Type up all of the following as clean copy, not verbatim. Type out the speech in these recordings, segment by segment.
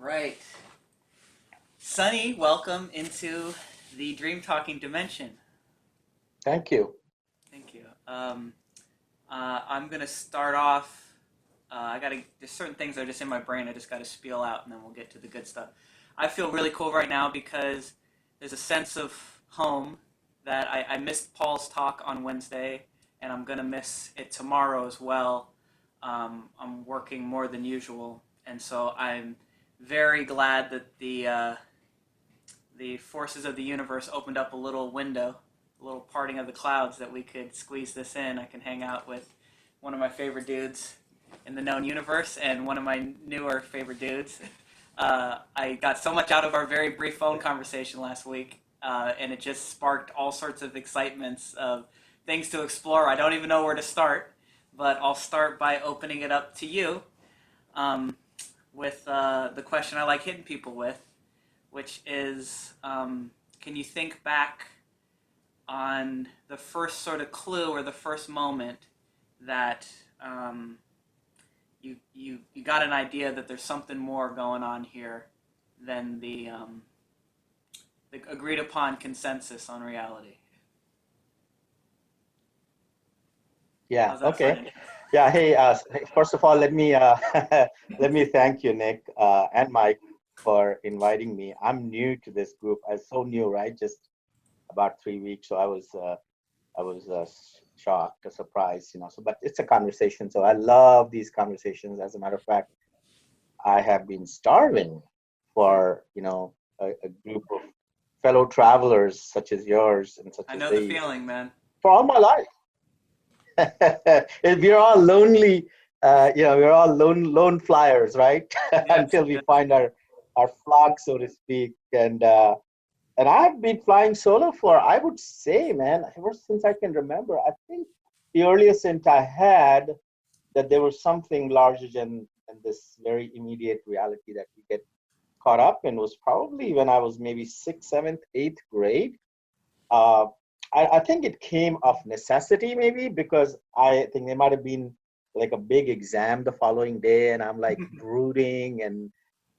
right. Sunny, welcome into the Dream Talking Dimension. Thank you. Thank you. I'm going to start off. There's certain things that are just in my brain I just got to spiel out, and then we'll get to the good stuff. I feel really cool right now because there's a sense of home that I missed Paul's talk on Wednesday, and I'm going to miss it tomorrow as well. I'm working more than usual, and so I'm very glad that the forces of the universe opened up a little window, a little parting of the clouds that we could squeeze this in. I can hang out with one of my favorite dudes in the known universe and one of my newer favorite dudes. I got so much out of our very brief phone conversation last week, and it just sparked all sorts of excitements of things to explore. I don't even know where to start, but I'll start by opening it up to you with the question I like hitting people with, which is, can you think back on the first sort of clue or the first moment that you got an idea that there's something more going on here than the agreed upon consensus on reality? Yeah. How's that Okay. sound? Yeah. Hey. First of all, let me let me thank you, Nick, and Mike, for inviting me. I'm new to this group. I'm so new, right? Just about 3 weeks, so I was shocked, surprised, So, but it's a conversation. So I love these conversations. As a matter of fact, I have been starving for a group of fellow travelers such as yours and such I as know the these feeling, man. for all my life. We're all lonely, we're all lone flyers, right? Yes, Until we yes. find our flock, so to speak. And I've been flying solo for, I would say, man, ever since I can remember. I think the earliest hint I had that there was something larger than this very immediate reality that we get caught up in was probably when I was maybe sixth, seventh, eighth grade. Uh, I think it came of necessity, maybe because I think there might have been like a big exam the following day, and I'm like brooding and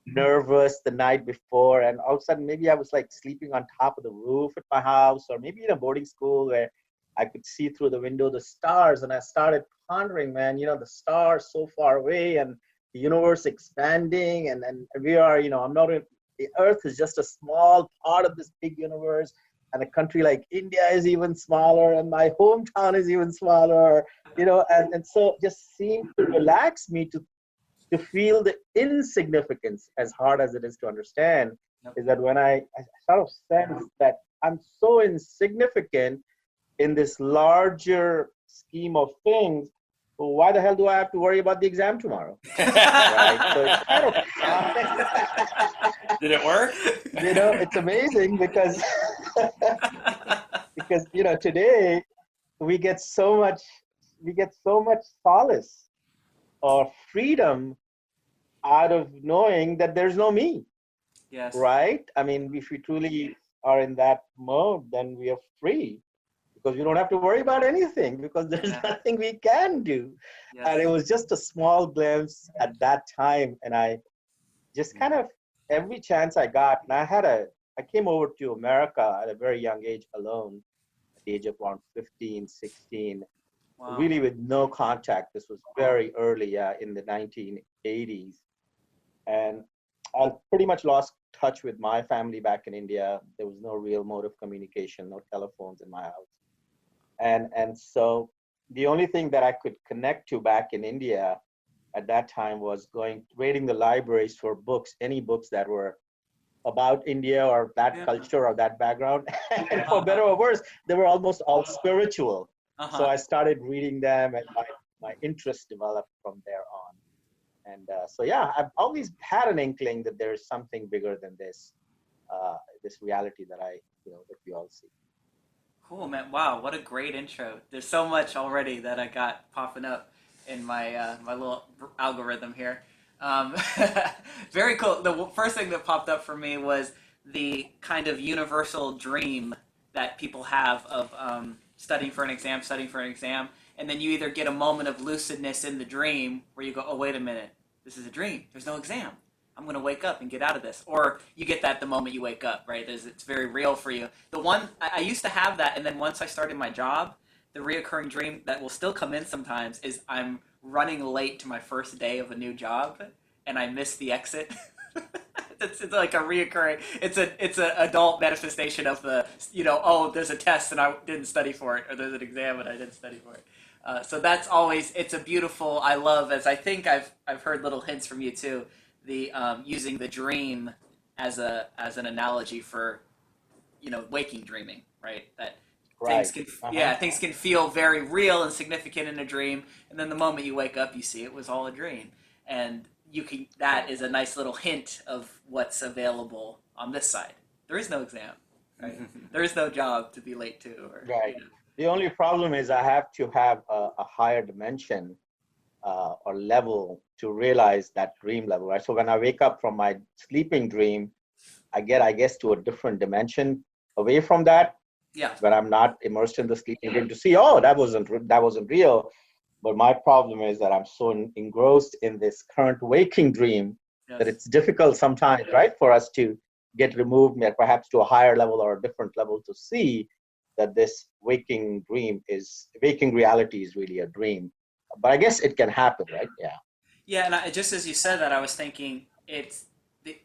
nervous the night before, and all of a sudden maybe I was like sleeping on top of the roof at my house, or maybe in a boarding school where I could see through the window the stars, and I started pondering, man, the stars so far away and the universe expanding, and we are, I'm not in, the earth is just a small part of this big universe, and a country like India is even smaller, and my hometown is even smaller, and so just seemed to relax me to feel the insignificance, as hard as it is to understand, Yep. is that when I sort of sense that I'm so insignificant in this larger scheme of things, well, why the hell do I have to worry about the exam tomorrow? Right? So it's kind of, Did it work? it's amazing because, today we get so much, solace or freedom out of knowing that there's no me, Yes. right? I mean, if we truly are in that mode, then we are free because we don't have to worry about anything because there's Yeah. nothing we can do. And it Yes. was just a small glimpse at that time. And I just kind of, every chance I got, and I came over to America at a very young age alone, at the age of around 15, 16, Wow. really with no contact. This was very early, in the 1980s. And I pretty much lost touch with my family back in India. There was no real mode of communication, no telephones in my house. And so the only thing that I could connect to back in India at that time was going raiding the libraries for books, any books that were about India or that Yeah. culture or that background. And for better or worse, they were almost all spiritual. So Uh-huh. I started reading them, and my interest developed from there on. And so, yeah, I've always had an inkling that there is something bigger than this reality that we all see. Cool, man. Wow, what a great intro. There's so much already that I got popping up in my little algorithm here. Um, very cool. The first thing that popped up for me was the kind of universal dream that people have of studying for an exam, and then you either get a moment of lucidness in the dream where you go, "Oh, wait a minute, this is a dream. There's no exam." I'm going to wake up and get out of this. Or you get that the moment you wake up, right? It's very real for you. The one, I used to have that, and then once I started my job, the reoccurring dream that will still come in sometimes is I'm running late to my first day of a new job, and I miss the exit. It's like a reoccurring. It's a adult manifestation of the, oh, there's a test and I didn't study for it, or there's an exam and I didn't study for it. So that's always, it's a beautiful. I love, as I think I've heard little hints from you too, the using the dream as an analogy for waking dreaming, right? That Right. things can feel very real and significant in a dream, and then the moment you wake up, you see it was all a dream, and that is a nice little hint of what's available on this side. There is no exam, right? There is no job to be late to, or Right. The only problem is I have to have a higher dimension or level to realize that dream level, right? So when I wake up from my sleeping dream, I get, I guess, to a different dimension away from that, yeah, when I'm not immersed in the sleeping dream to see, oh, that wasn't real. But my problem is that I'm so engrossed in this current waking dream that yes, it's difficult sometimes, right, for us to get removed, perhaps to a higher level or a different level, to see that this waking reality is really a dream. But I guess it can happen, right? Yeah. yeah. And just as you said that, I was thinking it's the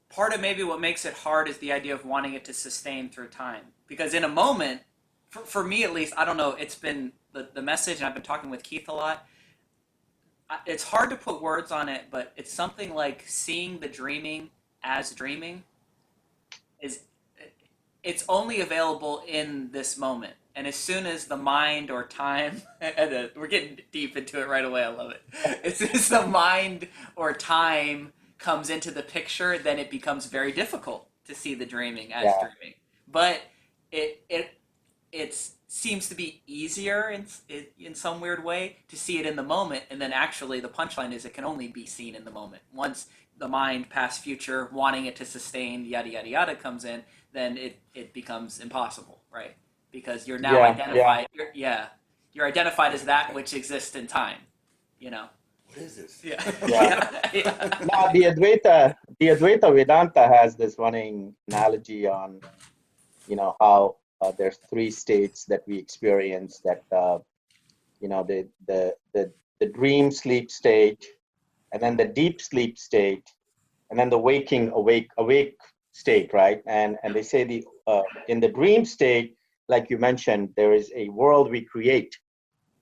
part of maybe what makes it hard is the idea of wanting it to sustain through time. Because in a moment, for me at least, I don't know, it's been the message, and I've been talking with Keith a lot. It's hard to put words on it, but it's something like seeing the dreaming as dreaming is it's only available in this moment. And as soon as the mind or time, and we're getting deep into it right away, I love it. As soon as the mind or time comes into the picture, then it becomes very difficult to see the dreaming as Yeah. dreaming. But it seems to be easier in some weird way to see it in the moment, and then actually the punchline is it can only be seen in the moment. Once the mind, past, future, wanting it to sustain, yada yada yada comes in, then it becomes impossible, right? Because you're now Yeah. Yeah. identified. You're identified as that which exists in time. You know. What is this? Yeah. Yeah. Yeah. Now, the Advaita Vedanta has this running analogy on, how there's three states that we experience, that the dream sleep state, and then the deep sleep state, and then the waking awake state, right? And they say in the dream state, like you mentioned, there is a world we create.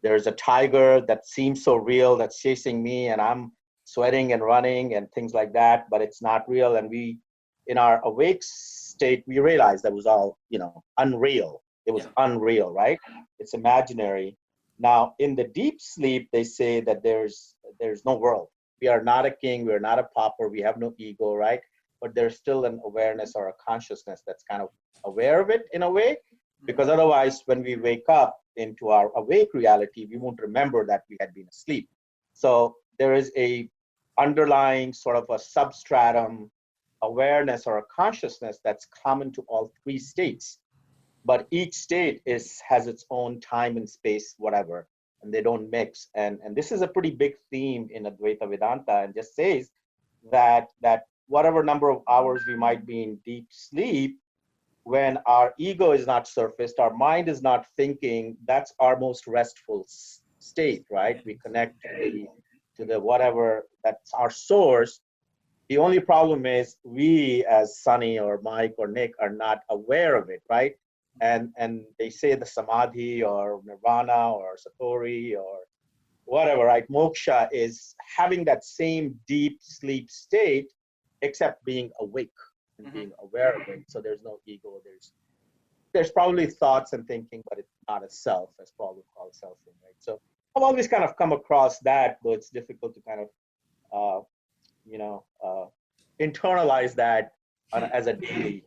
There's a tiger that seems so real that's chasing me, and I'm sweating and running and things like that, but it's not real. And in our awake state, we realize that was all, unreal. It was Yeah. unreal, right? It's imaginary. Now, in the deep sleep, they say that there's no world. We are not a king. We are not a pauper. We have no ego, right? But there's still an awareness or a consciousness that's kind of aware of it in a way, because otherwise, when we wake up into our awake reality, we won't remember that we had been asleep. So there is a underlying sort of a substratum awareness or a consciousness that's common to all three states. But each state has its own time and space, whatever, and they don't mix. And this is a pretty big theme in Advaita Vedanta, and just says that whatever number of hours we might be in deep sleep, when our ego is not surfaced, our mind is not thinking, that's our most restful state, right? We connect to the whatever, that's our source. The only problem is we, as Sunny or Mike or Nick, are not aware of it, right? And they say the samadhi or nirvana or satori or whatever, right? Moksha is having that same deep sleep state, except being awake and being aware of it. So there's no ego. There's probably thoughts and thinking, but it's not a self, as Paul would call selfing, right? So I've always kind of come across that, though it's difficult to kind of, internalize that as a daily,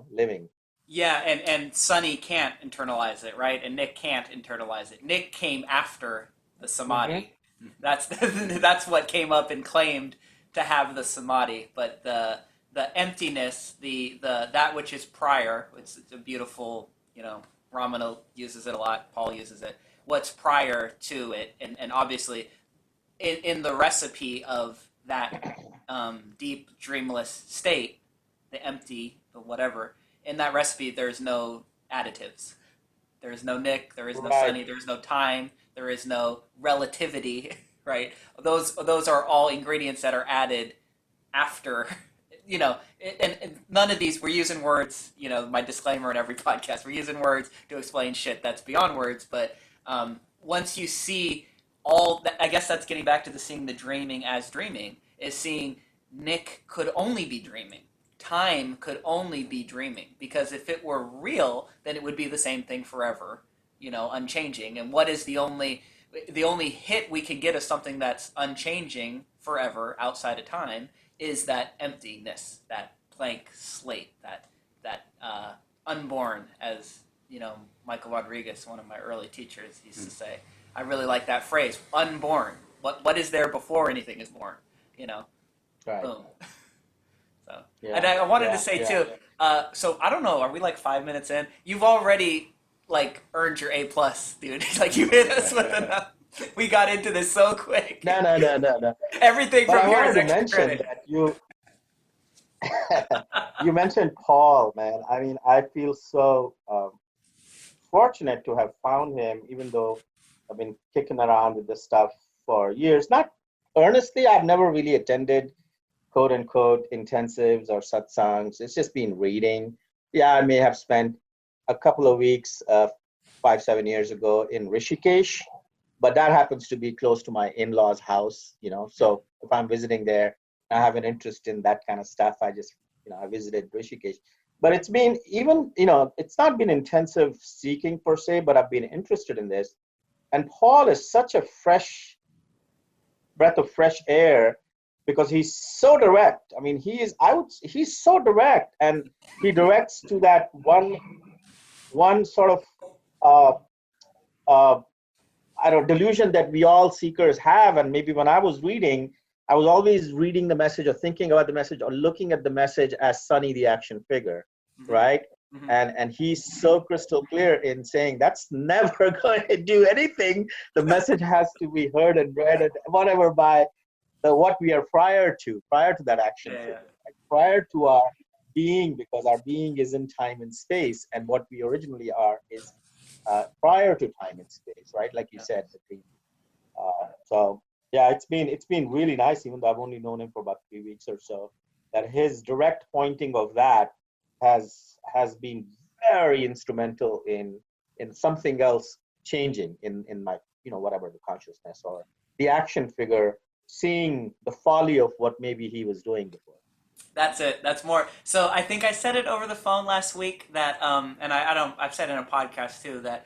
living. Yeah, and Sonny can't internalize it, right? And Nick can't internalize it. Nick came after the samadhi. That's that's what came up and claimed to have the samadhi. But the emptiness, the that which is prior, it's a beautiful, Ramana uses it a lot. Paul uses it. What's prior to it, and obviously, in the recipe of that deep, dreamless state, the empty, the whatever, in that recipe, there's no additives. There is no Nick, there is no Right. Sunny, there is no time, there is no relativity, right? Those are all ingredients that are added after, and none of these, we're using words, my disclaimer in every podcast, we're using words to explain shit that's beyond words, but once you see all that, I guess that's getting back to the seeing the dreaming as dreaming, is seeing Nick could only be dreaming. Time could only be dreaming, because if it were real, then it would be the same thing forever, unchanging. And what is the only hit we can get of something that's unchanging forever outside of time is that emptiness, that blank slate, that unborn, as Michael Rodriguez, one of my early teachers, used to say. I really like that phrase, unborn. What is there before anything is born? Right. Boom. So, Yeah. and I wanted to say too. So I don't know. Are we like 5 minutes in? You've already earned your A plus, dude. You hit us with enough. We got into this so quick. No. Everything But from I here wanted is to extra mention credit. that you mentioned Paul, man. I mean, I feel so fortunate to have found him, even though I've been kicking around with this stuff for years. Not earnestly, I've never really attended quote unquote intensives or satsangs. It's just been reading. Yeah, I may have spent a couple of weeks 5-7 years ago in Rishikesh, but that happens to be close to my in-laws' house, So if I'm visiting there, I have an interest in that kind of stuff. I just, I visited Rishikesh. But it's been even, it's not been intensive seeking per se, but I've been interested in this. And Paul is such a fresh breath of fresh air because he's so direct. I mean, he's so direct, and he directs to that one sort of I don't know, delusion that we all seekers have. And maybe when I was reading, I was always reading the message or thinking about the message or looking at the message as Sunny, the action figure, right? Mm-hmm. And he's so crystal clear in saying that's never going to do anything. The message has to be heard and read and whatever by what we are prior to that action figure, right? Prior to our being, because our being is in time and space, and what we originally are is prior to time and space, right? Like you said, the dream. So yeah, it's been really nice, even though I've only known him for about 3 weeks or so, that his direct pointing of that has been very instrumental in something else changing in my, whatever, the consciousness or the action figure, seeing the folly of what maybe he was doing before. That's it. That's more. So I think I said it over the phone last week that, and I've said it in a podcast too, that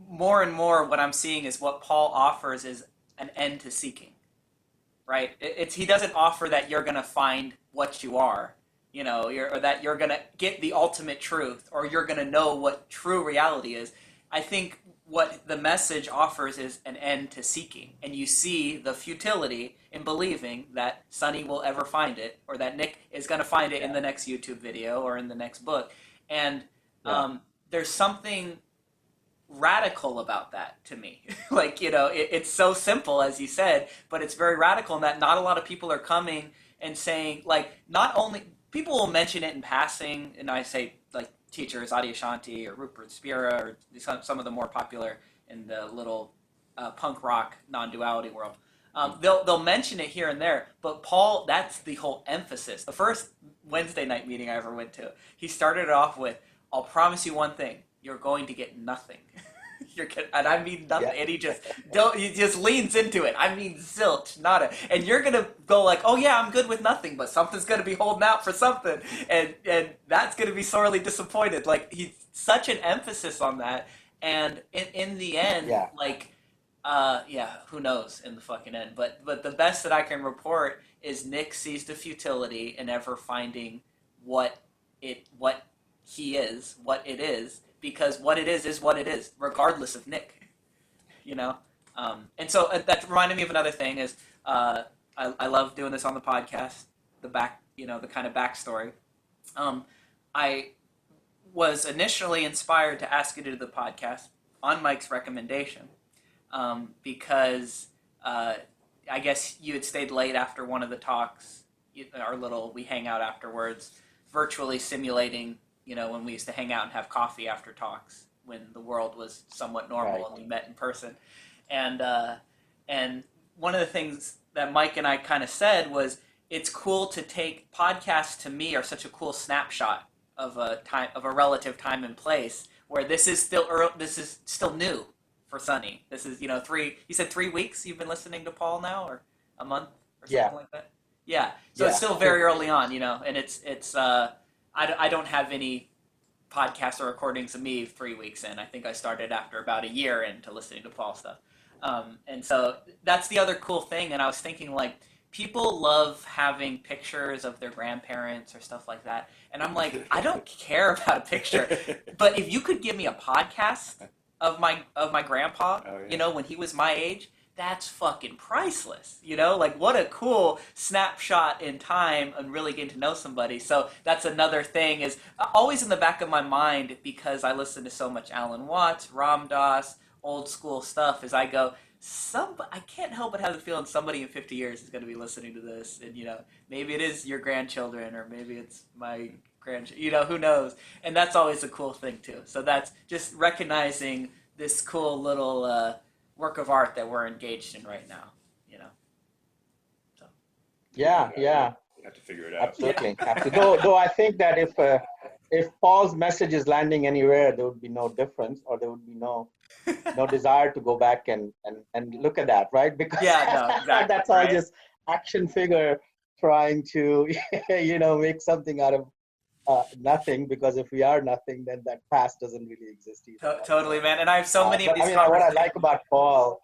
more and more what I'm seeing is what Paul offers is an end to seeking, right? He doesn't offer that you're going to find what you are, or that you're going to get the ultimate truth, or you're going to know what true reality is. I think what the message offers is an end to seeking, and you see the futility in believing that Sunny will ever find it, or that Nick is going to find it in the next YouTube video or in the next book. And there's something radical about that to me. It's so simple, as you said, but it's very radical in that not a lot of people are coming and saying, not only, people will mention it in passing, and I say, teachers, Adyashanti or Rupert Spira, or some of the more popular in the little punk rock non-duality world. They'll mention it here and there, but Paul, that's the whole emphasis. The first Wednesday night meeting I ever went to, he started it off with, "I'll promise you one thing: you're going to get nothing." And I mean nothing. Yeah. And he just leans into it. I mean zilch, nada. And you're gonna go oh yeah, I'm good with nothing, but something's gonna be holding out for something, and that's gonna be sorely disappointed. He's such an emphasis on that, and in the end, who knows in the fucking end. But the best that I can report is Nick sees the futility in ever finding what it is. Because what it is what it is, regardless of Nick, And so that reminded me of another thing is I love doing this on the podcast, the kind of backstory. I was initially inspired to ask you to do the podcast on Mike's recommendation because I guess you had stayed late after one of the talks. We hang out afterwards, virtually simulating, when we used to hang out and have coffee after talks when the world was somewhat normal Right. and we met in person. And one of the things that Mike and I kind of said was it's cool to take podcasts. To me, are such a cool snapshot of a relative time and place where this is still this is still new for Sunny. This is, three. You said 3 weeks. You've been listening to Paul now, or a month, or Yeah. something like that. Yeah. So it's Yeah. still very early on, and I don't have any podcasts or recordings of me 3 weeks in. I think I started after about a year into listening to Paul stuff. And so that's the other cool thing. And I was thinking, like, people love having pictures of their grandparents or stuff like that. And I'm like, I don't care about a picture. But if you could give me a podcast of my grandpa, Oh, yeah. when he was my age, that's fucking priceless. Like, what a cool snapshot in time and really getting to know somebody. So that's another thing, is always in the back of my mind, because I listen to so much Alan Watts, Ram Dass, old school stuff, as I go, I can't help but have the feeling somebody in 50 years is going to be listening to this, and maybe it is your grandchildren, or maybe it's my grandchildren, who knows. And that's always a cool thing too. So that's just recognizing this cool little work of art that we're engaged in right now. So Yeah. Yeah. You have to figure it out. Absolutely. Though I think that if Paul's message is landing anywhere, there would be no difference, or there would be no desire to go back and look at that, right? Because Yeah, no, exactly, that's all right? just action figure trying to make something out of nothing. Because if we are nothing, then that past doesn't really exist either. Totally, man. And I have so many of But these I mean, what I conversations. like about Paul,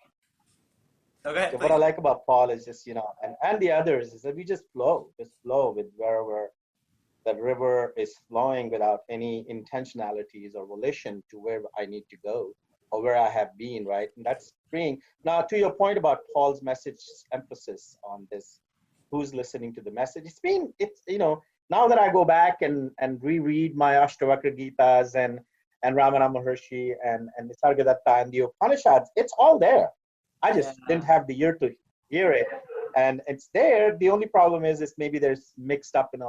Okay, what I like about Paul is just, and the others, is that we just flow with wherever the river is flowing, without any intentionalities or volition to where I need to go or where I have been, right? And that's freeing. Now, to your point about Paul's message emphasis on this, who's listening to the message, now that I go back and reread my Ashtavakra Gitas and Ramana Maharshi and Nisargadatta and the Upanishads, it's all there. I just didn't have the ear to hear it. And it's there. The only problem is maybe there's mixed up in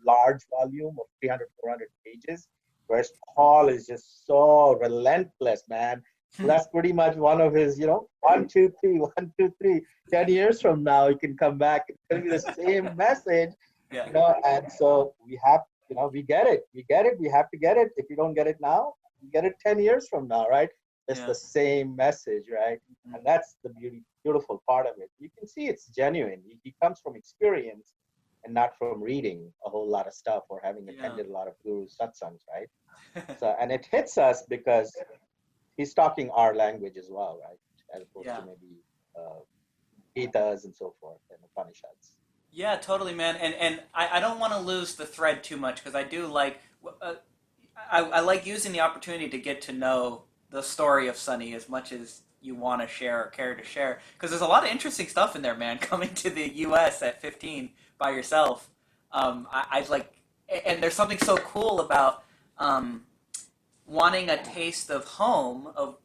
large volume of 300, 400 pages, whereas Paul is just so relentless, man. So that's pretty much one of his, 1, 2, 3, 1, 2, 3. 10 years from now, he can come back and tell me the same message, Yeah. and so we have, we get it. We have to get it. If you don't get it now, you get it 10 years from now, right? It's Yeah. the same message, right? And that's the beautiful part of it. You can see it's genuine. He comes from experience and not from reading a whole lot of stuff or having attended a lot of guru satsangs, right? So, and it hits us because he's talking our language as well, right? As opposed to maybe Gitas and so forth and Upanishads. Yeah, totally, man. And I don't want to lose the thread too much, because I do like I like using the opportunity to get to know the story of Sunny as much as you want to share or care to share, because there's a lot of interesting stuff in there, man. Coming to the U.S. at 15 by yourself, I like, and there's something so cool about wanting a taste of home. Of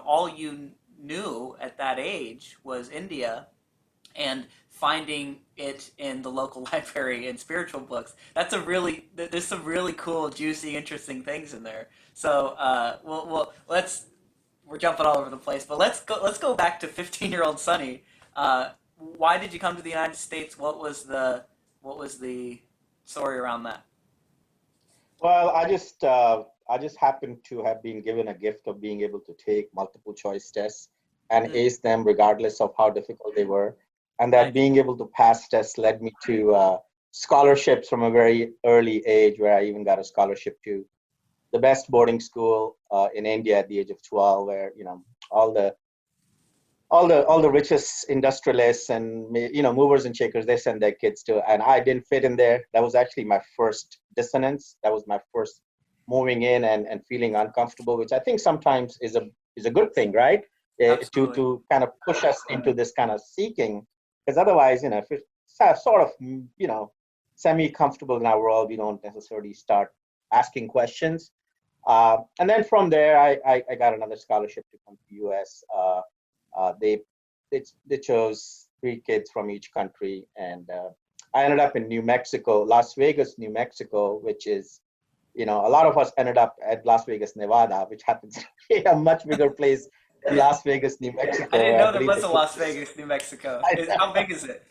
all you knew at that age was India, and finding it in the local library and spiritual books. There's some really cool, juicy, interesting things in there. So, we're jumping all over the place, but let's go back to 15-year-old Sunny. Why did you come to the United States? What was the story around that? Well, I just happened to have been given a gift of being able to take multiple choice tests and ace them regardless of how difficult they were. And that being able to pass tests led me to scholarships from a very early age, where I even got a scholarship to the best boarding school in India at the age of 12, where all the richest industrialists and movers and shakers, they send their kids to, and I didn't fit in there. That was actually my first dissonance. That was my first moving in and feeling uncomfortable, which I think sometimes is a good thing, right? To kind of push us into this kind of seeking. Because otherwise, if it's sort of, semi-comfortable in our world, we don't necessarily start asking questions. And then from there, I got another scholarship to come to the U.S. They chose three kids from each country, and I ended up in New Mexico, Las Vegas, New Mexico, which is, a lot of us ended up at Las Vegas, Nevada, which happens to be a much bigger place than Las Vegas, New I Mexico. didn't I know there believe was the a Las closest. Vegas, New Mexico. I How big is it?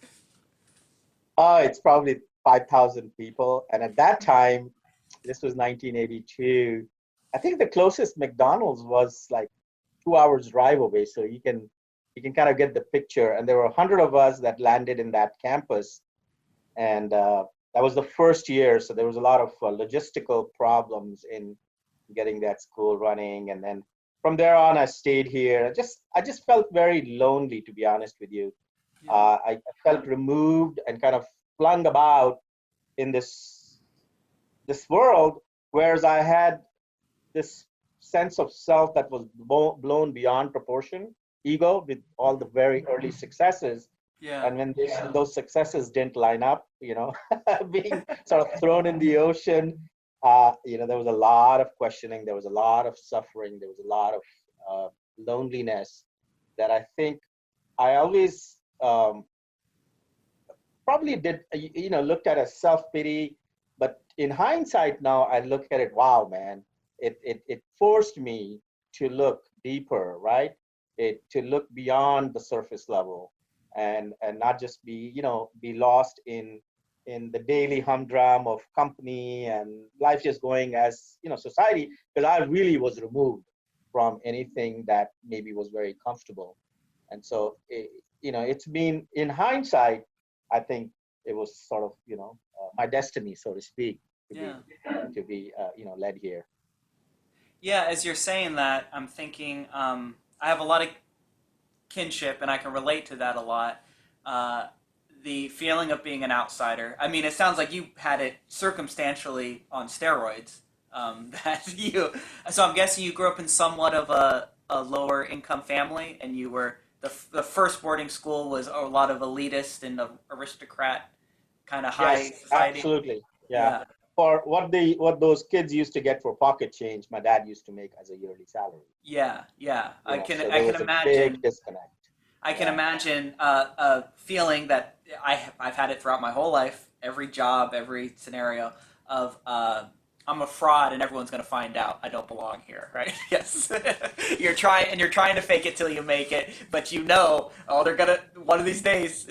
It's probably 5,000 people. And at that time, this was 1982, I think the closest McDonald's was like 2 hours drive away. So you can kind of get the picture. And there were 100 of us that landed in that campus. And that was the first year. So there was a lot of logistical problems in getting that school running. And then from there on, I stayed here. I just felt very lonely, to be honest with you. Yeah. I felt removed and kind of flung about in this world, whereas I had this sense of self that was blown beyond proportion, ego with all the very early successes. Yeah. And when those successes didn't line up, being sort of thrown in the ocean, there was a lot of questioning, there was a lot of suffering, there was a lot of loneliness that I think I always probably did, looked at as self-pity, but in hindsight now, I look at it, wow, man, it forced me to look deeper, right? To look beyond the surface level and not just be lost in the daily humdrum of company and life just going as, society, because I really was removed from anything that maybe was very comfortable. And so, it's been in hindsight, I think it was sort of, my destiny, so to speak, to be Yeah. led here. Yeah, as you're saying that, I'm thinking I have a lot of kinship and I can relate to that a lot. Uh, the feeling of being an outsider. I mean, it sounds like you had it circumstantially on steroids. That you, so I'm guessing you grew up in somewhat of a lower income family, and you were the first boarding school was a lot of elitist and aristocrat kind of high Yes, society. absolutely. Yeah. Yeah, For what those kids used to get for pocket change, my dad used to make as a yearly salary. yeah, yeah. So I there can was a big imagine. disconnect. I can Yeah. imagine a feeling that I've had it throughout my whole life, every job, every scenario of I'm a fraud and everyone's going to find out I don't belong here, right? Yes, you're trying to fake it till you make it, but oh, they're gonna one of these days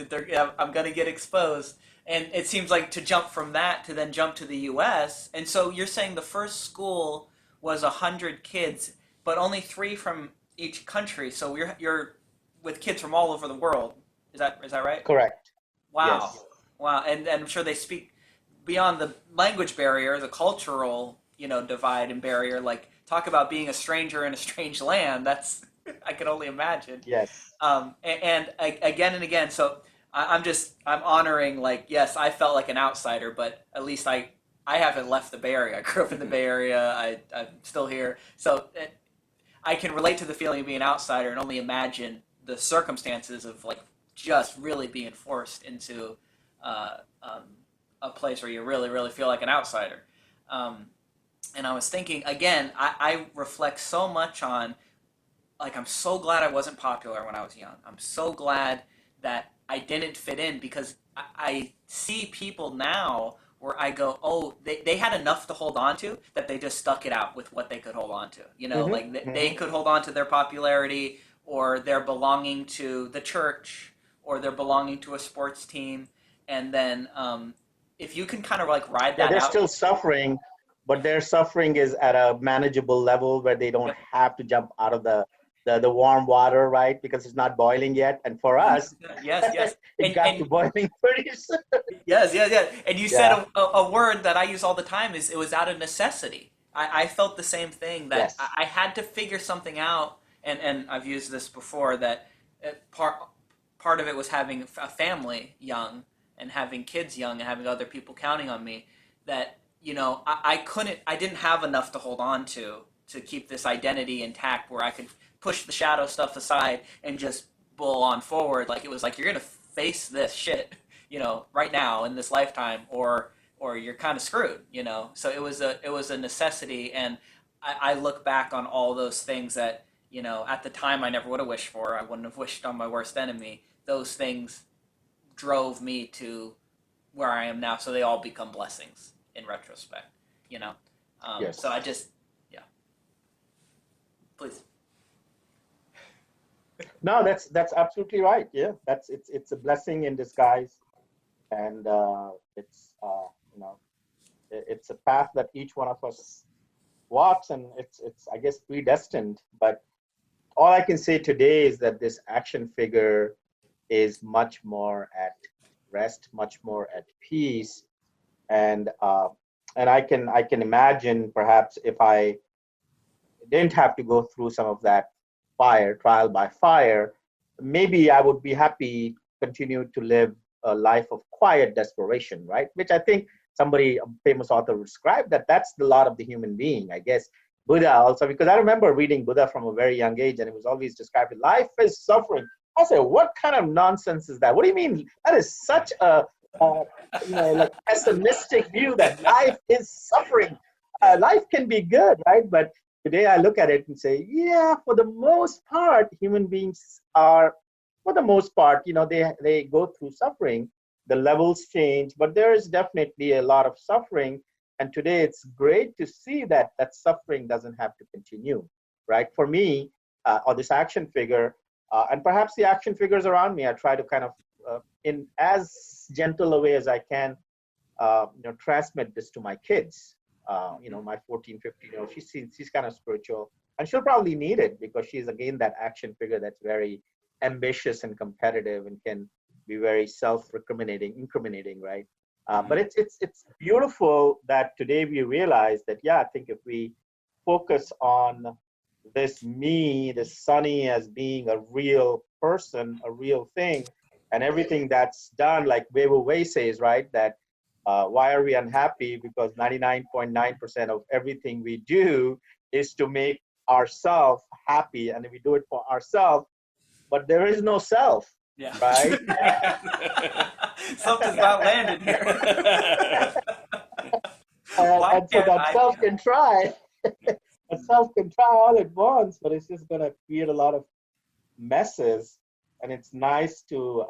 I'm going to get exposed. And it seems like to jump from that to then jump to the U.S. And so you're saying the first school was 100 kids, but only three from each country. So you're with kids from all over the world. Is that right? Correct. Wow, Yes. wow, and I'm sure they speak beyond the language barrier, the cultural divide and barrier. Like talk about being a stranger in a strange land. That's I can only imagine. Yes. Again and again. So I'm honoring like yes, I felt like an outsider, but at least I haven't left the Bay Area. I grew up in the Bay Area. I'm still here, so I can relate to the feeling of being an outsider and only imagine the circumstances of like just really being forced into uh, um, a place where you really, really feel like an outsider. Um, and I was thinking again, I reflect so much on like I'm so glad I wasn't popular when I was young. I'm so glad that I didn't fit in because I see people now where I go, oh, they had enough to hold on to that they just stuck it out with what they could hold on to. Hmm. Like they Hmm. could hold on to their popularity or their belonging to the church or their belonging to a sports team. And then if you can kind of like ride Yeah, that they're out. still suffering, but their suffering is at a manageable level where they don't Yep. have to jump out of the warm water, right? Because it's not boiling yet. And for us, Yes, yes. it got to And boiling pretty soon. yes, yes, yes. And you said Yeah. a word that I use all the time is it was out of necessity. I felt the same thing that Yes. I had to figure something out, and I've used this before that part of it was having a family young and having kids young and having other people counting on me. That I couldn't, I didn't have enough to hold on to keep this identity intact where I could push the shadow stuff aside and just bull on forward. Like it was like you're gonna face this shit right now in this lifetime, or you're kind of screwed. So it was a necessity, and I look back on all those things that at the time I never would have wished for. I wouldn't have wished on my worst enemy. Those things drove me to where I am now. So they all become blessings in retrospect, you know? Yes. So I just, yeah, please. No, that's absolutely right. Yeah, it's a blessing in disguise, and it's you know it's a path that each one of us walks, and it's I guess predestined. But all I can say today is that this action figure is much more at rest, much more at peace, and I can imagine perhaps if I didn't have to go through some of that trial by fire, maybe I would be happy continue to live a life of quiet desperation, right? Which I think somebody, a famous author, would describe that that's the lot of the human being, I guess. Buddha also, because I remember reading Buddha from a very young age, and it was always described life is suffering. I said, what kind of nonsense is that? What do you mean? That is such a like pessimistic view that life is suffering. Life can be good, right? But today I look at it and say, yeah, for the most part, human beings are, for the most part, they go through suffering. The levels change, but there is definitely a lot of suffering. And today it's great to see that that suffering doesn't have to continue, right? For me, or this action figure, and perhaps the action figures around me, I try to kind of, in as gentle a way as I can, transmit this to my kids. My 14, 15-year-old, she's kind of spiritual, and she'll probably need it because she's again that action figure that's very ambitious and competitive and can be very incriminating, right? But it's beautiful that today we realize that, yeah, I think if we focus on this Sunny as being a real person, a real thing, and everything that's done, like Wei Wu Wei says, right, that why are we unhappy? Because 99.9% of everything we do is to make ourselves happy, and we do it for ourselves, but there is no self, Yeah. right? Something's not landed here. And so that self can try. That self can try all it wants, but it's just going to create a lot of messes. And it's nice to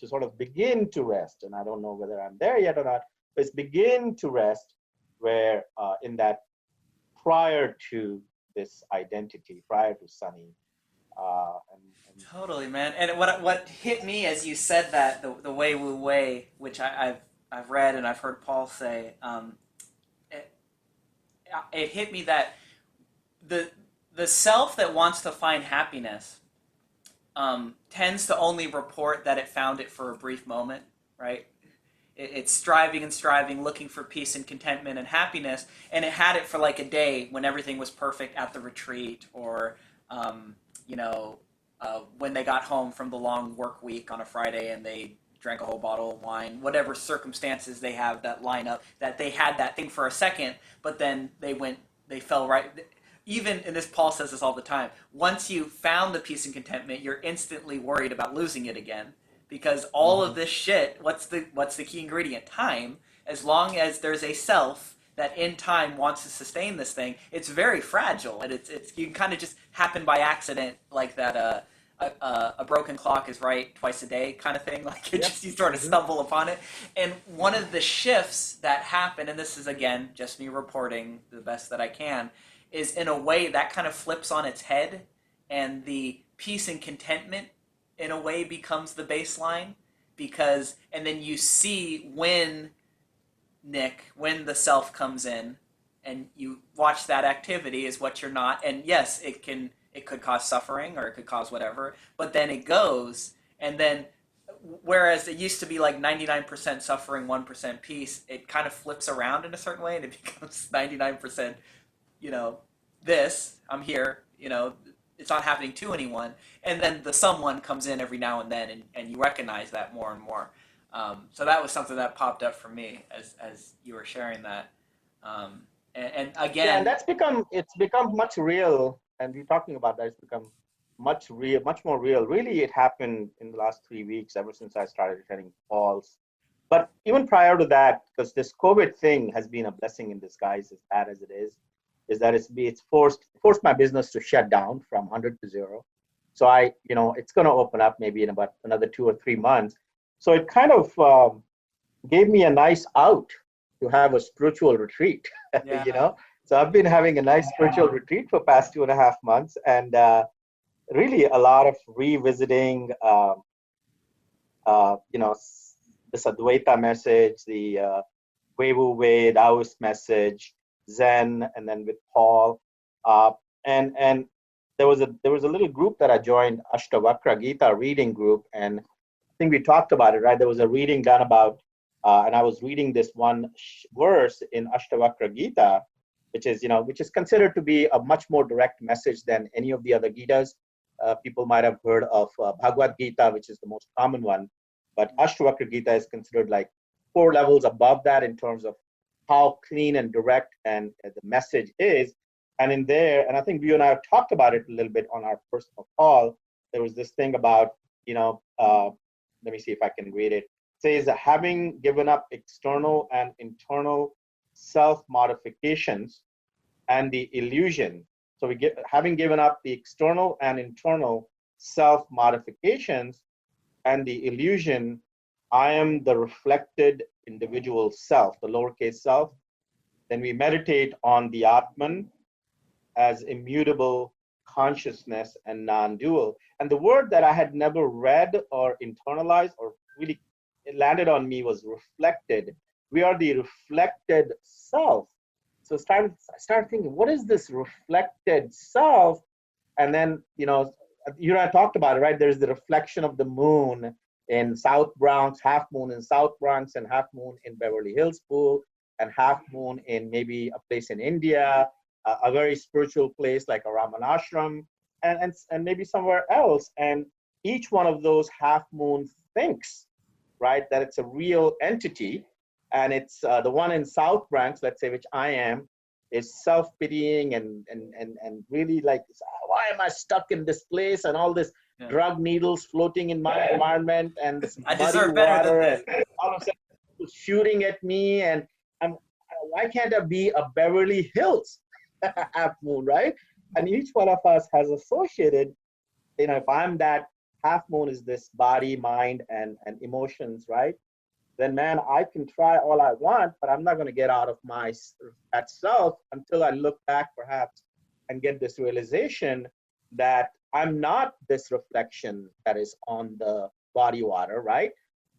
sort of begin to rest. And I don't know whether I'm there yet or not, but it's begin to rest where in that prior to this identity, prior to Sunny. Totally, man. And what hit me as you said that, the Wei Wu Wei, which I've read and I've heard Paul say, it hit me that the self that wants to find happiness tends to only report that it found it for a brief moment, right? It's striving and striving, looking for peace and contentment and happiness, and it had it for like a day when everything was perfect at the retreat, or when they got home from the long work week on a Friday and they drank a whole bottle of wine, whatever circumstances they have that line up, that they had that thing for a second, but then they fell right. Even, and this Paul says this all the time, once you found the peace and contentment, you're instantly worried about losing it again, because all of this shit, what's the key ingredient? Time. As long as there's a self that in time wants to sustain this thing, it's very fragile, and it's you can kind of just happen by accident, like that a broken clock is right twice a day kind of thing. Like it just, you sort of stumble upon it. And one of the shifts that happen, and this is again just me reporting the best that I can, is in a way that kind of flips on its head, and the peace and contentment in a way becomes the baseline, and then you see when the self comes in, and you watch that activity is what you're not, and yes, it could cause suffering or it could cause whatever, but then it goes, and then whereas it used to be like 99% suffering, 1% peace, it kind of flips around in a certain way, and it becomes 99%, I'm here, it's not happening to anyone. And then the someone comes in every now and then, and you recognize that more and more. So that was something that popped up for me as you were sharing that. And again, yeah, and it's become much real. And we're talking about that. It's become much more real. Really, it happened in the last 3 weeks, ever since I started attending Paul's. But even prior to that, because this COVID thing has been a blessing in disguise, as bad as it is that it's forced my business to shut down from 100 to 0. So it's going to open up maybe in about another 2 or 3 months. So it kind of gave me a nice out to have a spiritual retreat, you Yeah. know. So I've been having a nice spiritual retreat for past 2.5 months, and really a lot of revisiting, this Advaita message, the Wei Wu Wei Taoist message, Zen, and then with Paul, uh, and there was a little group that I joined, Ashtavakra Gita reading group, and I think we talked about it, right? There was a reading done about, and I was reading this one verse in Ashtavakra Gita, which is considered to be a much more direct message than any of the other Gitas. People might have heard of Bhagavad Gita, which is the most common one, but Ashtavakra Gita is considered like 4 levels above that in terms of how clean and direct and the message is. And in there, and I think you and I have talked about it a little bit on our personal call. There was this thing about, you know, let me see if I can read it. It says, having given up external and internal self modifications and the illusion. So having given up the external and internal self modifications and the illusion, I am the reflected individual self, the lowercase self. Then we meditate on the Atman as immutable consciousness and non-dual. And the word that I had never read or internalized or really it landed on me was reflected. We are the reflected self. So I started thinking, what is this reflected self? And then, you and I talked about it, right? There's the reflection of the moon in South Bronx, half moon in South Bronx, and half moon in Beverly Hills Pool, and half moon in maybe a place in India, a very spiritual place like a Ramanashram, and maybe somewhere else. And each one of those half moons thinks, right, that it's a real entity. And it's the one in South Bronx, let's say, which I am, is self-pitying and really like, why am I stuck in this place and all this drug needles floating in my environment and this I muddy deserve better water than this. and all of a sudden people shooting at me, and why can't I be a Beverly Hills half moon, right? And each one of us has associated, if I'm that half moon is this body, mind, and emotions, right? Then man, I can try all I want, but I'm not going to get out of that self until I look back perhaps and get this realization that I'm not this reflection that is on the body water, right?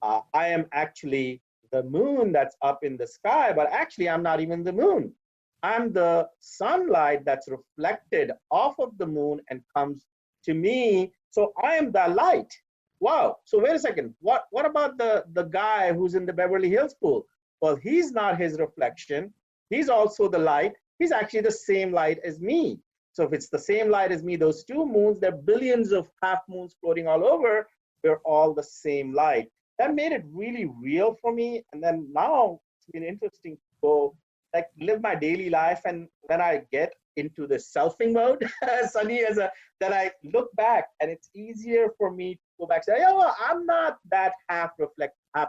I am actually the moon that's up in the sky, but actually I'm not even the moon. I'm the sunlight that's reflected off of the moon and comes to me. So I am the light. Wow. So wait a second. What about the guy who's in the Beverly Hills Pool? Well, he's not his reflection. He's also the light. He's actually the same light as me. So if it's the same light as me, those two moons, there are billions of half moons floating all over. We're all the same light. That made it really real for me. And then now it's been interesting to go like live my daily life. And when I get into the selfing mode, Sunny, then I look back and it's easier for me to go back and say, oh, I'm not that half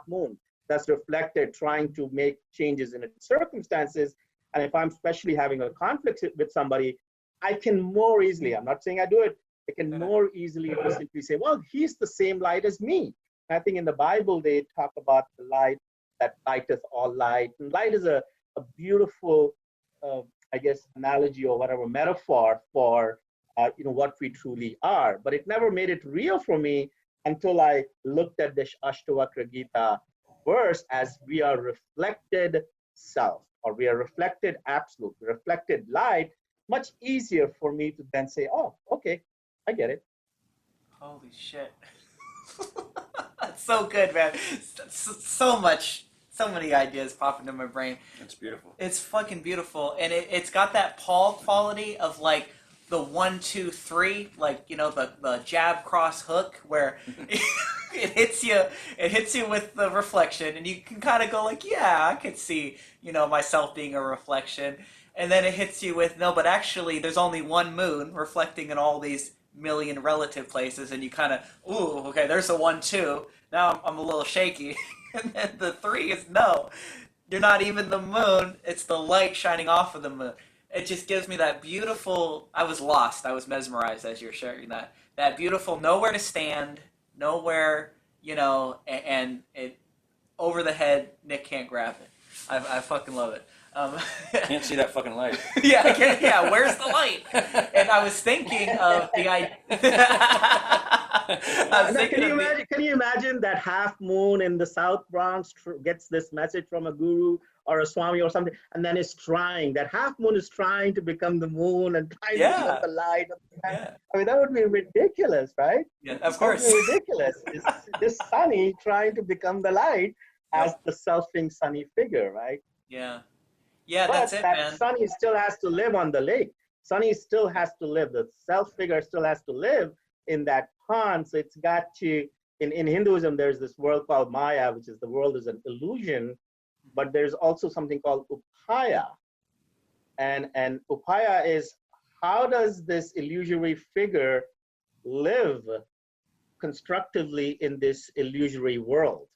moon that's reflected trying to make changes in its circumstances. And if I'm especially having a conflict with somebody, I can more easily, I'm not saying I do it, I can more easily just simply say, well, he's the same light as me. And I think in the Bible, they talk about the light that lighteth all light. And light is a beautiful, I guess, analogy or whatever, metaphor for, what we truly are. But it never made it real for me until I looked at this Ashtavakra Gita verse as we are reflected self, or we are reflected absolute, reflected light. Much easier for me to then say, oh, okay, I get it. Holy shit. That's so good, man. So much, so many ideas pop into my brain. It's beautiful. It's fucking beautiful. And it's got that Paul quality of like the 1, 2, 3, like, the jab, cross, hook, where it hits you with the reflection, and you can kind of go like, yeah, I could see, myself being a reflection. And then it hits you with, no, but actually there's only one moon reflecting in all these million relative places, and you kind of, ooh, okay, there's a 1, 2. Now I'm a little shaky. And then the 3 is, no, you're not even the moon. It's the light shining off of the moon. It just gives me that beautiful, I was lost. I was mesmerized as you were sharing that. That beautiful nowhere to stand, nowhere and it over the head. Nick can't grab it. I fucking love it. Can't see that fucking light. Yeah, I can't, yeah. Where's the light? And I was thinking of the idea. I was Now, thinking of the. can you imagine that half moon in the South Bronx gets this message from a guru or a swami or something, and then is trying, that half moon is trying to become the moon and trying to become Yeah, the light. yeah, I mean, that would be ridiculous, right? yeah. Of That would course. be ridiculous. This sunny trying to become the light as Yep. the selfing sunny figure, right? Yeah. Yeah. That's But it, that man. Sunny still has to live on the lake. Sunny still has to live. The self figure still has to live in that pond. So it's got to, in Hinduism, there's this world called Maya, which is the world is an illusion, but there's also something called Upaya. And Upaya is, how does this illusory figure live constructively in this illusory world?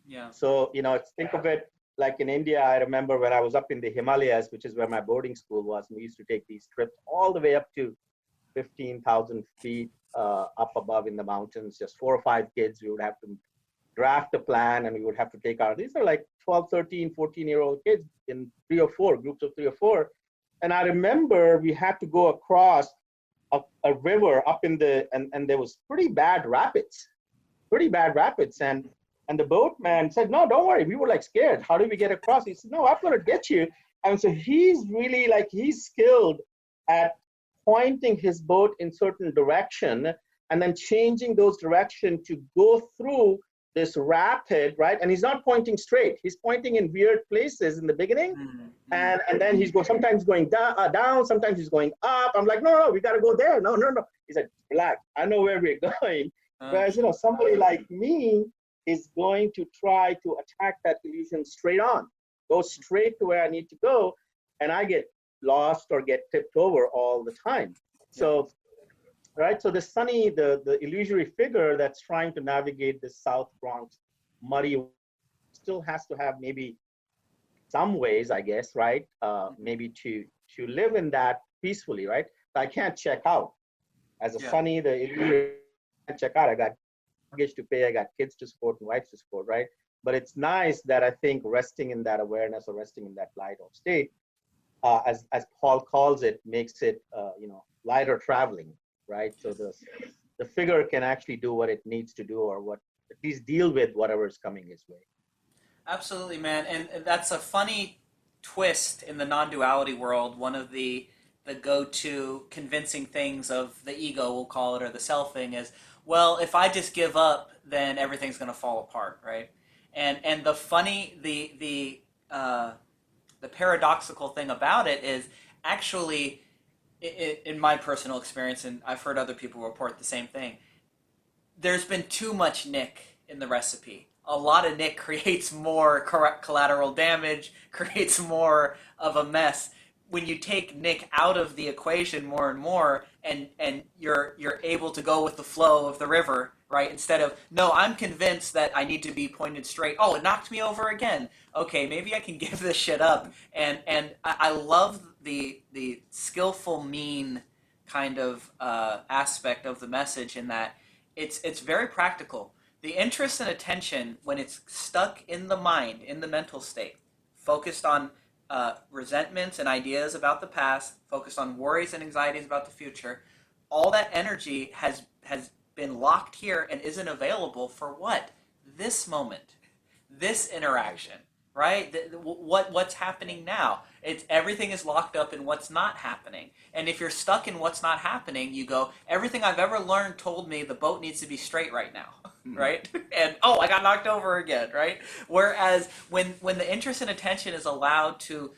Yeah. So, think of it like in India. I remember when I was up in the Himalayas, which is where my boarding school was, and we used to take these trips all the way up to 15,000 feet up above in the mountains, just 4 or 5 kids. We would have to draft a plan and we would have to take these are like 12, 13, 14-year-old kids in 3 or 4 groups of 3 or 4. And I remember we had to go across a river up in and there was pretty bad rapids. And the boatman said, no, don't worry. We were like scared. How do we get across? He said, no, I'm going to get you. And so he's really he's skilled at pointing his boat in certain direction and then changing those direction to go through this rapid, right? And he's not pointing straight. He's pointing in weird places in the beginning. Mm-hmm. And then sometimes going down, sometimes he's going up. I'm like, no, we got to go there. No. He said, relax. I know where we're going. Whereas, somebody like me is going to try to attack that illusion straight on, go straight to where I need to go, and I get lost or get tipped over all the time. So, right, so the sunny, the illusory figure that's trying to navigate the South Bronx muddy still has to have maybe some ways, I guess, right, maybe to live in that peacefully, right? I can't check out. As a sunny, the illusory, I can't check out. I got mortgage to pay, I got kids to support and wife to support, right? But it's nice that I think resting in that awareness or resting in that light or state, as Paul calls it, makes it lighter traveling, right? So the figure can actually do what it needs to do, or at least deal with whatever is coming his way. Absolutely, man. And that's a funny twist in the non-duality world. One of the go-to convincing things of the ego, we'll call it, or the selfing is, well, if I just give up, then everything's going to fall apart, right? And the funny, the paradoxical thing about it is actually, in my personal experience, and I've heard other people report the same thing, there's been too much Nick in the recipe. A lot of Nick creates more collateral damage, creates more of a mess. When you take Nick out of the equation more and more, and you're able to go with the flow of the river, right? Instead of, no, I'm convinced that I need to be pointed straight. Oh, it knocked me over again. Okay, maybe I can give this shit up. And I love the skillful mean kind of aspect of the message in that it's very practical. The interest and attention, when it's stuck in the mind, in the mental state, focused on resentments and ideas about the past, focused on worries and anxieties about the future, all that energy has been locked here and isn't available for what? This moment, this interaction, right? What's happening now? Everything is locked up in what's not happening. And if you're stuck in what's not happening, you go, everything I've ever learned told me the boat needs to be straight right now. Right? And I got knocked over again, right? Whereas when the interest and attention is allowed to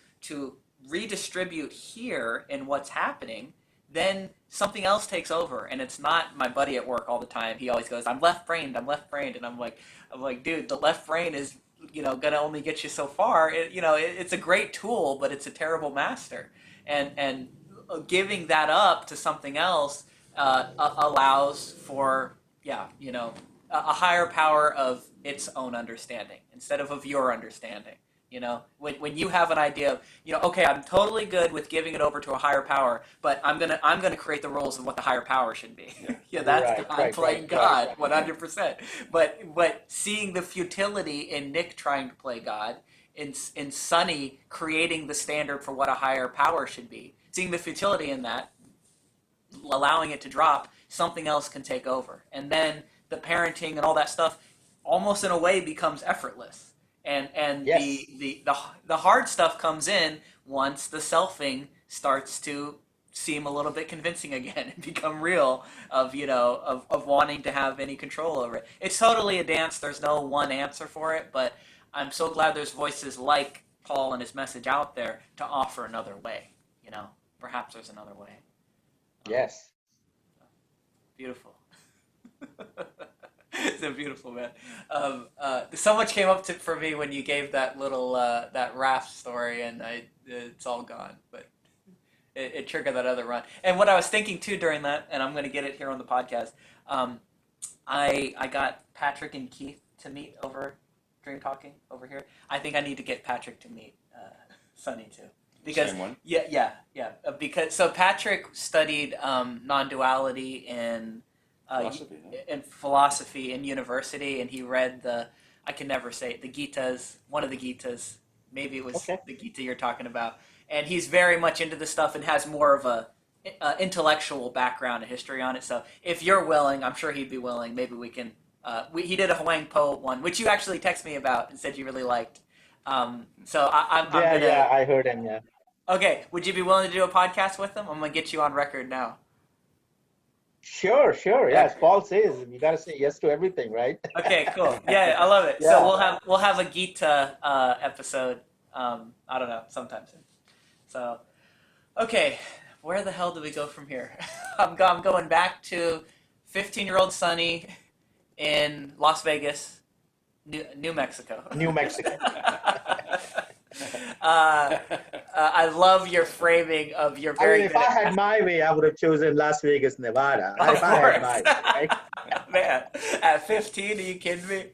redistribute here in what's happening, then something else takes over. And it's not my buddy at work all the time. He always goes, I'm left-brained. And I'm like, dude, the left brain is gonna only get you so far. It's a great tool, but it's a terrible master. And giving that up to something else allows for a higher power of its own understanding instead of your understanding. You know, when you have an idea of, okay, I'm totally good with giving it over to a higher power, but I'm gonna create the rules of what the higher power should be. Yeah, that's Right, God right, playing right, God, 100%. But seeing the futility in Nick trying to play God, in Sonny creating the standard for what a higher power should be, seeing the futility in that, allowing it to drop, something else can take over. And then the parenting and all that stuff almost in a way becomes effortless. And Yes. the hard stuff comes in once the selfing starts to seem a little bit convincing again and become real of wanting to have any control over it. It's totally a dance. There's no one answer for it, but I'm so glad there's voices like Paul and his message out there to offer another way. Perhaps there's another way. Yes. Beautiful. So beautiful, man. So much came up for me when you gave that little that raft story, and it's all gone. But it triggered that other run. And what I was thinking too during that, and I'm going to get it here on the podcast. I got Patrick and Keith to meet over Dream Talking over here. I think I need to get Patrick to meet Sonny too. Because Same one? yeah. Because so Patrick studied non-duality Philosophy, huh? in philosophy in university, and he read I can never say it, the Gitas, one of the Gitas. Maybe it was Okay. the Gita you're talking about. And he's very much into this stuff and has more of a intellectual background and history on it. So if you're willing, I'm sure he'd be willing. Maybe we can. He did a Huang Po one, which you actually texted me about and said you really liked. So I'm Yeah, gonna. yeah, I heard him. Yeah. Okay, would you be willing to do a podcast with them? I'm gonna get you on record now. Sure, sure. Yes, Paul says you got to say yes to everything, right? Okay, cool. Yeah, I love it. So Yeah. we'll have a Gita episode. I don't know, sometime soon. So, okay, where the hell do we go from here? I'm going back to 15-year-old Sonny in Las Vegas, New Mexico. New Mexico. I love your framing of your I very mean, if good I had my way, I would have chosen Las Vegas, Nevada. Of If I had my course. way, right? Man, at 15, are you kidding me?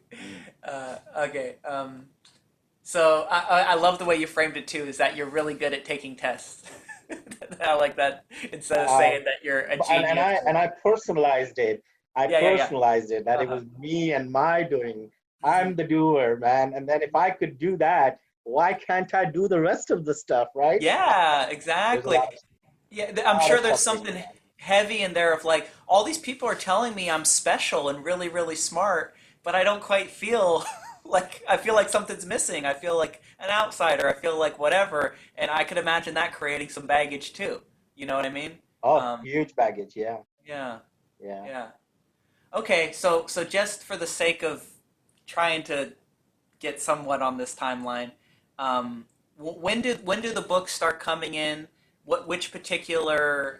Okay. So I love the way you framed it too. Is that you're really good at taking tests. I like that instead of saying that you're a genius. And I personalized it. I Yeah. personalized it that it Uh-huh. was me and my doing. I'm the doer, man. And then if I could do that, why can't I do the rest of the stuff, right? Yeah, There's a exactly. lot of, Yeah, I'm lot sure of there's stuff to do. something heavy in there of like all these people are telling me I'm special and really, really smart, but I don't quite feel like I feel like something's missing. I feel like an outsider. I feel like whatever, and I could imagine that creating some baggage too. You know what I mean? Oh, Um, huge baggage. Yeah, yeah, yeah. yeah. Okay, so just for the sake of trying to get somewhat on this timeline, when do the books start coming in? Which particular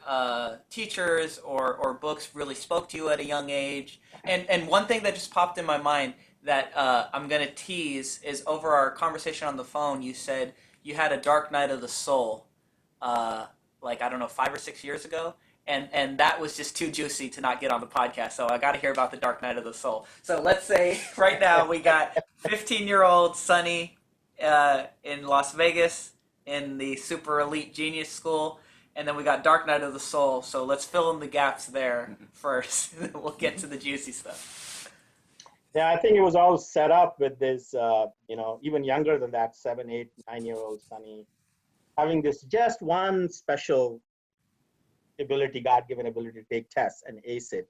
teachers or books really spoke to you at a young age? And one thing that just popped in my mind that I'm gonna tease is over our conversation on the phone. You said you had a Dark Night of the Soul, like I don't know 5 or 6 years ago, and that was just too juicy to not get on the podcast. So I got to hear about the Dark Night of the Soul. So let's say right now we got 15-year-old Sonny in Las Vegas in the super elite genius school, and then we got Dark Night of the Soul. So let's fill in the gaps there first, and then we'll get to the juicy stuff. Yeah, I think it was all set up with this, even younger than that, 7, 8, 9-year-old Sonny, having this just one special ability, God-given ability to take tests and ace it.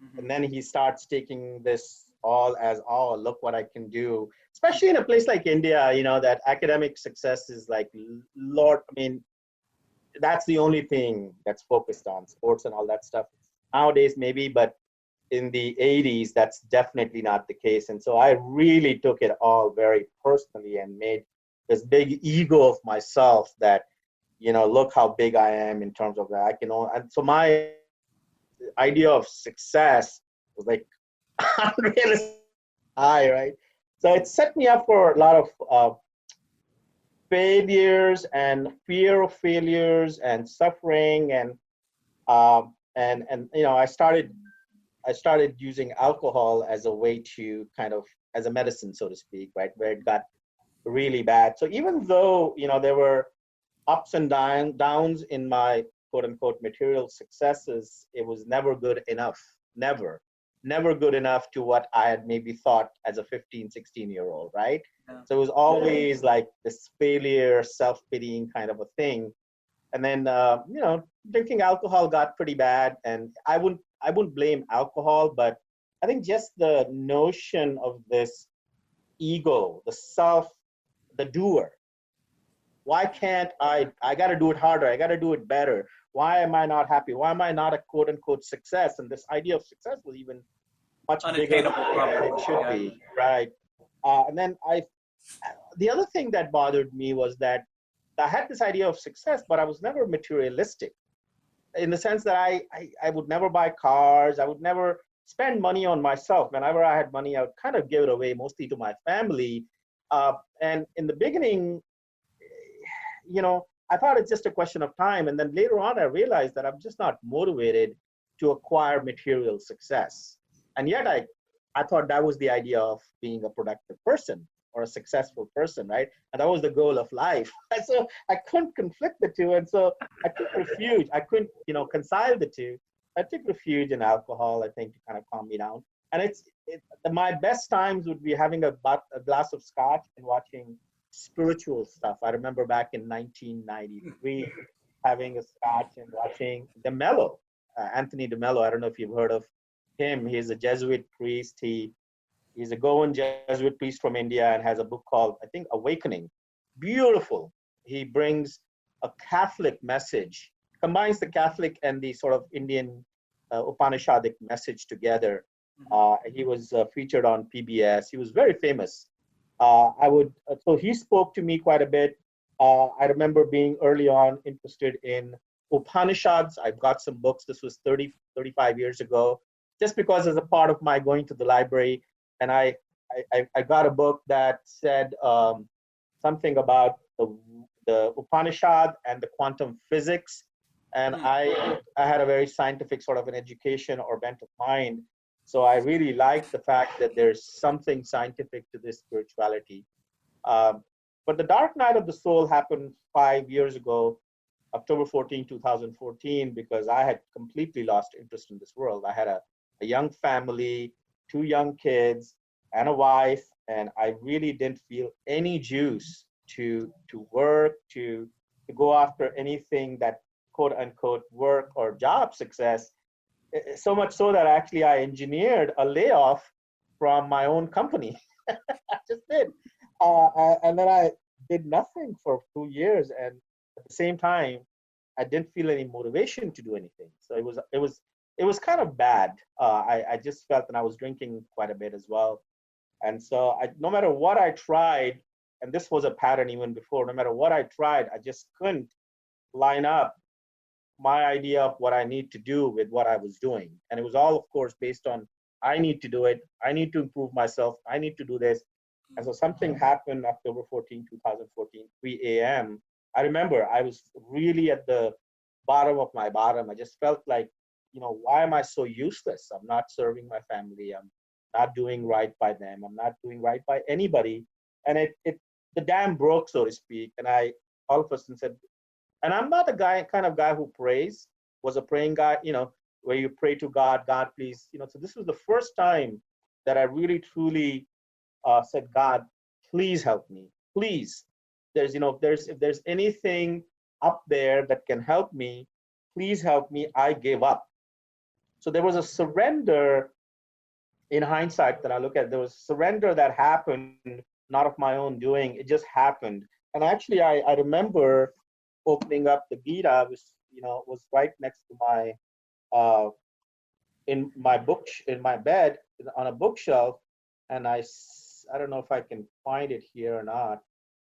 Mm-hmm. And then he starts taking this all as, oh, look what I can do. Especially in a place like India, that academic success is like, Lord, I mean, that's the only thing that's focused on, sports and all that stuff. Nowadays, maybe, but in the 80s, that's definitely not the case. And so I really took it all very personally and made this big ego of myself that, look how big I am in terms of that. And so my idea of success was like unrealistic high, right? So it set me up for a lot of failures and fear of failures and suffering and I started using alcohol as a way to kind of as a medicine, so to speak, right? Where it got really bad. So even though, there were ups and downs in my quote unquote material successes, it was never good enough. Never good enough to what I had maybe thought as a 15, 16-year-old, right? Yeah. So it was always like this failure, self-pitying kind of a thing. And then, drinking alcohol got pretty bad. And I wouldn't blame alcohol, but I think just the notion of this ego, the self, the doer. Why can't I got to do it harder. I got to do it better. Why am I not happy? Why am I not a quote unquote success? And this idea of success was even much bigger than Unattainable, it probably. should Yeah. be, right? And then the other thing that bothered me was that I had this idea of success, but I was never materialistic in the sense that I would never buy cars. I would never spend money on myself. Whenever I had money, I would kind of give it away mostly to my family. And in the beginning, I thought it's just a question of time. And then later on, I realized that I'm just not motivated to acquire material success. And yet I thought that was the idea of being a productive person or a successful person, right? And that was the goal of life. And so I couldn't conflict the two. And so I took refuge. I couldn't, reconcile the two. I took refuge in alcohol, I think, to kind of calm me down. And my best times would be having a glass of scotch and watching spiritual stuff. I remember back in 1993 having a scotch and watching DeMello, Anthony DeMello. I don't know if you've heard of him. He's a Jesuit priest. He's a Goan Jesuit priest from India and has a book called, I think, Awakening. Beautiful. He brings a Catholic message, combines the Catholic and the sort of Indian Upanishadic message together. He was featured on PBS. He was very famous. So he spoke to me quite a bit. I remember being early on interested in Upanishads. I've got some books. This was 35 years ago, just because as a part of my going to the library, and I got a book that said something about the Upanishad and the quantum physics. And I had a very scientific sort of an education or bent of mind. So I really like the fact that there's something scientific to this spirituality. But the dark night of the soul happened 5 years ago, October 14, 2014, because I had completely lost interest in this world. I had a young family, 2 young kids, and a wife, and I really didn't feel any juice to work, to go after anything that quote unquote work or job success. So much so that actually I engineered a layoff from my own company. I just did. And then I did nothing for 2 years. And at the same time, I didn't feel any motivation to do anything. So it was kind of bad. I just felt that I was drinking quite a bit as well. And so no matter what I tried, and this was a pattern even before, no matter what I tried, I just couldn't line up my idea of what I need to do with what I was doing. And it was all, of course, based on I need to do it. I need to improve myself. I need to do this. And so something happened October 14, 2014, 3 a.m. I remember I was really at the bottom of my bottom. I just felt like, why am I so useless? I'm not serving my family. I'm not doing right by them. I'm not doing right by anybody. And the dam broke, so to speak. And I all of a sudden said, and I'm not a kind of guy who prays, was a praying guy, where you pray to God, God, please, so this was the first time that I really truly said, God, please help me. Please. If there's anything up there that can help me, please help me. I gave up. So there was a surrender in hindsight that I look at. There was surrender that happened, not of my own doing. It just happened. And actually, I remember opening up the Gita, was right next to my in my bed on a bookshelf, and I don't know if I can find it here or not,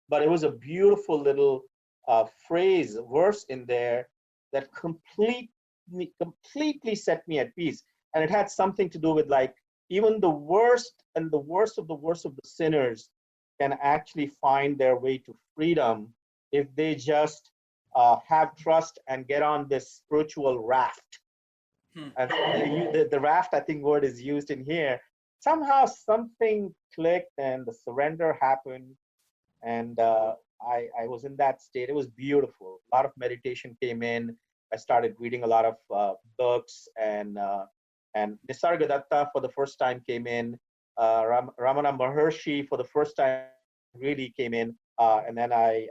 but it was a beautiful little verse in there that completely set me at peace, and it had something to do with like even the worst and the worst of the sinners can actually find their way to freedom if they just have trust and get on this spiritual raft. And the raft, I think, word is used in here. Somehow something clicked and the surrender happened. and I was in that state. It was beautiful. A lot of meditation came in. I started reading a lot of books, and Nisargadatta for the first time came in. Ramana Maharshi for the first time really came in, and then I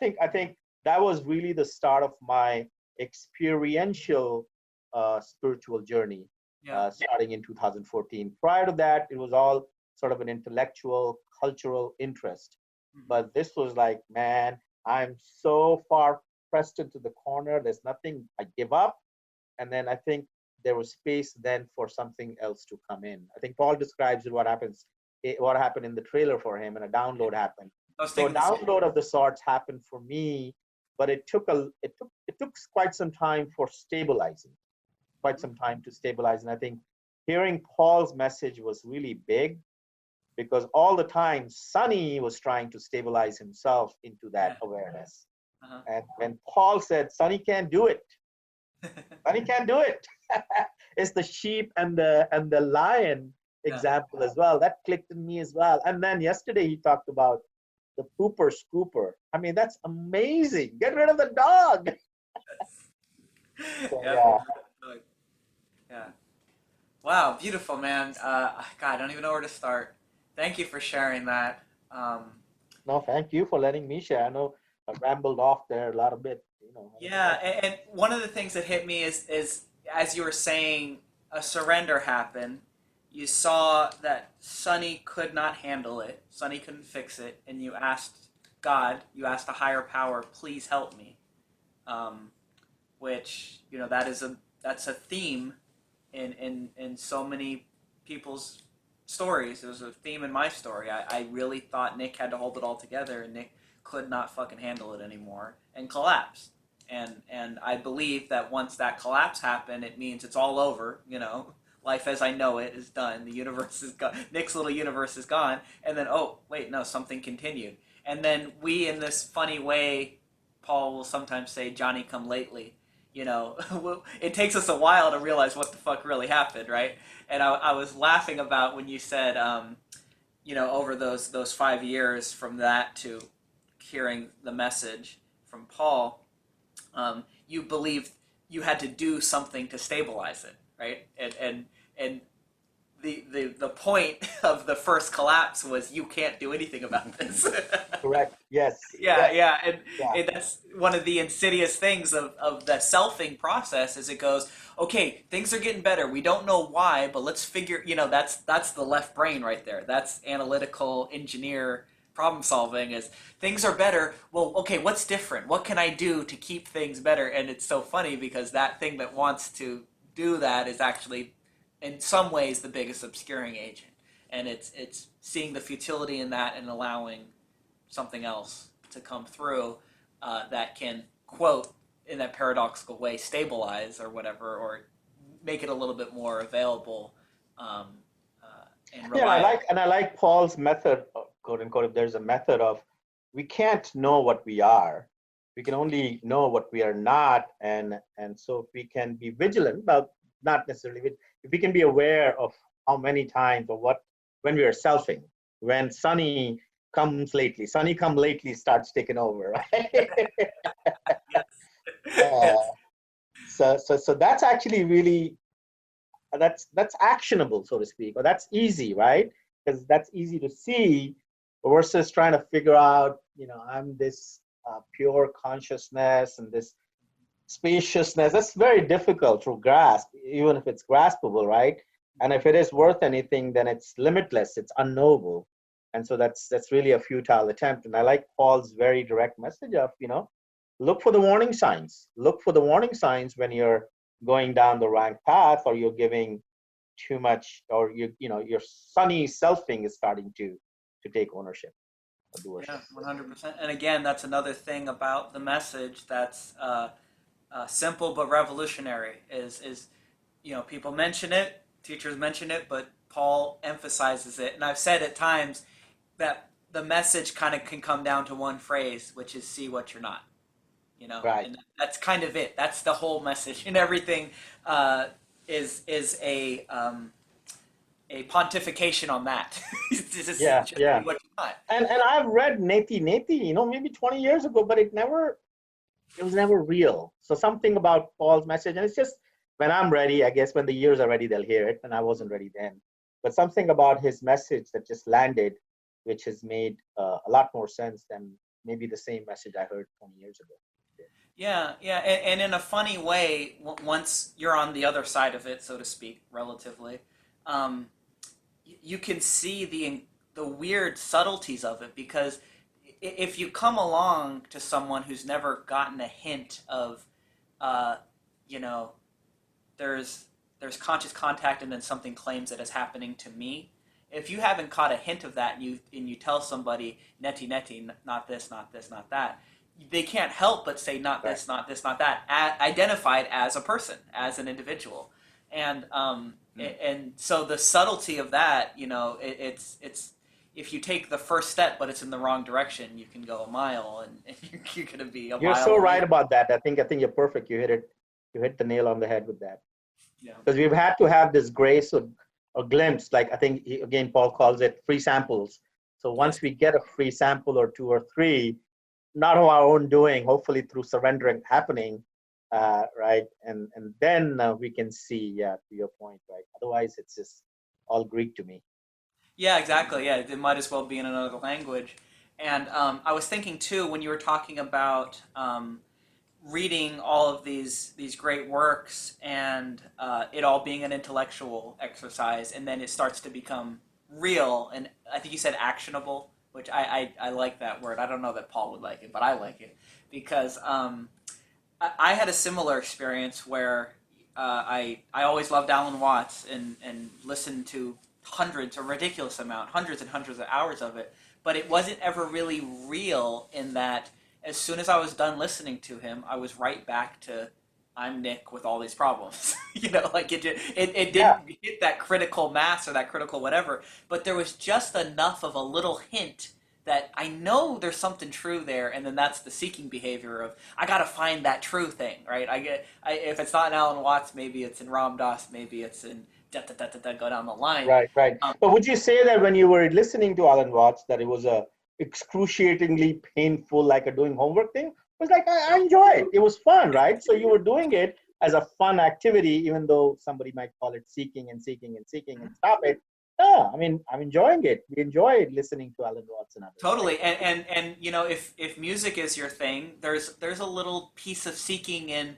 think that was really the start of my experiential spiritual journey, Yeah. starting in 2014. Prior to that, it was all sort of an intellectual, cultural interest. Mhm. But this was like, man, I'm so far pressed into the corner. There's nothing. I give up, and then I think there was space then for something else to come in. I think Paul describes it, what happened in the trailer for him, and a download happened. I was So a thinking the same. download of the sorts happened for me, but it took quite some time for stabilizing, quite some time to stabilize. And I think hearing Paul's message was really big because all the time Sonny was trying to stabilize himself into that Yeah. awareness. Uh-huh. And when Paul said Sonny can't do it, Sonny can't do it. It's the sheep and the lion Yeah. example as well. That clicked in me as well. And then yesterday he talked about the pooper scooper. I mean, that's amazing. Get rid of the dog. So, Yeah. yeah. Yeah. Wow, beautiful, man. God, I don't even know where to start. Thank you for sharing that. No, thank you for letting me share. I know I rambled off there a lot of bit. Yeah, and one of the things that hit me is as you were saying, a surrender happened. You saw that Sonny could not handle it. Sonny couldn't fix it, and you asked God, you asked a higher power, please help me. Um, which that's a theme in so many people's stories. It was a theme in my story. I really thought Nick had to hold it all together, and Nick could not fucking handle it anymore and collapsed. And I believe that once that collapse happened, it means it's all over. Life as I know it is done. The universe is gone. Nick's little universe is gone. And then, oh wait, no, something continued. And then we, in this funny way, Paul will sometimes say, "Johnny come lately." It takes us a while to realize what the fuck really happened, right? And I was laughing about when you said, over those 5 years from that to hearing the message from Paul, you believed you had to do something to stabilize it, right? And the point of the first collapse was you can't do anything about this. Correct. Yes. Yeah, Yes. yeah, Yeah. and that's one of the insidious things of the selfing process is it goes, okay, things are getting better. We don't know why, but let's figure. That's the left brain right there. That's analytical engineer problem solving. Is things are better. Well, okay, what's different? What can I do to keep things better? And it's so funny because that thing that wants to do that is actually, in some ways, the biggest obscuring agent. And it's seeing the futility in that and allowing something else to come through that can, quote, in that paradoxical way, stabilize or whatever, or make it a little bit more available um, and Yeah, reliable. I like Paul's method, quote unquote. If there's a method of, we can't know what we are, we can only know what we are not, and so if we can be vigilant, well, not necessarily, if we can be aware of how many times or what when we are selfing, when Sonny come lately starts taking over, right? uh, so that's actually really that's actionable, so to speak, or that's easy, right? Because that's easy to see versus trying to figure out, I'm this pure consciousness and this spaciousness. That's very difficult to grasp, even if it's graspable, right? And if it is worth anything, then it's limitless, it's unknowable. And so that's really a futile attempt. And I like Paul's very direct message of, look for the warning signs. Look for the warning signs when you're going down the wrong path, or you're giving too much, or your sunny selfing is starting to take ownership of the Yeah, worship. 100%. And again, that's another thing about the message that's simple but revolutionary. Is people mention it, teachers mention it, but Paul emphasizes it. And I've said at times that the message kind of can come down to one phrase, which is "see what you're not." Right. And that's kind of it. That's the whole message, and everything is a a pontification on that. This is Yeah, just yeah. be what you want. And I've read Neti Neti, maybe 20 years ago, but it was never real. So something about Paul's message, and it's just when I'm ready, I guess when the years are ready, they'll hear it. And I wasn't ready then. But something about his message that just landed, which has made a lot more sense than maybe the same message I heard 20 years ago. Yeah, yeah, and in a funny way, once you're on the other side of it, so to speak, relatively, um, you can see the weird subtleties of it because if you come along to someone who's never gotten a hint of, uh, you know, there's there's conscious contact and then something claims it as happening to me. If you haven't caught a hint of that and you tell somebody neti neti, not this, not this, not that, they can't help but say not Right. this, not this, not that, identified as a person, as an individual, and so the subtlety of that, it's if you take the first step but it's in the wrong direction, you can go a mile and you're going to be a You're mile so right away. about that. I think you're perfect. You hit it. You hit the nail on the head with that. Yeah. Because we've had to have this grace or glimpse, like I think again Paul calls it free samples. So Yes. once we get a free sample or two or three, not of our own doing, hopefully through surrendering happening, right, and then we can see, yeah, to your point, right. Otherwise, it's just all Greek to me. Yeah, exactly. Yeah, it might as well be in another language. And I was thinking too when you were talking about reading all of these great works and it all being an intellectual exercise, and then it starts to become real. And I think you said actionable, which I like that word. I don't know that Paul would like it, but I like it because I had a similar experience where I always loved Alan Watts and listened to hundreds, a ridiculous amount, hundreds and hundreds of hours of it. But it wasn't ever really real in that as soon as I was done listening to him, I was right back to I'm Nick with all these problems. Like it Yeah, didn't hit that critical mass or that critical whatever, but there was just enough of a little hint that I know there's something true there, and then that's the seeking behavior of I got to find that true thing, right? If it's not in Alan Watts, maybe it's in Ram Dass, maybe it's in da da da da da go down the line. right, right. Um, But would you say that when you were listening to Alan Watts, that it was a excruciatingly painful, like a doing homework thing? It was like I enjoyed it. It was fun, right? So you were doing it as a fun activity, even though somebody might call it seeking and seeking and seeking and stop it. No, I mean I'm enjoying it. We enjoyed listening to Alan Watts and others, right? Totally, and if music is your thing, there's a little piece of seeking in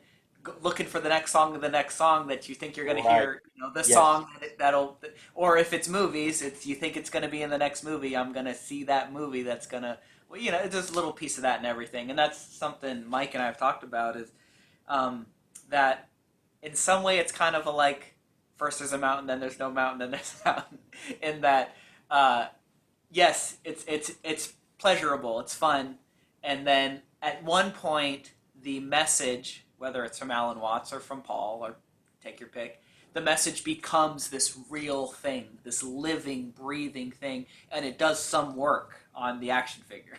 looking for the next song of the next song that you think you're going to Right. hear. The Yes. song that'll, or if it's movies, it's you think it's going to be in the next movie. I'm going to see that movie. That's going to, well, there's a little piece of that and everything, and that's something Mike and I have talked about is um, that in some way it's kind of a like first there's a mountain, then there's no mountain, then there's a mountain, in that. Yes, it's pleasurable, it's fun, and then at one point the message, whether it's from Alan Watts or from Paul or take your pick, the message becomes this real thing, this living, breathing thing, and it does some work on the action figure.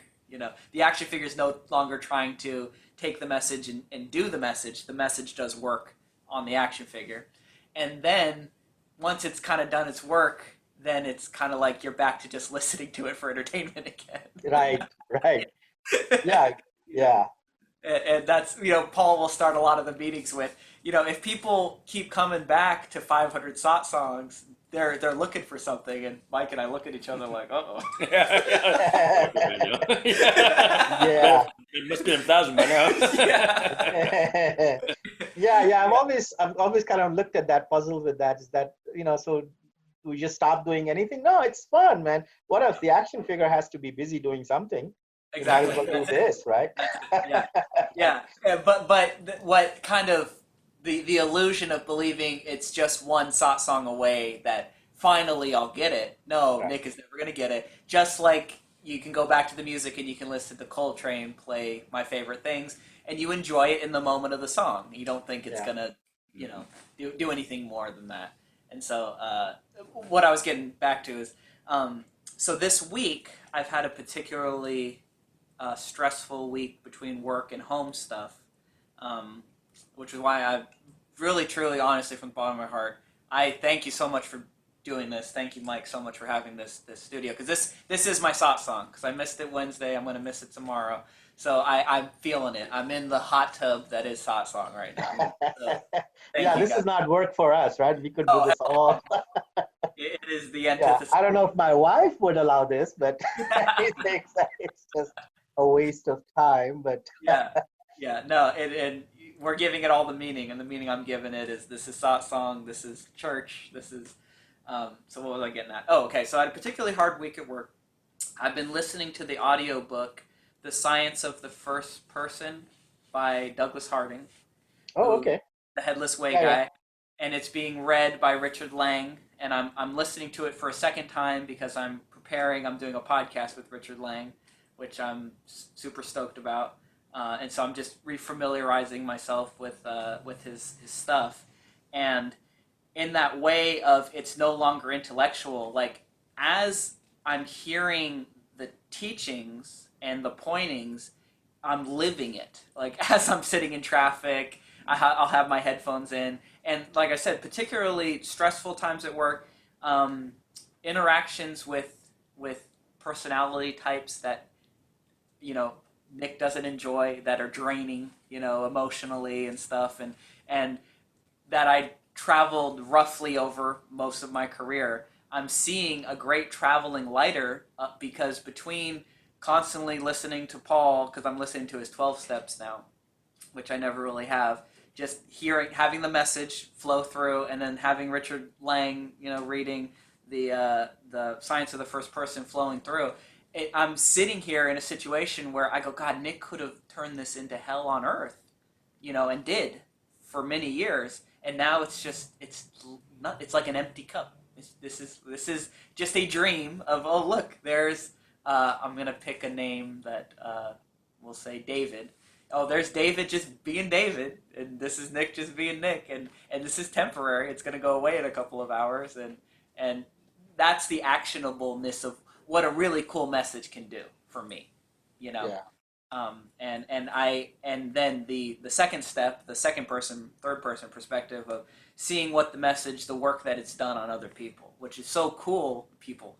The action figure is no longer trying to take the message and do the message. The message does work on the action figure, and then once it's kind of done its work, then it's kind of like you're back to just listening to it for entertainment Right. Right. again. Yeah. Yeah. And that's, Paul will start a lot of the meetings with, if people keep coming back to 500 SOT songs, they're looking for something, and Mike and I look at each other like, uh-oh. Yeah. Yeah. It must be 1,000 by now. Yeah. Yeah, yeah. I've always kind of looked at that, puzzled with that. Is that, so we just stop doing anything? No, it's fun, man. What else? The action figure has to be busy doing something. You might as Exactly. well do That's it. this, right? That's it. Yeah. Yeah. What kind of the illusion of believing it's just one SOT song away that finally I'll get it. No, Right. Nick is never gonna get it. Just like you can go back to the music and you can listen to Coltrane play My Favorite Things, and you enjoy it in the moment of the song. You don't think it's Yeah. gonna, do anything more than that. And so, what I was getting back to is, so this week I've had a particularly stressful week between work and home stuff, um, which is why I really, truly, honestly, from the bottom of my heart, I thank you so much for doing this. Thank you, Mike, so much for having this studio, because this is my SOT song, because I missed it Wednesday. I'm going to miss it tomorrow. So I'm feeling it. I'm in the hot tub that is SOT song right now. So, Yeah, you, this guys. is not work for us, right? We could do Oh, this all. it is the Yeah, antithesis. I don't know if my wife would allow this, but he thinks that it's just a waste of time. But Yeah, no, and we're giving it all the meaning, and the meaning I'm giving it is this is SOT song, this is church, this is. So what was I getting at? Oh, okay. So I had a particularly hard week at work. I've been listening to the audiobook, The Science of the First Person by Douglas Harding, oh, who okay. the Headless Way Yeah, guy, yeah. and it's being read by Richard Lang, and I'm listening to it for a second time because I'm preparing. I'm doing a podcast with Richard Lang, which I'm super stoked about, and so I'm just refamiliarizing myself with his stuff, and in that way of it's no longer intellectual. Like as I'm hearing the teachings and the pointings, I'm living it. Like as I'm sitting in traffic, I'll have my headphones in, and like I said, particularly stressful times at work, um, interactions with personality types that Nick doesn't enjoy, that are draining, emotionally and stuff, and that I traveled roughly over most of my career. I'm seeing a great traveling lighter because between constantly listening to Paul, because I'm listening to his 12 steps now, which I never really have, just having the message flow through, and then having Richard Lang, reading the Science of the First Person flowing through. I'm sitting here in a situation where I go, God, Nick could have turned this into hell on earth, and did for many years, and now it's like an empty cup. This is just a dream of, oh look, there's I'm gonna pick a name that we'll say David. Oh, there's David just being David, and this is Nick just being Nick, and this is temporary. It's gonna go away in a couple of hours, and that's the actionableness of what a really cool message can do for me, Yeah. And then the second step, the second person, third person perspective of seeing what the work that it's done on other people, which is so cool. People,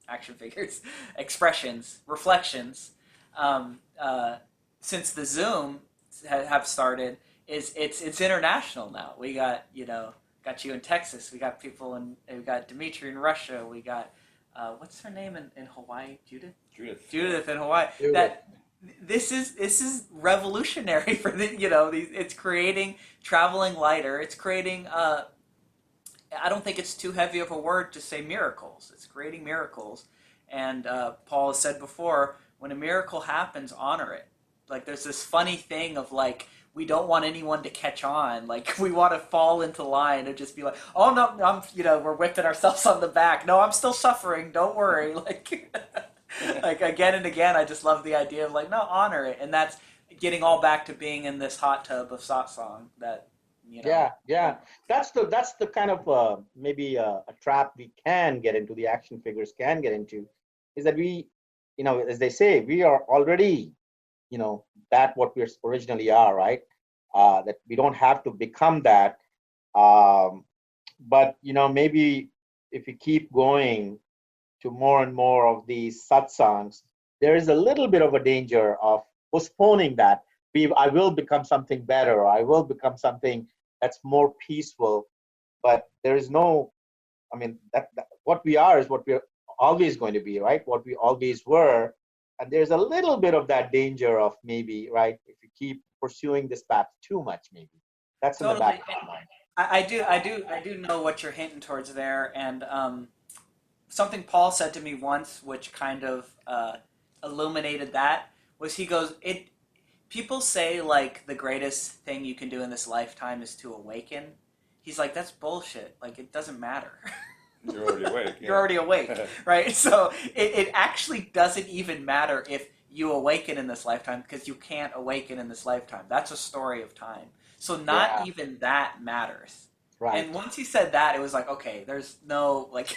action figures, expressions, reflections. Um, uh, since the Zoom have started, it's international now. We got got you in Texas. We got people we got Dimitri in Russia. We got what's her name in Hawaii? Judith. Judith in Hawaii. Judith. This is revolutionary for it's creating traveling lighter. It's creating I don't think it's too heavy of a word to say miracles. It's creating miracles, and Paul has said before, when a miracle happens, honor it. Like there's this funny thing of like we don't want anyone to catch on. Like we want to fall into line and just be like, oh no, we're whipping ourselves on the back. No, I'm still suffering. Don't worry. Like. Like again and again, I just love the idea of like, no, honor it, and that's getting all back to being in this hot tub of SOT song that Yeah. That's the kind of maybe a trap we can get into. The action figures can get into, is that we, as they say, we are already, that what we originally are, right? That we don't have to become that. But maybe if we keep going to more and more of these satsangs, there is a little bit of a danger of postponing that. I will become something better, or I will become something that's more peaceful. But there is no, I mean, that what we are is what we're always going to be, right? What we always were. And there's a little bit of that danger of maybe, right, if you keep pursuing this path too much, maybe. That's in the totally. back of my mind. I do know what you're hinting towards there, and something Paul said to me once, which kind of illuminated that, was he goes, people say like the greatest thing you can do in this lifetime is to awaken. He's like, that's bullshit. Like it doesn't matter. You're already awake. You're already awake, right? So it actually doesn't even matter if you awaken in this lifetime, because you can't awaken in this lifetime. That's a story of time. So not even that matters. Right. And once he said that, it was like, okay, there's no, like,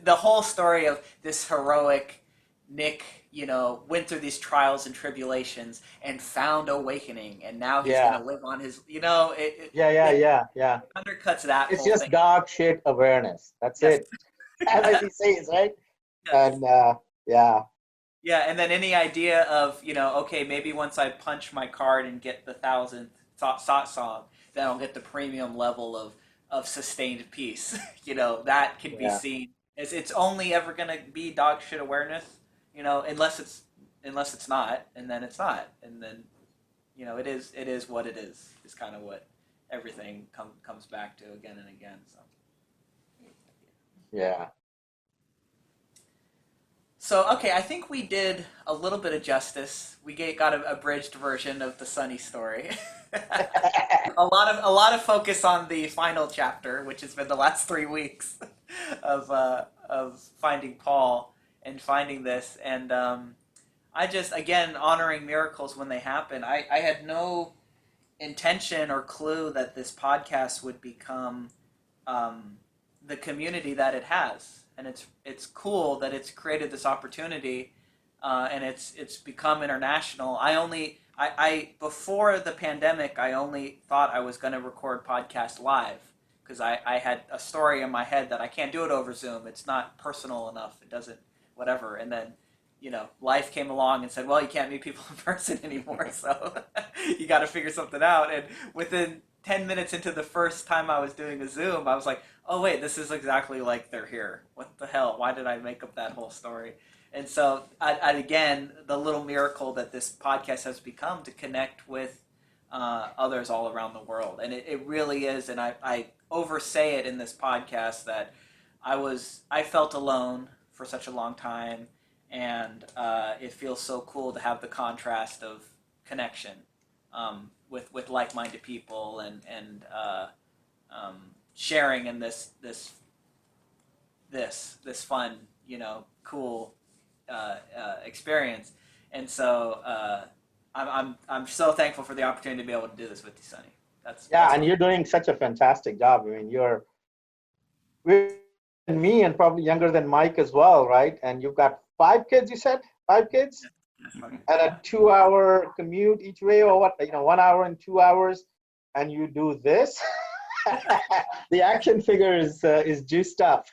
the whole story of this heroic Nick, went through these trials and tribulations and found awakening, and now he's going to live on his, it Yeah. undercuts that It's whole just thing. dark shit awareness. That's Yes. it. as he says, right? Yes. And yeah, Yeah, and then any idea of, okay, maybe once I punch my card and get the 1,000th thought song, then I'll get the premium level of sustained peace. That can be yeah, seen as it's only ever gonna be dog shit awareness, unless it's not, and then it's not, and then it is what it is kind of what everything comes back to again and again. So. yeah. So okay, I think we did a little bit of justice. We got a abridged version of the Sunny story. A lot of focus on the final chapter, which has been the last 3 weeks of finding Paul and finding this, and I just again honoring miracles when they happen. I had no intention or clue that this podcast would become um, the community that it has, and it's cool that it's created this opportunity, and it's become international. I before the pandemic, I only thought I was going to record podcast live because I had a story in my head that I can't do it over Zoom. It's not personal enough. It doesn't whatever, and then. Life came along and said, well, you can't meet people in person anymore, so you got to figure something out. And within 10 minutes into the first time I was doing a Zoom, I was like, oh, wait, this is exactly like they're here. What the hell? Why did I make up that whole story? And so, again, the little miracle that this podcast has become to connect with others all around the world. And it really is, and I oversay it in this podcast that I felt alone for such a long time, and it feels so cool to have the contrast of connection with like-minded people and sharing in this fun, cool experience. And so I'm so thankful for the opportunity to be able to do this with you, Sonny. Yeah, That's and you're doing such a fantastic job. I mean, you're me and probably younger than Mike as well, right? And you've got 5 kids, you said? 5 kids? funny. And a 2 hour commute each way, or what? 1 hour and 2 hours, and you do this? The action figure is juiced up.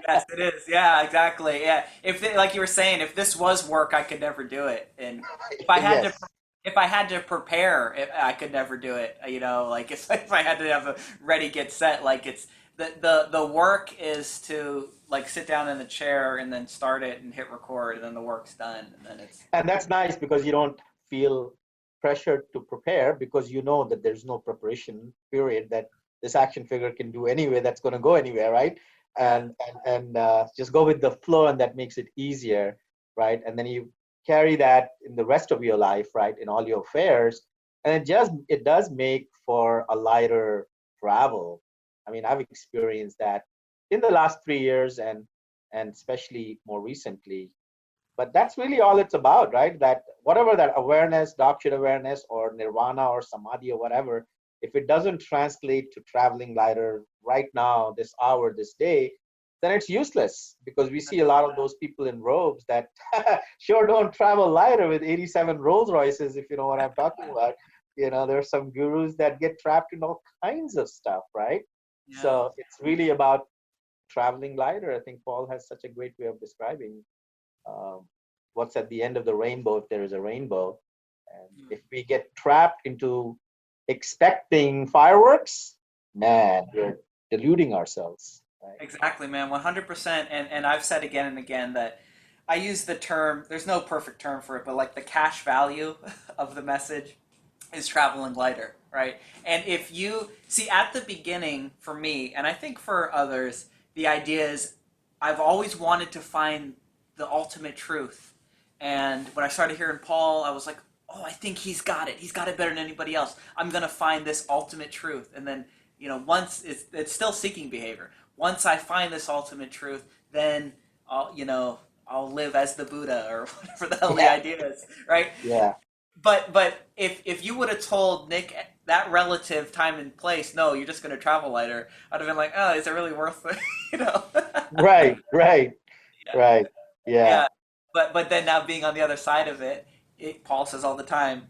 Yes, it is. Yeah, exactly. Yeah, like you were saying, if this was work, I could never do it. And if I had to, Yes. if I had to prepare, I could never do it. Like if I had to have a ready, get set, like it's the work is to like sit down in the chair and then start it and hit record, and then the work's done, and then it's And that's nice because you don't feel pressured to prepare because you know that there's no preparation period that this action figure can do anyway that's going to go anywhere, right? yeah, And just go with the flow, and that makes it easier, right? And then you carry that in the rest of your life, right, in all your affairs, and it does make for a lighter travel. I mean, I've experienced that in the last 3 years, and especially more recently. But that's really all it's about, right? That whatever that awareness, Dakshin awareness, or nirvana or samadhi or whatever, if it doesn't translate to traveling lighter right now, this hour, this day, then it's useless because we see a lot of those people in robes that sure don't travel lighter with 87 Rolls Royces, if you know what I'm talking about. There's some gurus that get trapped in all kinds of stuff, right? yeah. So it's really about traveling lighter. I think Paul has such a great way of describing um, what's at the end of the rainbow if there is a rainbow. And Mm. if we get trapped into expecting fireworks, man, we're deluding ourselves, right? Exactly, man, 100%. And I've said again and again that I use the term. There's no perfect term for it, but like the cash value of the message is traveling lighter, right? And if you see at the beginning for me, and I think for others, the idea is I've always wanted to find the ultimate truth. And when I started hearing Paul, I was like, oh, I think he's got it. He's got it better than anybody else. I'm going to find this ultimate truth. And then, once it's still seeking behavior. Once I find this ultimate truth, then I'll live as the Buddha or whatever the hell the Yeah, idea is, right? yeah, But if you would have told Nick that relative time and place, no, you're just going to travel lighter, I'd have been like, oh, is it really worth it? you know? right, right, Yeah, right. Yeah, yeah. But then now being on the other side of Paul says all the time,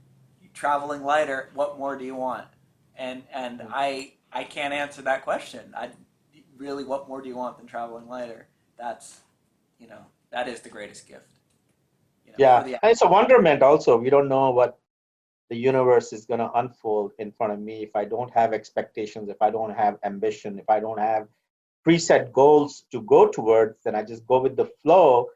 traveling lighter. What more do you want? And I can't answer that question. I really, what more do you want than traveling lighter? that's, that is the greatest gift. Yeah, For the and it's a wonderment also. We don't know what the universe is going to unfold in front of me if I don't have expectations, if I don't have ambition, if I don't have preset goals to go towards, then I just go with the flow.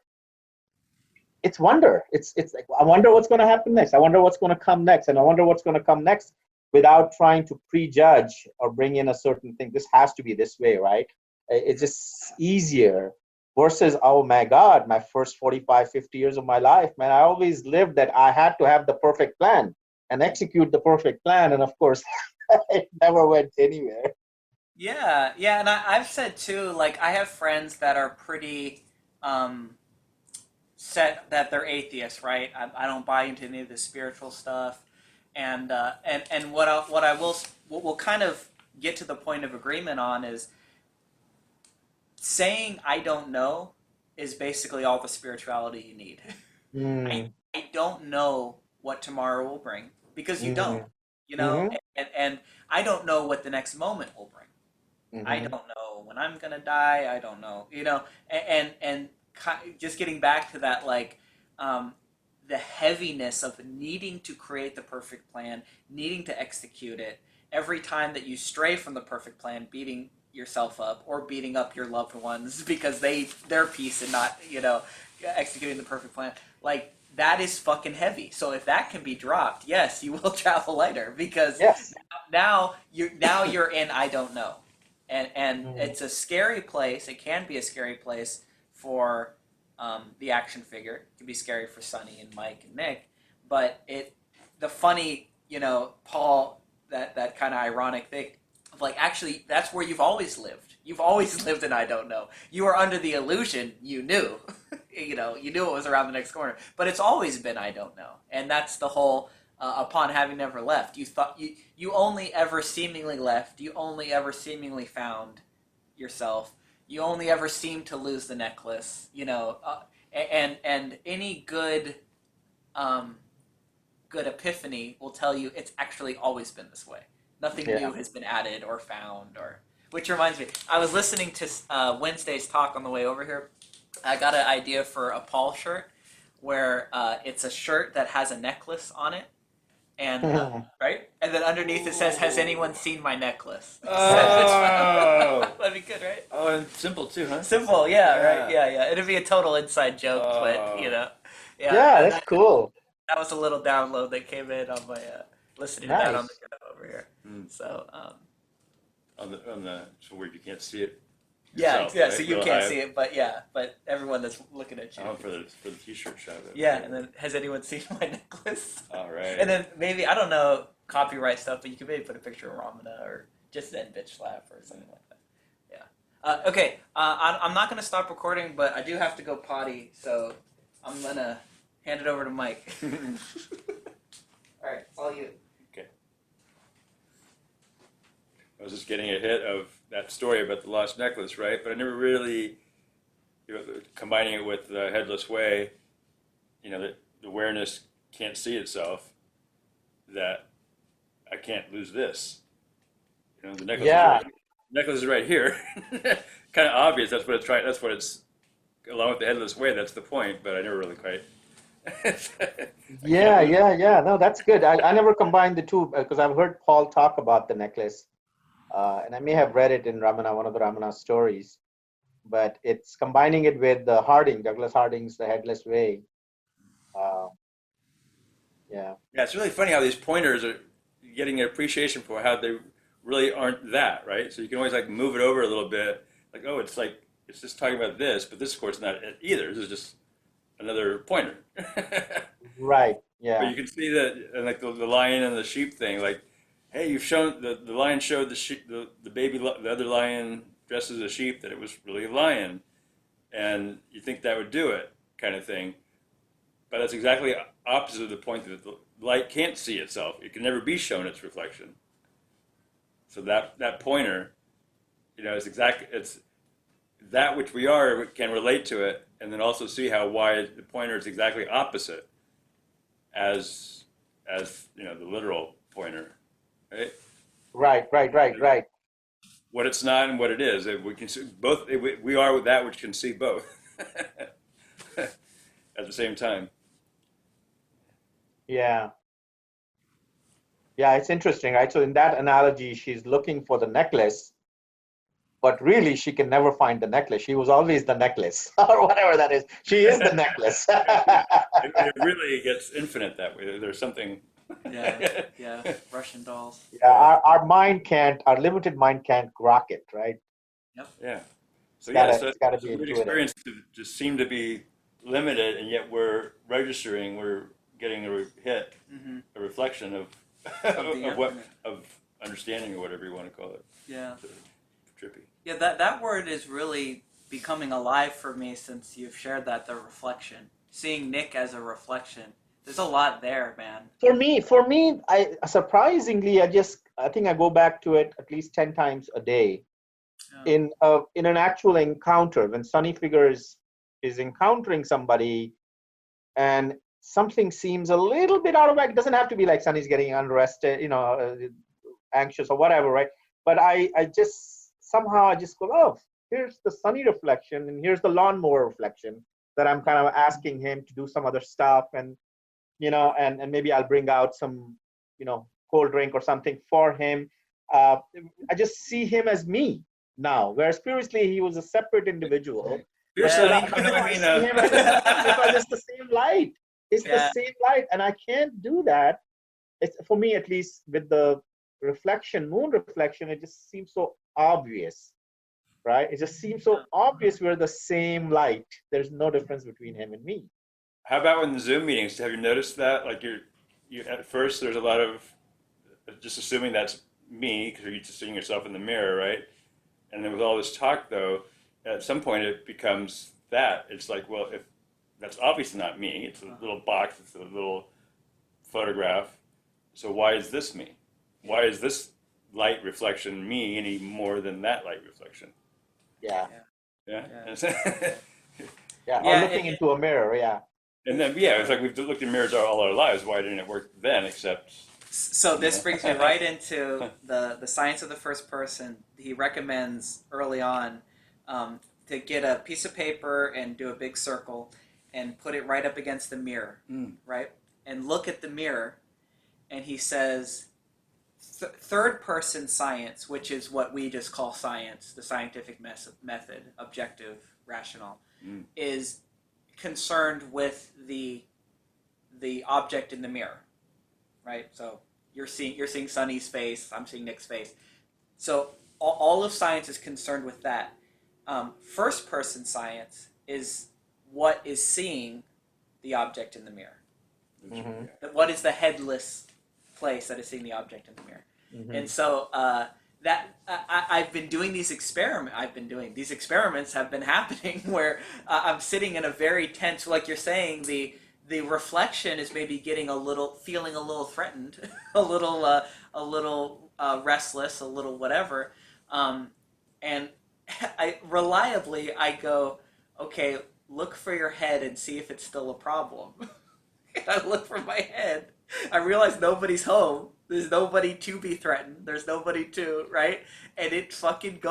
It's wonder. It's like I wonder what's going to happen next. I wonder what's going to come next, and I wonder what's going to come next without trying to prejudge or bring in a certain thing. This has to be this way, right? It's just easier versus, oh my God, my first 45, 50 years of my life, man, I always lived that I had to have the perfect plan and execute the perfect plan. And of course, it never went anywhere. Yeah, yeah, and I've said too, like I have friends that are pretty um, set that they're atheists, right? I don't buy into any of the spiritual stuff, and what we'll kind of get to the point of agreement on is saying I don't know is basically all the spirituality you need. I Mm, I don't know what tomorrow will bring because you don't, mm, and, mm, and I don't know what the next moment will bring. I mm, don't know when I'm gonna die. I don't know, and just getting back to that, like um, the heaviness of needing to create the perfect plan, needing to execute it. Every time that you stray from the perfect plan, beating yourself up or beating up your loved ones because their piece and not executing the perfect plan, like that is fucking heavy. So if that can be dropped, yes, you will travel lighter because yes. now you're in I don't know, and Mm, it's a scary place. It can be a scary place for the action figure. It can be scary for Sonny and Mike and Nick, but the funny Paul, that kind of ironic thing of like, actually that's where you've always lived. You've always lived in I don't know. You were under the illusion you knew, you knew it was around the next corner, but it's always been I don't know, and that's the whole upon having never left, you thought you only ever seemingly left. You only ever seemingly found yourself. You only ever seemed to lose the necklace. And any um, good epiphany will tell you it's actually always been this way. Nothing yeah. new has been added or found. Or which reminds me, I was listening to Wednesday's talk on the way over here. I got an idea for a Paul shirt where it's a shirt that has a necklace on it, and right, and then underneath it says, "Has anyone seen my necklace?" Oh, That'd be good, right? oh, and simple too, huh? Simple, yeah, Yeah. right, yeah, yeah. It'd be a total inside joke, but Oh, yeah. Yeah, And that's cool. that was a little download that came in on my listening to that on the Nice. drive over here. mm. So On the so where you can't see it yeah, yourself, yeah. right? So you Real can't high. see it, but yeah, but everyone that's looking at you. Oh, for the t-shirt shot of it. Yeah, and then has anyone seen my necklace? All right. And then maybe, I don't know, copyright stuff, but you could maybe put a picture of Ramana or just then bitch slap or something like that. Yeah. Okay. I'm not gonna stop recording, but I do have to go potty, so I'm gonna hand it over to Mike. All right, all you. Okay. I was just getting a hit of that story about the lost necklace, right? But I never really, combining it with the Headless Way, that the awareness can't see itself, that I can't lose this. The necklace Yeah, is right here. Kind of obvious. That's what it's trying. That's what it's along with the Headless Way. That's the point. But I never really quite. I can't yeah, lose. yeah, yeah. No, that's good. I never combined the two because I've heard Paul talk about the necklace, and I may have read it in Ramana, one of the Ramana stories. But it's combining it with the Harding, Douglas Harding's The Headless Way. Uh, yeah, Yeah, it's really funny how these pointers are getting an appreciation for how they really aren't that, right? So you can always like move it over a little bit, like, oh, it's just talking about this, but this of course not it either. This is just another pointer. right. But Yeah, you can see that, and like the lion and the sheep thing, like, hey, you've shown the lion showed the sheep, the baby, the other lion dressed as a sheep that it was really a lion, and you think that would do it, kind of thing. But that's exactly opposite of the point that the light can't see itself. It can never be shown its reflection. So that pointer, it's that which we are can relate to it, and then also see why the pointer is exactly opposite as the literal pointer, right? right, right, right, right. what it's not and what it is. If we can see both. We are that which can see both at the same time. Yeah. Yeah, it's interesting, right? So in that analogy, she's looking for the necklace, but really she can never find the necklace. She was always the necklace, or whatever that is. She is the necklace. It really gets infinite that way. There's something. Yeah, yeah. Russian dolls. Yeah, our limited mind can't grok it, right? Yeah. So It's gotta it's a be weird intuitive. experience to just seem to be limited, and yet we're registering, we're getting hit, Mm-hmm. a reflection of Of the of what infinite. of understanding or whatever you want to call it. Yeah. Trippy. Yeah, that word is really becoming alive for me since you've shared that, the reflection. Seeing Nick as a reflection. There's a lot there, man. For me, I surprisingly, I think I go back to it at least 10 times a day. Yeah. In an actual encounter, when Sunny Figure is encountering somebody and something seems a little bit out of whack. It doesn't have to be like Sunny's getting unrested, anxious or whatever, right? But I just somehow I just go, oh, here's the Sunny reflection and here's the lawnmower reflection that I'm kind of asking him to do some other stuff, and and maybe I'll bring out some cold drink or something for him. I just see him as me now, whereas previously he was a separate individual. Here, Yeah. Sonny, But now I see him as because it's the same light. It's the Yeah. same light, and I can't do that. It's for me, at least, with the moon reflection. It just seems so obvious, right? It just seems so obvious we're the same light. There's no difference between him and me. How about in the Zoom meetings? Have you noticed that? Like you at first, there's a lot of just assuming that's me because you're just seeing yourself in the mirror, right? And then with all this talk, though, at some point it becomes that. It's like, well, if that's obviously not me, it's a little box, it's a little photograph. So why is this me? Why is this light reflection me any more than that light reflection? Yeah, Yeah. Yeah. yeah. Yeah, Or looking into a mirror. Yeah. And then, it's like we've looked in mirrors all our lives. Why didn't it work then? Except So this brings me right into the science of the first person. He recommends early on to get a piece of paper and do a big circle and put it right up against the mirror, right? And look at the mirror. And he says, third person science, which is what we just call science, the scientific method, objective, rational, is concerned with the object in the mirror, right? So you're seeing Sunny's face, I'm seeing Nick's face. So all of science is concerned with that. First person science is what is seeing the object in the mirror. Mhm. What is the headless place that is seeing the object in the mirror? Mhm. And so I've been doing these experiments. These experiments have been happening where I'm sitting in a very tense, like you're saying, the reflection is maybe feeling a little threatened, a little restless, a little whatever, and I go, okay, look for your head and see if it's still a problem. And I look for my head. I realize nobody's home. There's nobody to be threatened. There's nobody to, right? And it fucking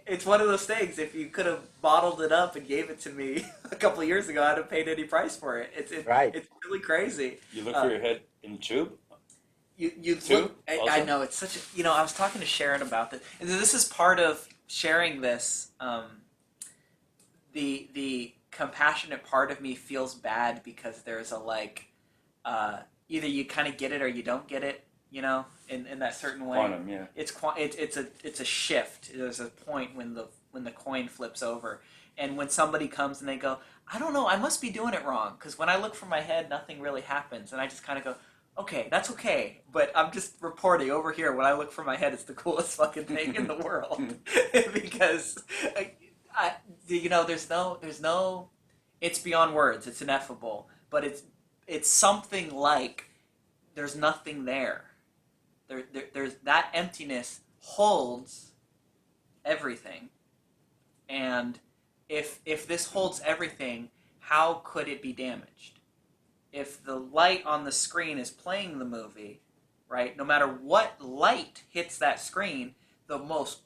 it's one of those things. If you could have bottled it up and gave it to me a couple of years ago, I'd have paid any price for it. Right. It's really crazy. you look for your head in the tube. You Too, look. I also? know it's such a. I was talking to Sharon about this, and this is part of sharing this. The compassionate part of me feels bad because there's a either you kind of get it or you don't get it, in that certain way. Quantum, yeah. It's a shift. There's a point when the coin flips over, and when somebody comes and they go, I don't know, I must be doing it wrong because when I look for my head, nothing really happens, and I just kind of go, okay, that's okay, but I'm just reporting over here. When I look for my head, it's the coolest fucking thing in the world because there's no. It's beyond words. It's ineffable, but it's something like there's nothing there. There's that emptiness holds everything, and if this holds everything, how could it be damaged? If the light on the screen is playing the movie, right? No matter what light hits that screen, the most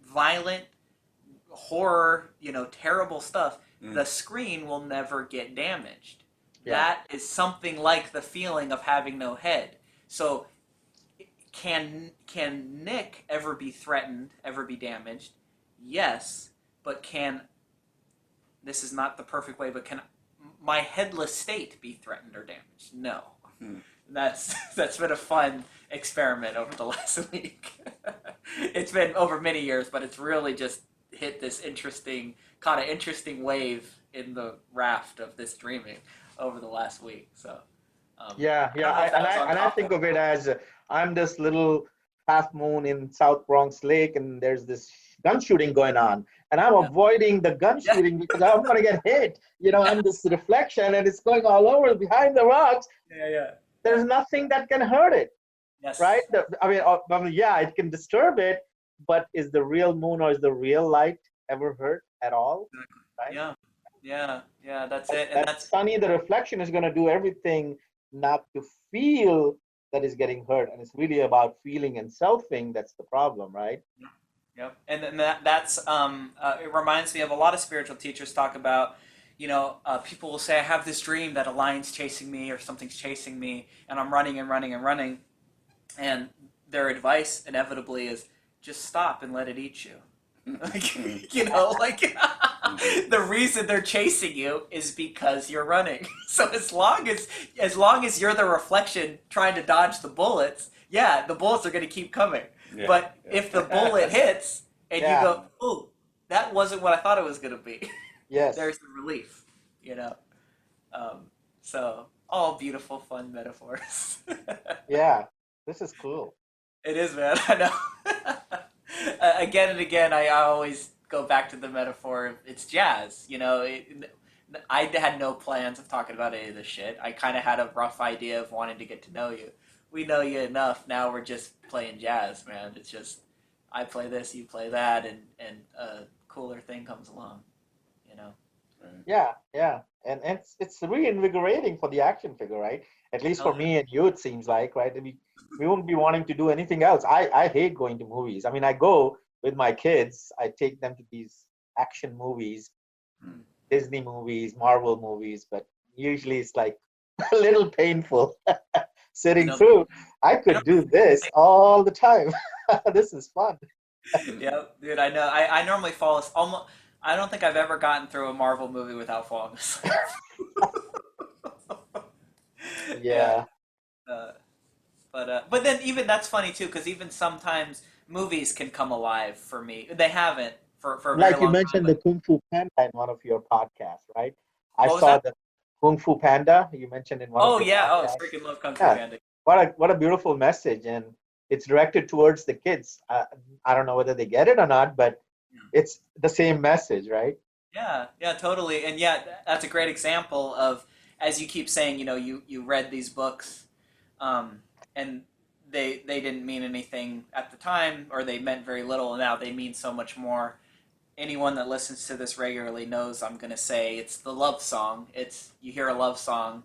violent horror, terrible stuff, Mm. the screen will never get damaged. Yeah. That is something like the feeling of having no head. So can Nick ever be threatened, ever be damaged? Yes, but this is not the perfect way, but can my headless state be threatened or damaged? No. Hmm. That's been a fun experiment over the last week. It's been over many years, but it's really just hit this caught an interesting wave in the raft of this dreaming over the last week. So Yeah, I don't know if that was on I topic. think of it as I'm this little half moon in South Bronx Lake, and there's this gun shooting going on, and I'm Yeah. avoiding the gun Yeah. shooting because I'm gonna get hit. I'm this reflection, and it's going all over behind the rocks. Yeah. There's nothing that can hurt it, Yes. right? Yeah, it can disturb it, but is the real moon or is the real light ever hurt at all? Right? Yeah. That's it, and That's funny. The reflection is going to do everything not to feel that is getting hurt, and it's really about feeling and selfing. That's the problem, right? Yep, and then that's it reminds me of a lot of spiritual teachers talk about, people will say, I have this dream that a lion's chasing me or something's chasing me, and I'm running and running and running, and their advice inevitably is just stop and let it eat you. The reason they're chasing you is because you're running. So as long as you're the reflection trying to dodge the bullets, the bullets are going to keep coming. Yeah. But if the bullet hits and Yeah. you go, "Oh, that wasn't what I thought it was going to be," Yes. there's the relief. So all beautiful, fun metaphors. Yeah. This is cool. It is, man. I know. Again and again, I always go back to the metaphor of it's jazz. I had no plans of talking about any of this shit. I kind of had a rough idea of wanting to get to know you. We know you enough. Now we're just playing jazz, man. It's just I play this, you play that, and a cooler thing comes along. Yeah. And it's reinvigorating for the action figure, right? At least for Oh, me and you, it seems like, right? We won't be wanting to do anything else. I hate going to movies. I mean, I go with my kids. I take them to these action movies, Hmm. Disney movies, Marvel movies, but usually it's like a little painful sitting through. I could do this all the time. This is fun. Yeah, dude. I know. I normally fall almost. I don't think I've ever gotten through a Marvel movie without falling asleep. Yeah. Uh, but then even that's funny too, because even sometimes movies can come alive for me. They haven't for a very Like you long mentioned time. the Kung Fu Panda in one of your podcasts, right? I What was saw that? the Kung Fu Panda you mentioned in one Oh of your yeah. Oh, podcasts. freaking love Kung Fu Yeah, Panda. what a beautiful message, and it's directed towards the kids. I don't know whether they get it or not, but it's the same message, right? Yeah, totally. And that's a great example of, as you keep saying, you read these books, and they didn't mean anything at the time, or they meant very little, and now they mean so much more. Anyone that listens to this regularly knows I'm going to say it's the love song. You hear a love song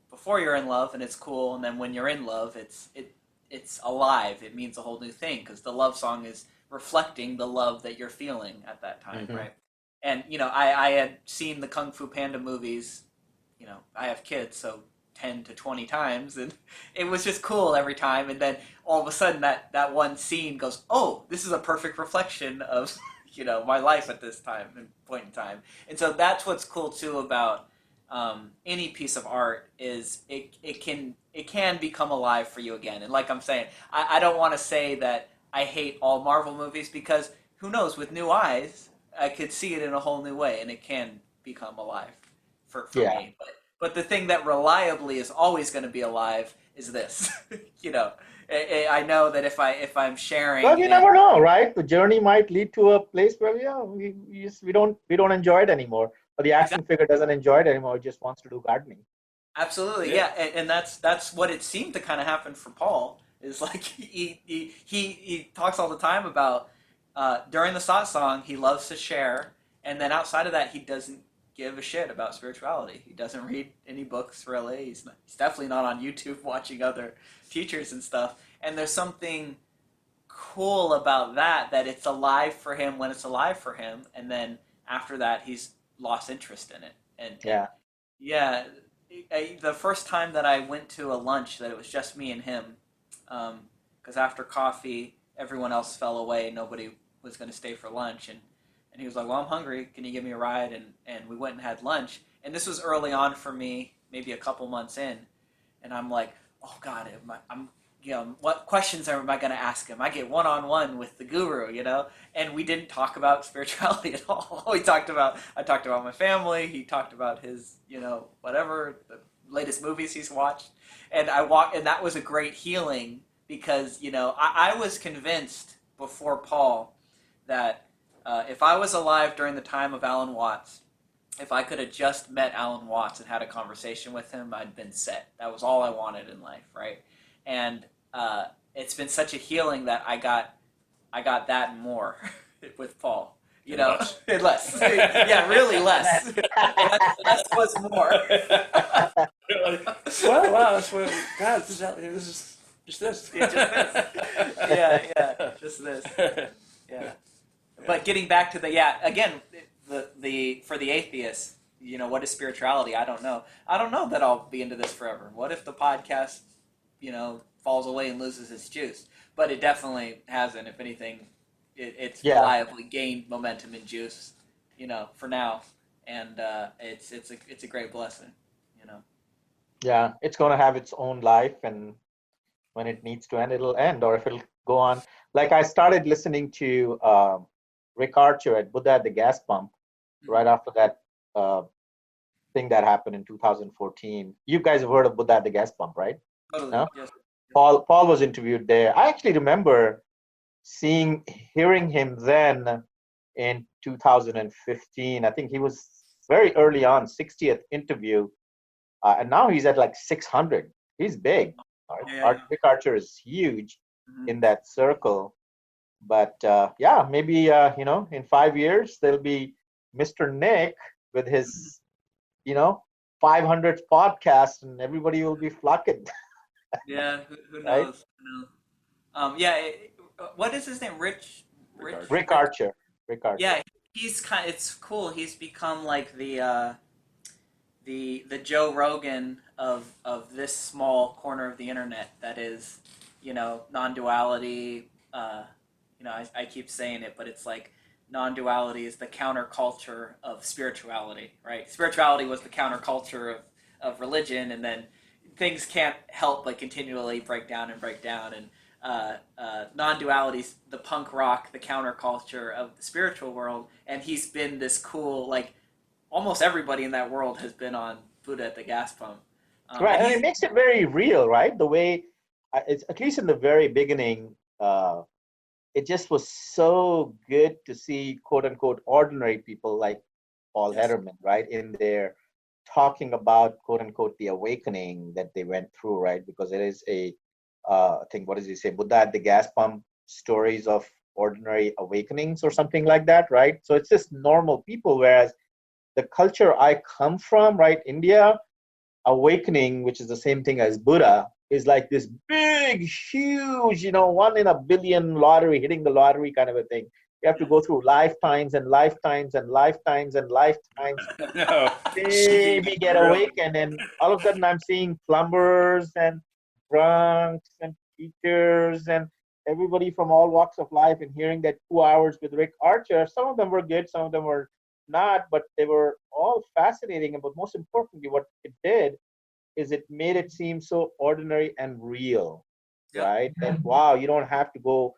before you're in love, and it's cool, and then when you're in love, it's alive. It means a whole new thing because the love song is reflecting the love that you're feeling at that time, Mhm. right? And I had seen the Kung Fu Panda movies. I have kids, so 10 to 20 times, and it was just cool every time. And then all of a sudden, that one scene goes, "Oh, this is a perfect reflection of my life at this time and point in time." And so that's what's cool too about any piece of art is it can become alive for you again. And like I'm saying, I don't want to say that I hate all Marvel movies because who knows, with new eyes, I could see it in a whole new way, and it can become alive for Yeah. me. But the thing that reliably is always going to be alive is this. I know that if I'm sharing, Well, you and never know, right? The journey might lead to a place where we don't enjoy it anymore, or the action figure doesn't enjoy it anymore. It just wants to do gardening. absolutely, Yeah. and that's what it seemed to kind of happen for Paul. Is like he talks all the time about during the song he loves to share, and then outside of that he doesn't give a shit about spirituality. He doesn't read any books really. He's definitely not on YouTube watching other teachers and stuff. And there's something cool about that it's alive for him when it's alive for him, and then after that he's lost interest in it. And Yeah. yeah, the first time that I went to a lunch that it was just me and him, because after coffee everyone else fell away, nobody was going to stay for lunch, and he was like, well, I'm hungry, can you give me a ride? And we went and had lunch, and this was early on for me, maybe a couple months in, and I'm like, oh God, I'm what questions am I going to ask him? I get one-on-one with the guru, and we didn't talk about spirituality at all. I talked about my family. He talked about his, whatever, the latest movies he's watched. And and that was a great healing because, I was convinced before Paul that if I was alive during the time of Alan Watts, if I could have just met Alan Watts and had a conversation with him, I'd been set. That was all I wanted in life, right? And it's been such a healing that I got that and more with Paul. Less. Less. Yeah, really less. less was more. Well, wow, that's what God. This is just this. Yeah, just this. Yeah, just this. Yeah. But getting back to again, the for the atheist, what is spirituality? I don't know. I don't know that I'll be into this forever. What if the podcast, falls away and loses its juice? But it definitely hasn't. If anything, it's reliably gained momentum and juice, for now, and it's a great blessing, Yeah, it's going to have its own life, and when it needs to end, it'll end, or if it'll go on. Like I started listening to Rick Archer at Buddha at the Gas Pump right after that thing that happened in 2014. You guys have heard of Buddha at the Gas Pump, right? Totally. No? Yes. Paul was interviewed there. I actually remember hearing him then in 2015. I think he was very early on, 60th interview, and now he's at like 600. He's big. Yeah. Rick Archer is huge Mm-hmm. in that circle. But maybe in 5 years there'll be Mr. Nick with his 500th podcast, and everybody will be flocking. Yeah. Who Right? knows? Who knows? What is his name? Rich. Rick Archer. Yeah, he's it's cool. He's become like the Joe Rogan of this small corner of the internet that is, non-duality. I keep saying it, but it's like non-duality is the counterculture of spirituality, right? Spirituality was the counterculture of religion, and then things can't help but continually break down, and non-duality's the punk rock, the counterculture of the spiritual world, and he's been this cool, like, almost everybody in that world has been on Buddha at the Gas Pump. Right, and it makes it very real, right? The way, it's at least in the very beginning, it just was so good to see quote unquote ordinary people like Paul Hederman, right, in there talking about quote unquote the awakening that they went through, right? Because it is I think, what does he say? Buddha at the Gas Pump, stories of ordinary awakenings or something like that, right? So it's just normal people, whereas the culture I come from, right, India, awakening, which is the same thing as Buddha, is like this big, huge, 1 in a billion lottery, hitting the lottery kind of a thing. You have to go through lifetimes and lifetimes and lifetimes and lifetimes. No. Maybe get awakened, and all of a sudden I'm seeing plumbers and drunks and teachers and everybody from all walks of life, and hearing that 2 hours with Rick Archer. Some of them were good, some of them were not, but they were all fascinating. And but most importantly, what it did is it made it seem so ordinary and real, right? And wow, you don't have to go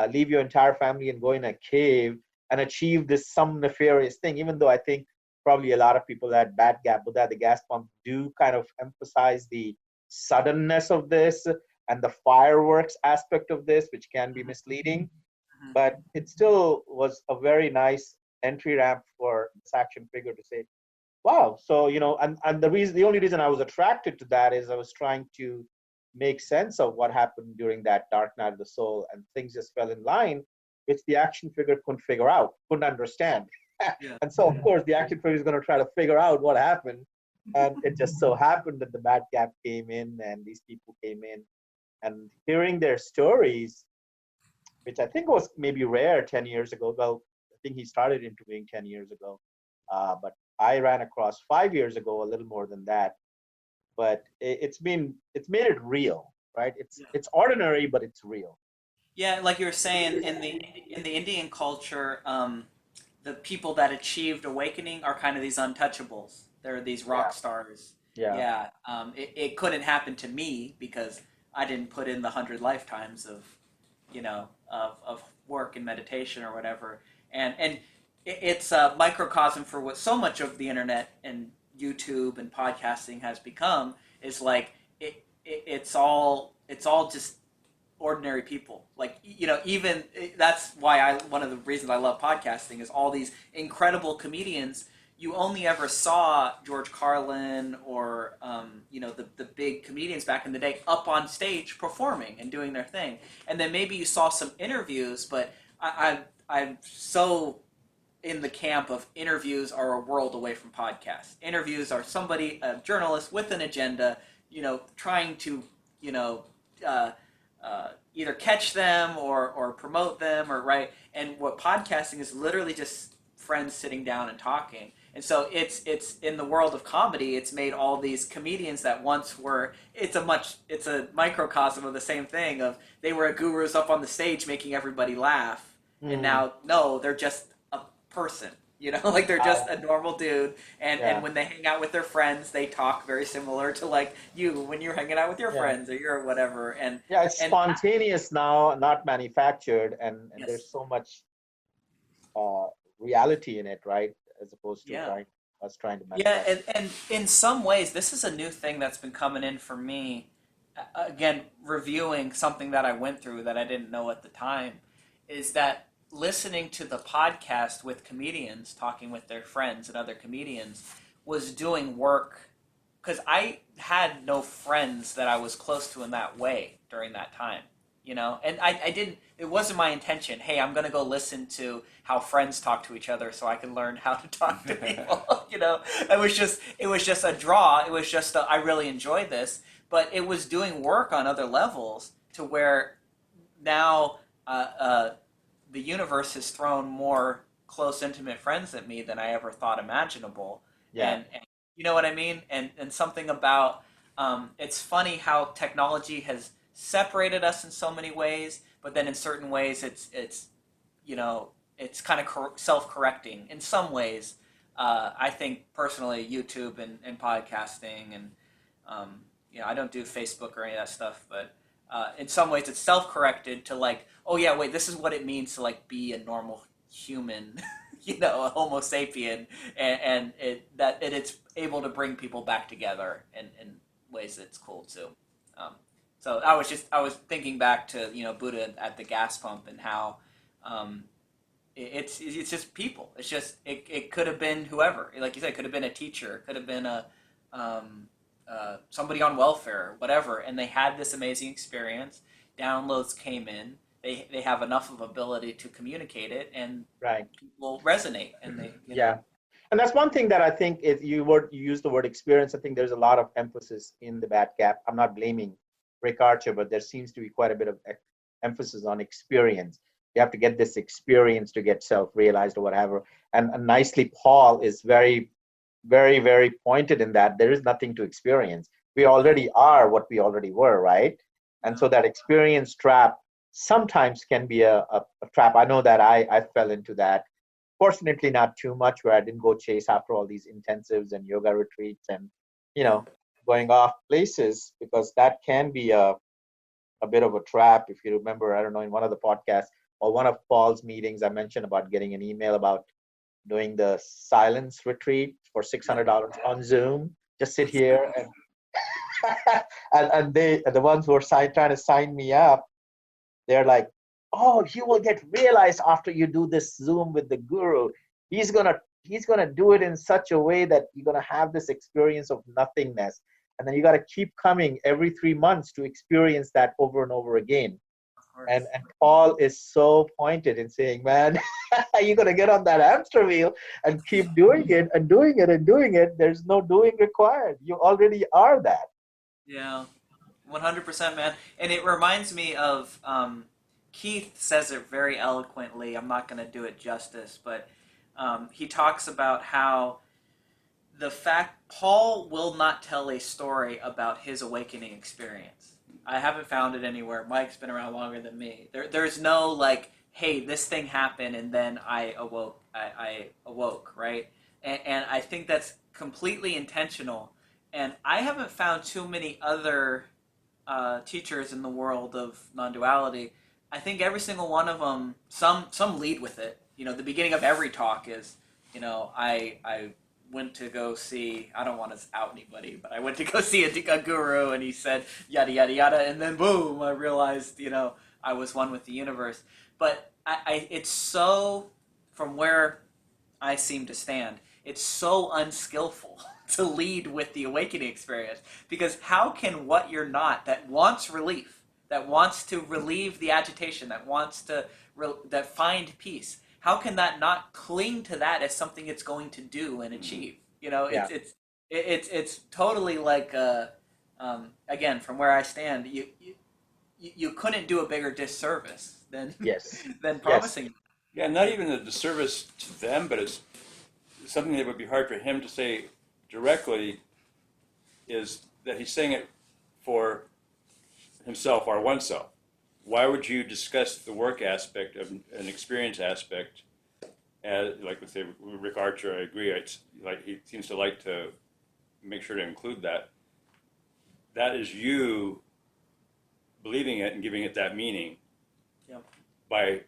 leave your entire family and go in a cave and achieve this some nefarious thing. Even though I think probably a lot of people at Buddha at the Gas Pump do kind of emphasize the suddenness of this and the fireworks aspect of this, which can be misleading. But it still was a very nice entry ramp for this action figure to say, wow. So, and the only reason I was attracted to that is I was trying to make sense of what happened during that dark night of the soul, and things just fell in line, which the action figure couldn't understand. And so, of course, the action figure is going to try to figure out what happened. And it just so happened that the Bad Gap came in, and these people came in, and hearing their stories, which I think was maybe rare 10 years ago. Well, I think he started interviewing 10 years ago. But I ran across 5 years ago, a little more than that. But it's made it real, right? It's ordinary, but it's real. Yeah, like you were saying, in the Indian culture, the people that achieved awakening are kind of these untouchables. They're these rock Yeah, stars. yeah, Yeah, it couldn't happen to me because I didn't put in the 100 lifetimes of, of work and meditation or whatever. And it's a microcosm for what so much of the internet and YouTube and podcasting has become is like it's all just ordinary people. Like, even that's why one of the reasons I love podcasting is all these incredible comedians. You only ever saw George Carlin or the big comedians back in the day up on stage performing and doing their thing, and then maybe you saw some interviews. But I'm so in the camp of interviews are a world away from podcasts. Interviews are a journalist with an agenda, trying to, you know, uh, either catch them or promote them or right. And what podcasting is literally just friends sitting down and talking. And so it's in the world of comedy, it's made all these comedians that once were it's a microcosm of the same thing of they were gurus up on the stage making everybody laugh. And mm, now no, they're just a person. Like they're just wow, a normal dude, and yeah, when they hang out with their friends, they talk very similar to like you when you're hanging out with your yeah. friends or your whatever. Yeah, it's And spontaneous now, not manufactured, and yes, there's so much uh, reality in it, right? As opposed to yeah. trying to Yeah, manufacture. and in some ways, this is a new thing that's been coming in for me. Again, reviewing something that I went through that I didn't know at the time, is that listening to the podcast with comedians talking with their friends and other comedians was doing work because I had no friends that I was close to in that way during that time, and I didn't. It wasn't my intention. Hey, I'm gonna go listen to how friends talk to each other so I can learn how to talk to people. It was just a draw. It was just I really enjoyed this, but it was doing work on other levels to where now the universe has thrown more close, intimate friends at me than I ever thought imaginable. Yeah, And you know what I mean? And something about it's funny how technology has separated us in so many ways, but then in certain ways it's kind of self-correcting. In some ways, I think personally, YouTube and podcasting and I don't do Facebook or any of that stuff, but in some ways it's self-corrected to like, oh yeah, wait, this is what it means to like be a normal human, a Homo sapien, and it's able to bring people back together in ways that's cool too. Um, so I was thinking back to Buddha at the gas pump and how um, it's just people. It's just it could have been whoever, like you said, it could have been a teacher, it could have been a um, somebody on welfare, whatever, and they had this amazing experience. Downloads came in. They have enough of ability to communicate it, and right. people resonate, and they Yeah. And that's one thing that I think is you use the word experience. I think there's a lot of emphasis in the Bad Gap. I'm not blaming Rick Archer, but there seems to be quite a bit of emphasis on experience. You have to get this experience to get self-realized or whatever. And nicely, Paul is very, very, very pointed in that there is nothing to experience. We already are what we already were, right? And so that experience trap sometimes can be a trap. I know that I fell into that. Fortunately, not too much, where I didn't go chase after all these intensives and yoga retreats and, you yeah. know, going off places, because that can be a bit of a trap. If you remember, I don't know, in one of the podcasts or one of Paul's meetings, I mentioned about getting an email about doing the silence retreat for $600 on Zoom. Just sit here and and the ones who are trying to sign me up, they're like, oh, you will get realized after you do this Zoom with the guru. He's gonna do it in such a way that you're gonna have this experience of nothingness, and then you got to keep coming every 3 months to experience that over and over again. Of And course. and Paul is so pointed in saying, man, you're gonna get on that hamster wheel and keep doing it and doing it and doing it. There's no doing required. You already are that. Yeah, 100%, man. And it reminds me of Keith says it very eloquently. I'm not going to do it justice, but he talks about how the fact Paul will not tell a story about his awakening experience. I haven't found it anywhere. Mike's been around longer than me. There's no like, hey, this thing happened and then I awoke. I awoke, right? And I think that's completely intentional. And I haven't found too many other teachers in the world of non-duality. I think every single one of them, some lead with it. You know, the beginning of every talk is, you know, I went to go see, I don't want to out anybody, but I went to go see a guru and he said yada yada yada, and then boom, I realized, you know, I was one with the universe. But it's so, from where I seem to stand, it's so unskillful to lead with the awakening experience, because how can what you're not, that wants relief, that wants to relieve the agitation, that wants to that find peace, how can that not cling to that as something it's going to do and achieve? You know, Yeah. it's totally like again, from where I stand, you couldn't do a bigger disservice than Yes. than promising. Yeah, not even a disservice to them, but it's something that would be hard for him to say directly, is that he's saying it for himself or oneself. Why would you discuss the work aspect of an experience aspect as, like, let's say Rick Archer, I agree, it's like he seems to like to make sure to include that. That is you believing it and giving it that meaning. Yep. By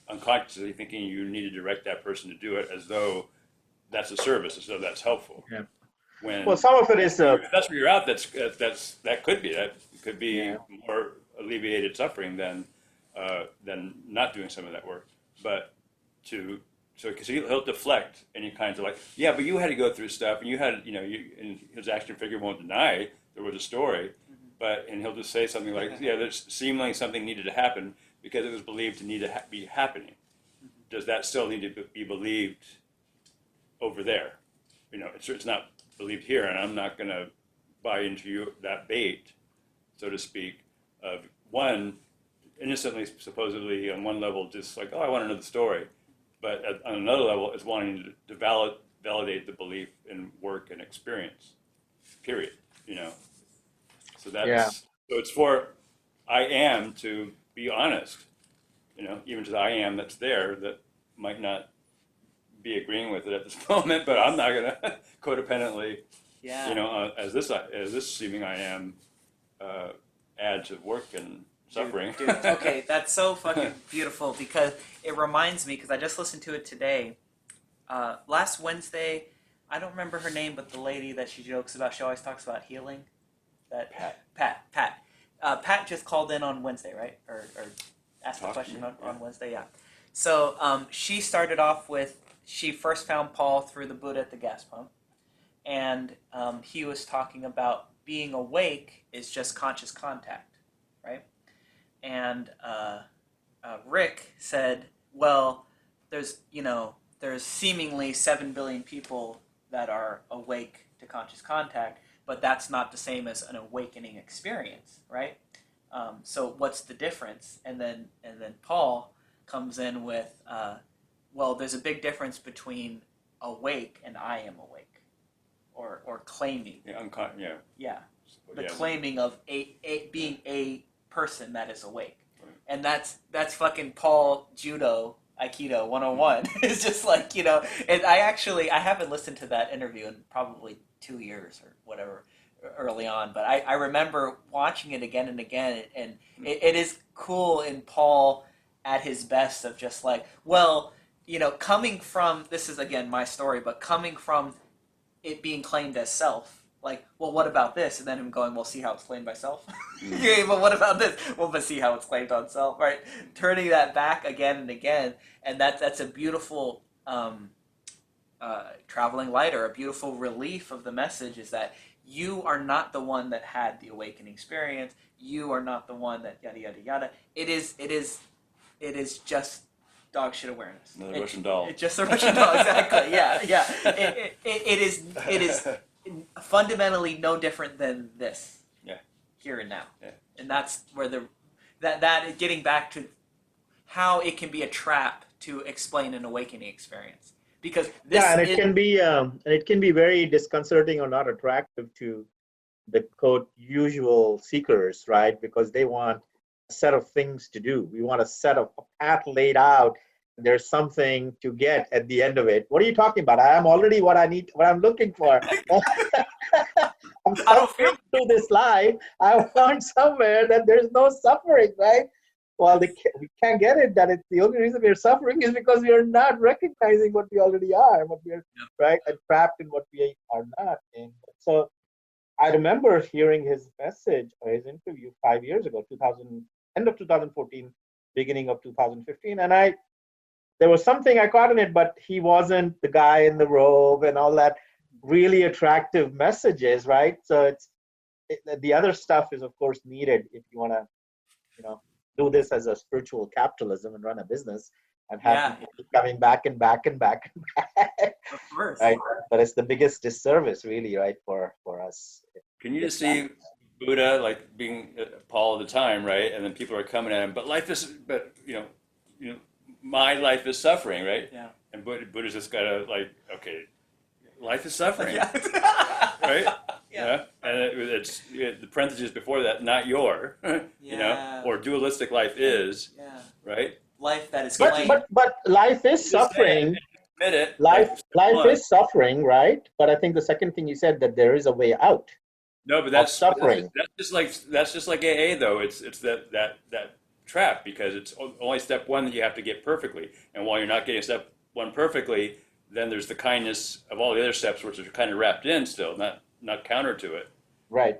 unconsciously thinking you need to direct that person to do it as though that's a service, as though that's helpful. Yeah. When Well, some of it is if that's where you're at, that could be Yeah. more alleviated suffering than not doing some of that work. But because he'll deflect any kinds of like, yeah, but you had to go through stuff, and you had, you know, and his action figure won't deny there was a story, and he'll just say something like, yeah, there's seemingly something needed to happen because it was believed to need to be happening. Does that still need to be believed over there? You know, it's not believed here, and I'm not going to buy into that bait, so to speak, of one innocently, supposedly on one level, just like, oh, I want to know the story, but on another level, is wanting to validate the belief in work and experience. Period. You know, so that's so it's for I am to be honest. You know, even to the I am that's there that might not be agreeing with it at this moment, but I'm not gonna codependently, Yeah. you know, as this seeming I am add to work and suffering. Dude, okay, that's so fucking beautiful, because it reminds me, because I just listened to it today. Last Wednesday, I don't remember her name, but the lady that she jokes about, she always talks about healing. Pat. Pat just called in on Wednesday, right? Or asked a question on Wednesday, yeah. So she started off with, she first found Paul through the Buddha at the gas pump. And he was talking about being awake is just conscious contact, right? And Rick said, well, there's seemingly 7 billion people that are awake to conscious contact, but that's not the same as an awakening experience, right? So what's the difference? And then Paul comes in with, well, there's a big difference between awake and I am awake, or claiming. Yeah, The claiming of being a person that is awake. Right. And that's fucking Paul Judo Aikido 101. It's just like, you know, and I haven't listened to that interview in probably 2 years or whatever early on, but I remember watching it again and again, and it is cool in Paul at his best of just like, well, you know, coming from, this is again my story, but coming from it being claimed as self, like, well, what about this? And then him going, well, see how it's claimed by self? Yeah, but what about this? Well, but see how it's claimed on self, right? Turning that back again and again, and that's a beautiful traveling light, or a beautiful relief of the message, is that you are not the one that had the awakening experience. You are not the one that yada yada yada. It is just dog shit awareness. Another Russian doll. It's just a Russian doll, exactly. Yeah. It is fundamentally no different than this. Yeah. Here and now. Yeah. And that's where that getting back to how it can be a trap to explain an awakening experience, because this Yeah, and is it can be very disconcerting or not attractive to the quote usual seekers, right? Because they want a set of things to do. We want a set of a path laid out. There's something to get at the end of it. What are you talking about? I am already what I need, what I'm looking for. I'm I don't feel suffering through this life. I want somewhere that there's no suffering, right? Well, we can't get it. That it's the only reason we're suffering is because we are not recognizing what we already are, what we're right, and trapped in what we are not. And so I remember hearing his message or his interview 5 years ago, 2000, end of 2014, beginning of 2015, and there was something I caught in it, but he wasn't the guy in the robe and all that really attractive messages, right? So the other stuff is of course needed if you want to, do this as a spiritual capitalism and run a business and have people keep coming back and back and back and back. of course. Right? But it's the biggest disservice, really, right, for us. Can you just see Buddha like being Paul all the time, right? And then people are coming at him, but my life is suffering, right? Yeah. And Buddha's just gotta like, okay, life is suffering, Yeah. right? Yeah. And the parentheses before that, not your, or dualistic life is, right? Life that is plain. But life is suffering. Admit it. Life is suffering, right? But I think the second thing you said, that there is a way out. No, but that's suffering. That's just like AA though. It's that trap, because it's only step one that you have to get perfectly, and while you're not getting step one perfectly, then there's the kindness of all the other steps, which are kind of wrapped in still, not counter to it. Right.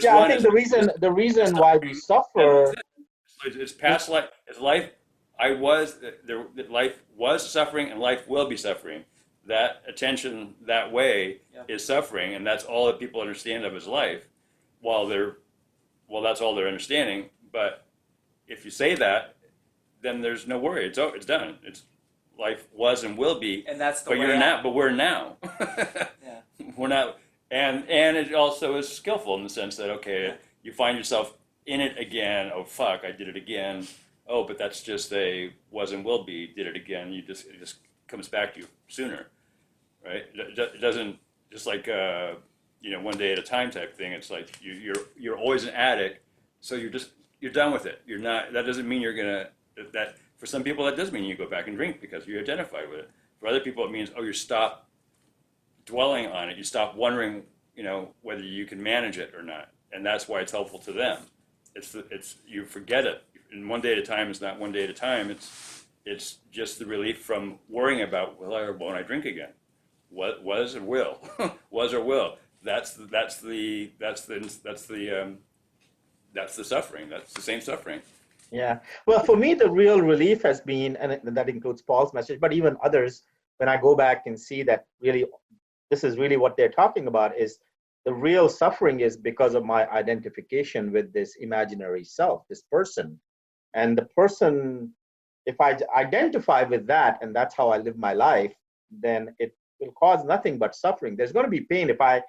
Yeah, I think the reason why we suffer. It's past life. It's life. Life was suffering, and life will be suffering. That attention that way is suffering, and that's all that people understand of as life. That's all they're understanding. But if you say that, then there's no worry. It's done. It's life was and will be. And that's the but way you're out. not. But we're now. Yeah. We're not. And it also is skillful in the sense that you find yourself in it again. Oh fuck, I did it again. Oh, but that's just a was and will be. Did it again. It just comes back to you sooner, right? It doesn't just like one day at a time type thing. It's like you're always an addict, so you're done with it. You're not. That doesn't mean you're gonna. That for some people that does mean you go back and drink because you identify with it. For other people it means you stop dwelling on it. You stop wondering whether you can manage it or not, and that's why it's helpful to them. It's you forget it. And one day at a time is not one day at a time. It's just the relief from worrying about will I or won't I drink again? What was or will? Was or will? That's the suffering. That's the same suffering. Yeah. Well, for me, the real relief has been, and that includes Paul's message, but even others, when I go back and see that really, this is really what they're talking about, is the real suffering is because of my identification with this imaginary self, this person. And the person, if I identify with that, and that's how I live my life, then it will cause nothing but suffering. There's going to be pain if I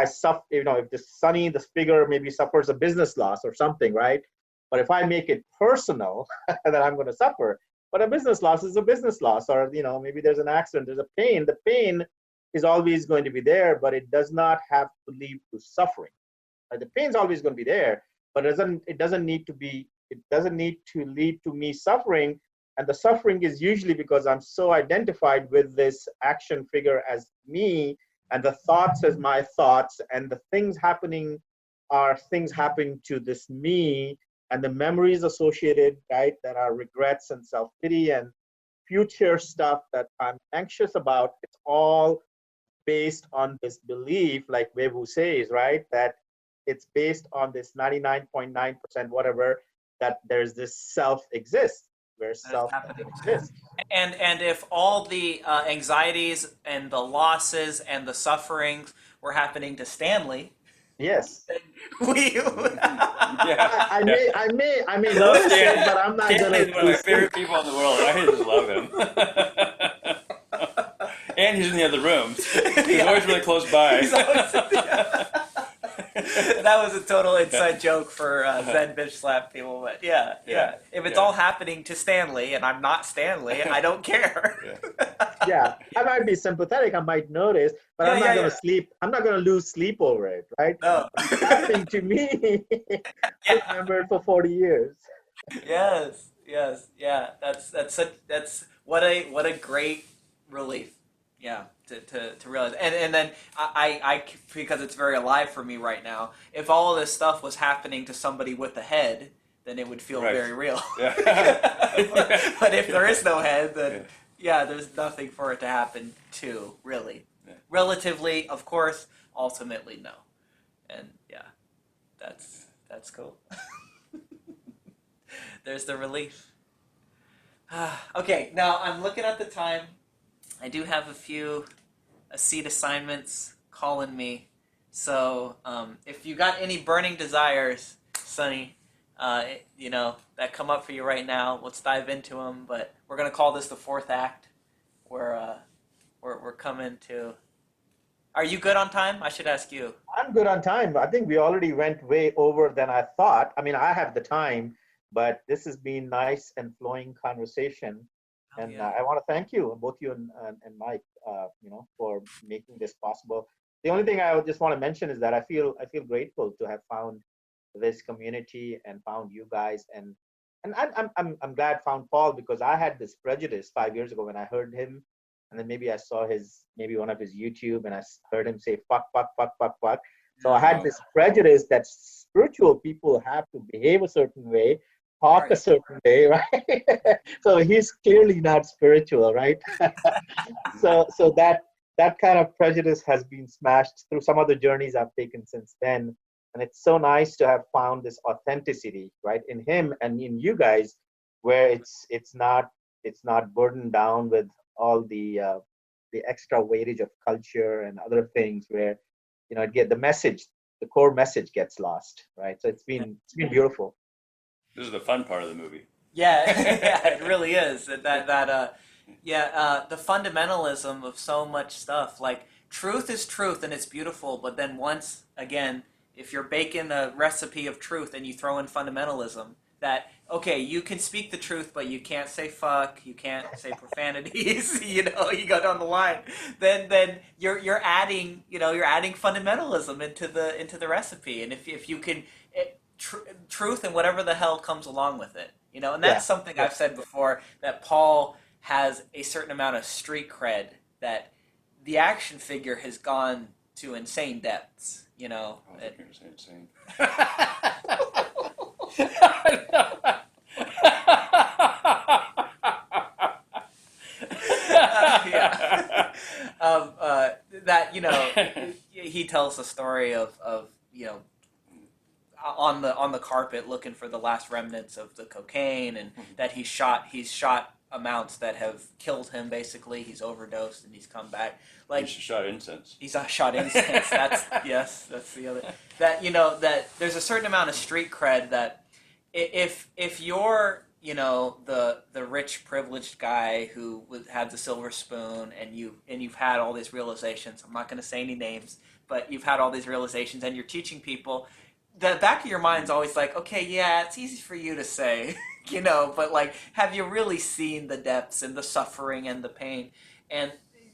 suffer, if this figure maybe suffers a business loss or something, right? But if I make it personal, then I'm going to suffer. But a business loss is a business loss, or maybe there's an accident, there's a pain. The pain is always going to be there, but it does not have to lead to suffering. The pain's always going to be there, but it doesn't need to lead to me suffering. And the suffering is usually because I'm so identified with this action figure as me, and the thoughts as my thoughts, and the things happening are things happening to this me, and the memories associated, right, that are regrets and self-pity and future stuff that I'm anxious about. It's all based on this belief, like Webu says, right, that it's based on this 99.9% whatever, that there's this self exists, where self exists. And if all the anxieties and the losses and the sufferings were happening to Stanley, yes, I may notice it, but I'm not going Stanley's to. one of my favorite people in the world. I just love him. And he's in the other rooms. He's always really close by. That was a total inside joke for Zen bitch slap people, but yeah. If it's all happening to Stanley and I'm not Stanley, I don't care. Yeah, I might be sympathetic. I might notice, but I'm not going to sleep. I'm not going to lose sleep over it, right? No. It's happening to me. I remember it for 40 years. Yeah. That's what a great relief. Yeah, to realize, and then I because it's very alive for me right now. If all of this stuff was happening to somebody with a head, then it would feel very real. Yeah. But if there is no head, then there's nothing for it to happen to, really. Yeah. Relatively, of course. Ultimately, no. And that's cool. There's the relief. Okay, now I'm looking at the time. I do have a few seat assignments calling me. So if you got any burning desires, Sonny, that come up for you right now, let's dive into them. But we're gonna call this the fourth act. We're coming to. Are you good on time? I should ask you. I'm good on time. I think we already went way over than I thought. I mean, I have the time, but this has been nice and flowing conversation. And I want to thank you, both you and Mike, for making this possible. The only thing I would just want to mention is that I feel grateful to have found this community and found you guys, and I'm glad found Paul, because I had this prejudice 5 years ago when I heard him, and then maybe I saw one of his YouTube, and I heard him say fuck. So I had this prejudice that spiritual people have to behave a certain way, talk a certain way, right? So he's clearly not spiritual, right? so that kind of prejudice has been smashed through some of the journeys I've taken since then. And it's so nice to have found this authenticity, right, in him and in you guys, where it's not burdened down with all the extra weightage of culture and other things, where the core message gets lost, right? So it's been beautiful. This is the fun part of the movie. Yeah, it really is. The fundamentalism of so much stuff. Like, truth is truth and it's beautiful, but then once again, if you're baking a recipe of truth and you throw in fundamentalism, that, okay, you can speak the truth, but you can't say fuck, you can't say profanities, you go down the line. Then you're adding fundamentalism into the recipe, and if you can. Truth and whatever the hell comes along with it, and that's something I've said before, that Paul has a certain amount of street cred, that the action figure has gone to insane depths, I think you're saying insane. That he tells the story of on the carpet looking for the last remnants of the cocaine, and that he's shot amounts that have killed him. Basically, he's overdosed and he's come back. Like, he's shot incense. He's shot incense. That's the other. That there's a certain amount of street cred that if you're the rich privileged guy who would have the silver spoon, and you've had all these realizations. I'm not going to say any names, but you've had all these realizations, and you're teaching people. The back of your mind's always like, okay, yeah, it's easy for you to say, but like, have you really seen the depths and the suffering and the pain? And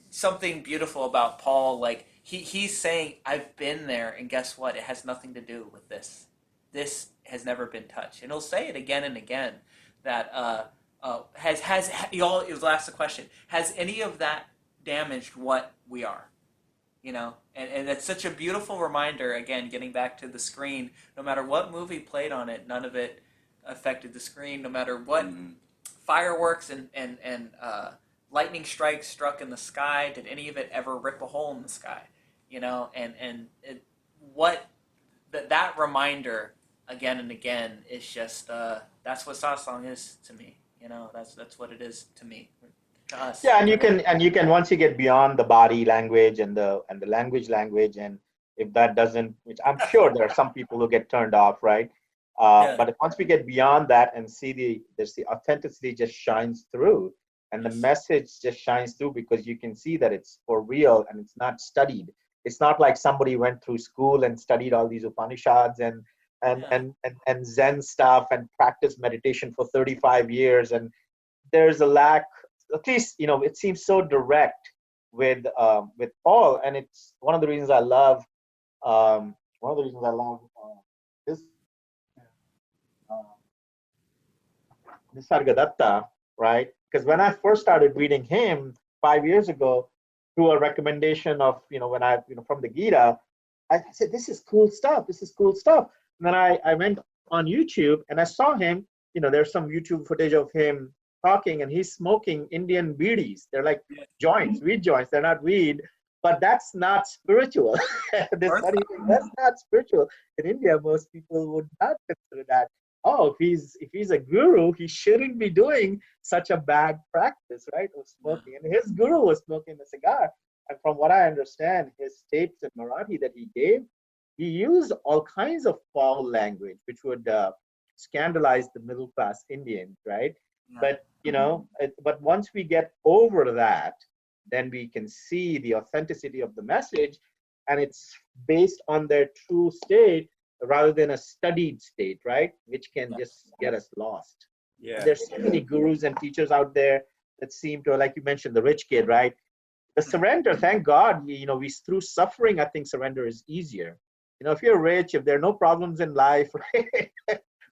something beautiful about Paul, like he's saying, I've been there, and guess what? It has nothing to do with this. This has never been touched. And he'll say it again and again, that you'll ask the question, has any of that damaged what we are? And it's such a beautiful reminder, again, getting back to the screen. No matter what movie played on it, none of it affected the screen. No matter what fireworks and lightning strikes struck in the sky, did any of it ever rip a hole in the sky? That reminder again and again is just that's what satsang is to me. That's what it is to me. Us. Yeah, and you can once you get beyond the body language and the language, and if that doesn't, which I'm sure there are some people who get turned off, right? But once we get beyond that and see the authenticity just shines through, and the message just shines through, because you can see that it's for real and it's not studied. It's not like somebody went through school and studied all these Upanishads and Zen stuff and practiced meditation for 35 years. And there's a lack, at least, it seems so direct with Paul. And it's one of the reasons I love, this uh, Nisargadatta, right? Because when I first started reading him 5 years ago, through a recommendation of, when I, from the Gita, I said, this is cool stuff. This is cool stuff. And then I went on YouTube and I saw him, there's some YouTube footage of him talking, and he's smoking Indian beedis. They're like joints, weed joints. They're not weed, but that's not spiritual. That's not spiritual. In India, most people would not consider that. Oh, if he's a guru, he shouldn't be doing such a bad practice, right? Of smoking. And his guru was smoking a cigar. And from what I understand, his tapes in Marathi that he gave, he used all kinds of foul language, which would scandalize the middle class Indians, right? Yeah. But but once we get over that, then we can see the authenticity of the message, and it's based on their true state rather than a studied state, right? Which can just get us lost. Yeah. There's so many gurus and teachers out there that seem to, like you mentioned, the rich kid, right? The surrender, thank God, we through suffering, I think surrender is easier. If you're rich, if there are no problems in life, right?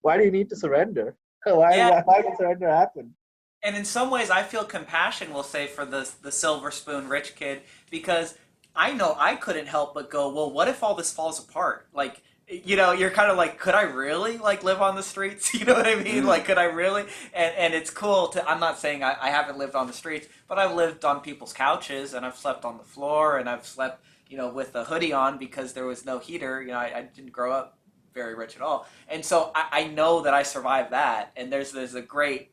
Why do you need to surrender? Why does surrender happen? And in some ways, I feel compassion, we'll say, for the silver spoon rich kid, because I know I couldn't help but go, well, what if all this falls apart? Like, you're kind of like, could I really live on the streets? You know what I mean? Like, could I really? And it's cool I'm not saying I haven't lived on the streets, but I've lived on people's couches, and I've slept on the floor, and I've slept, with a hoodie on because there was no heater. I didn't grow up very rich at all. And so I know that I survived that. And there's a great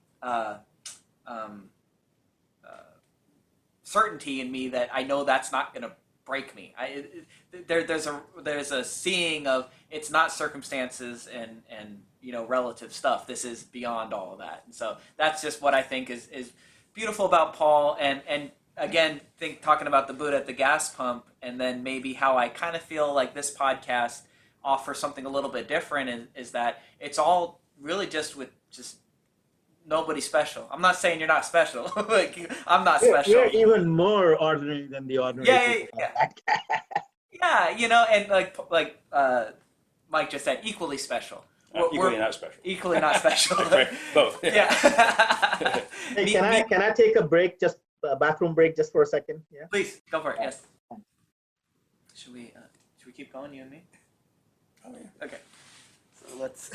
certainty in me that I know that's not going to break me. There's a seeing of it's not circumstances and relative stuff. This is beyond all of that. And so that's just what I think is beautiful about Paul. And again, talking about the Buddha at the gas pump, and then maybe how I kind of feel like this podcast offers something a little bit different is that it's all really just nobody special. I'm not saying you're not special. I'm not special. You're even more ordinary than the ordinary. Yeah. And like Mike just said, equally special. Equally not special. Equally not special. Right. Both. Yeah. Hey, can I take a break, just a bathroom break, just for a second? Yeah. Please go for it. Yes. Should we keep going, you and me? Oh yeah. Okay. So let's.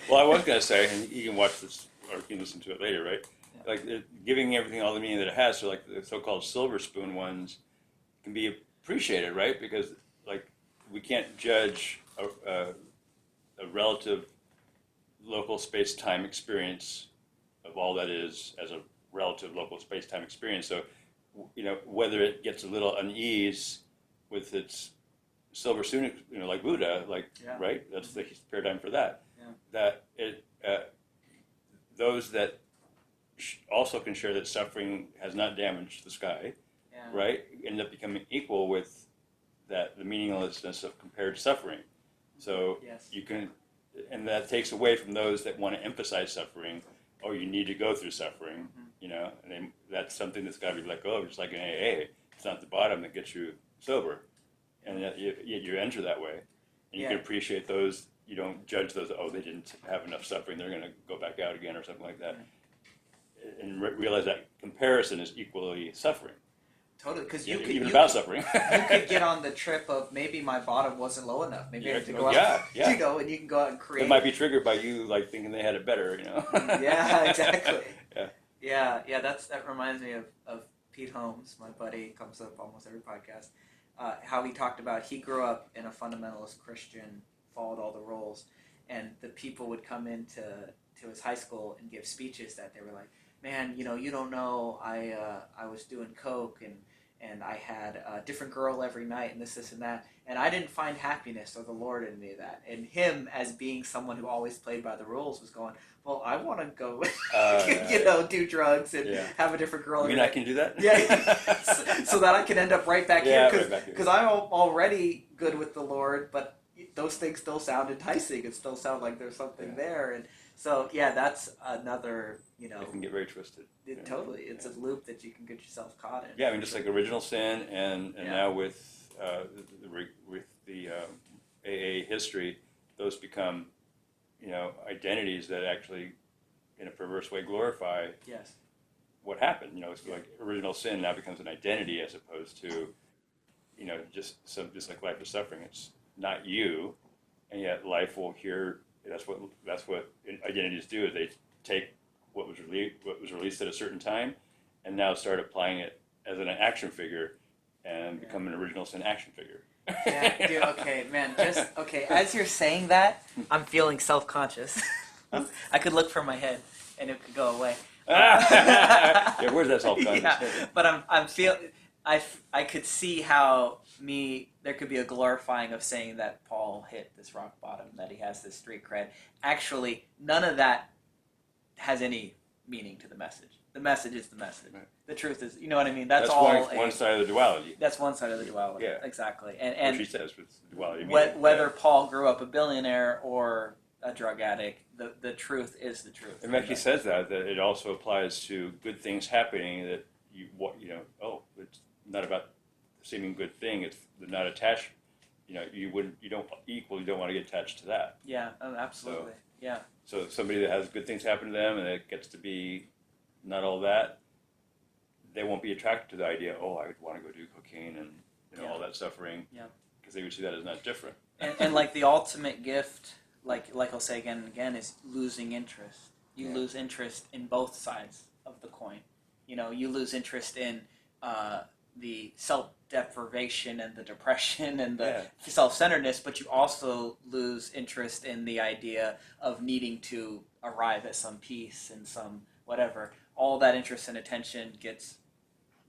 Well, I was going to say, and you can watch this or you can listen to it later, right? Yeah. Like giving everything all the meaning that it has. So, like the so-called silver spoon ones can be appreciated, right? Because like we can't judge a relative local space-time experience of all that is as a relative local space-time experience. So, whether it gets a little unease with its silver spoon, like Buddha, right? That's the paradigm for that. Yeah. That it those that also can share that suffering has not damaged the sky, right? End up becoming equal with that the meaninglessness of compared suffering. So you can, and that takes away from those that want to emphasize suffering. Oh, you need to go through suffering, and then that's something that's got to be let go of, just like in AA. It's not the bottom that gets you sober. And yet you enter that way, and you can appreciate those. You don't judge those. Oh, they didn't have enough suffering; they're going to go back out again, or something like that. And realize that comparison is equally suffering. Totally, because even about suffering. You could get on the trip of maybe my bottom wasn't low enough. Maybe I have to go out. And you can go out and create. It might be triggered by you, like thinking they had it better. Yeah, exactly. Yeah. That reminds me of Pete Holmes, my buddy, comes up almost every podcast. How he talked about he grew up in a fundamentalist Christian, followed all the rules, and the people would come into his high school and give speeches that they were like, man, you don't know, I was doing coke and I had a different girl every night, and this, and that, and I didn't find happiness or the Lord in any of that. And him, as being someone who always played by the rules, was going, well, I want to go, do drugs and have a different girl. You mean I can do that? Yeah, so that I can end up right back here, because I'm already good with the Lord, but those things still sound enticing. It still sounds like there's something there, and so that's another, It can get very twisted. Totally, it's a loop that you can get yourself caught in. Yeah, I mean, just like original sin, and now with the AA history, those become identities that actually, in a perverse way, glorify what happened. It's like original sin now becomes an identity as opposed to, just like life is suffering. It's not you, and yet life will hear. That's what identities do. Is they take what was released at a certain time, and now start applying it as an action figure, and become an original sin action figure. Yeah, dude. Okay, man. As you're saying that, I'm feeling self-conscious. I could look for my head, and it could go away. Yeah, where's that self-conscious? Yeah, but I could see how there could be a glorifying of saying that Paul hit this rock bottom, that he has this street cred. Actually, none of that has any meaning to the message. The message is the message. Right. The truth is, you know what I mean? That's all one side of the duality. That's one side of the duality. Yeah. Exactly. And she says with duality. Whether Paul grew up a billionaire or a drug addict, the truth is the truth. And Becky says that it also applies to good things happening, that it's not about the seeming good thing. It's not attached. You don't want to get attached to that. Yeah, absolutely. So somebody that has good things happen to them and it gets to be not all that, they won't be attracted to the idea, I would want to go do cocaine and all that suffering. Yeah. Because they would see that as not different. And like the ultimate gift, like I'll say again and again, is losing interest. You lose interest in both sides of the coin. You lose interest in the self-deprivation and the depression and the self-centeredness, but you also lose interest in the idea of needing to arrive at some peace and some whatever. All that interest and attention gets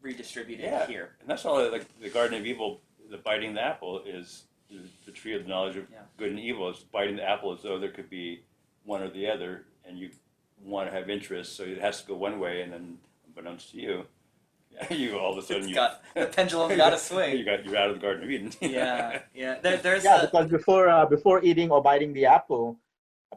redistributed here. And that's all, like the Garden of Evil, the biting the apple is the tree of the knowledge of good and evil. It's biting the apple as though there could be one or the other, and you want to have interest, so it has to go one way, and then, unbeknownst to you, all of a sudden the pendulum's got to swing. You're out of the Garden of Eden. Because before eating or biting the apple,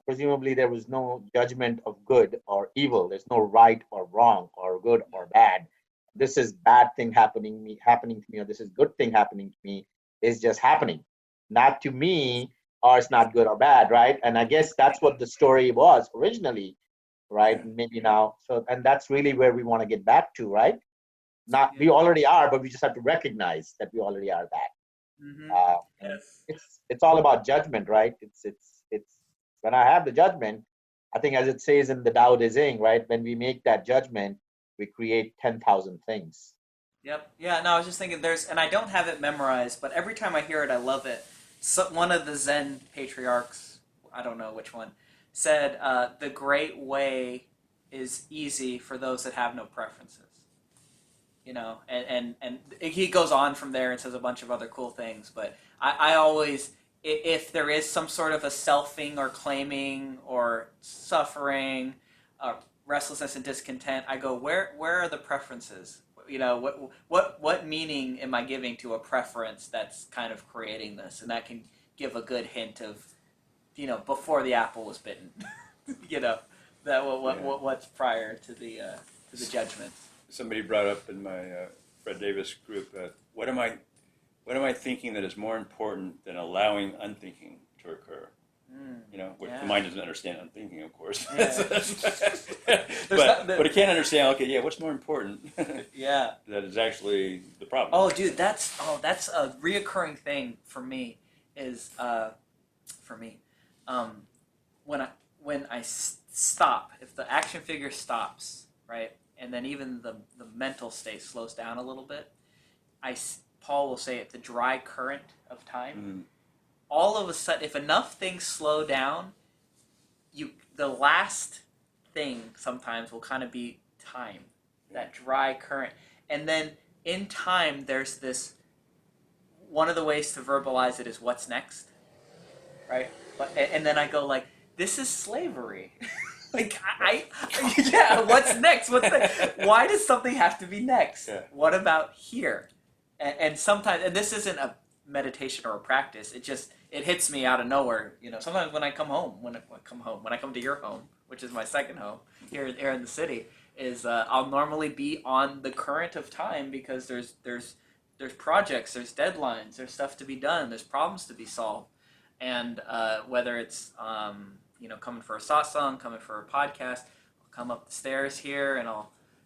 presumably there was no judgment of good or evil. There's no right or wrong or good or bad. This is bad thing happening to me, or this is good thing happening to me. It's just happening, not to me, or it's not good or bad, right? And I guess that's what the story was originally, right? Maybe now. So, and that's really where we want to get back to, right? We already are, but we just have to recognize that we already are that. Mm-hmm. It's all about judgment, right? It's when I have the judgment, I think, as it says in the Tao Te Ching, right? When we make that judgment, we create 10,000 things. Yep. Yeah. No, I was just thinking and I don't have it memorized, but every time I hear it, I love it. So one of the Zen patriarchs, I don't know which one, said, "The great way is easy for those that have no preferences." And he goes on from there and says a bunch of other cool things. But I always, if there is some sort of a selfing or claiming or suffering, restlessness and discontent, I go, where are the preferences? What meaning am I giving to a preference that's kind of creating this? And that can give a good hint of, before the apple was bitten, what's prior to the judgment. Somebody brought up in my Fred Davis group, what am I thinking that is more important than allowing unthinking to occur? The mind doesn't understand unthinking, of course. Yeah. but it can't understand. Okay, what's more important? Yeah, that is actually the problem. Oh, dude, that's a reoccurring thing for me. When I stop, if the action figure stops, right, and then even the mental state slows down a little bit, Paul will say it, the dry current of time. Mm-hmm. All of a sudden, if enough things slow down, the last thing sometimes will kind of be time, that dry current. And then in time, there's this. One of the ways to verbalize it is what's next, right? But and then I go like, this is slavery. Like yeah. What's next? What's next? Why does something have to be next? Yeah. What about here? And sometimes, and this isn't a meditation or a practice. It hits me out of nowhere. Sometimes when I come home, when I come to your home, which is my second home here in the city, is I'll normally be on the current of time because there's projects, there's deadlines, there's stuff to be done, there's problems to be solved, and whether it's coming for a satsang, coming for a podcast, I'll come up the stairs here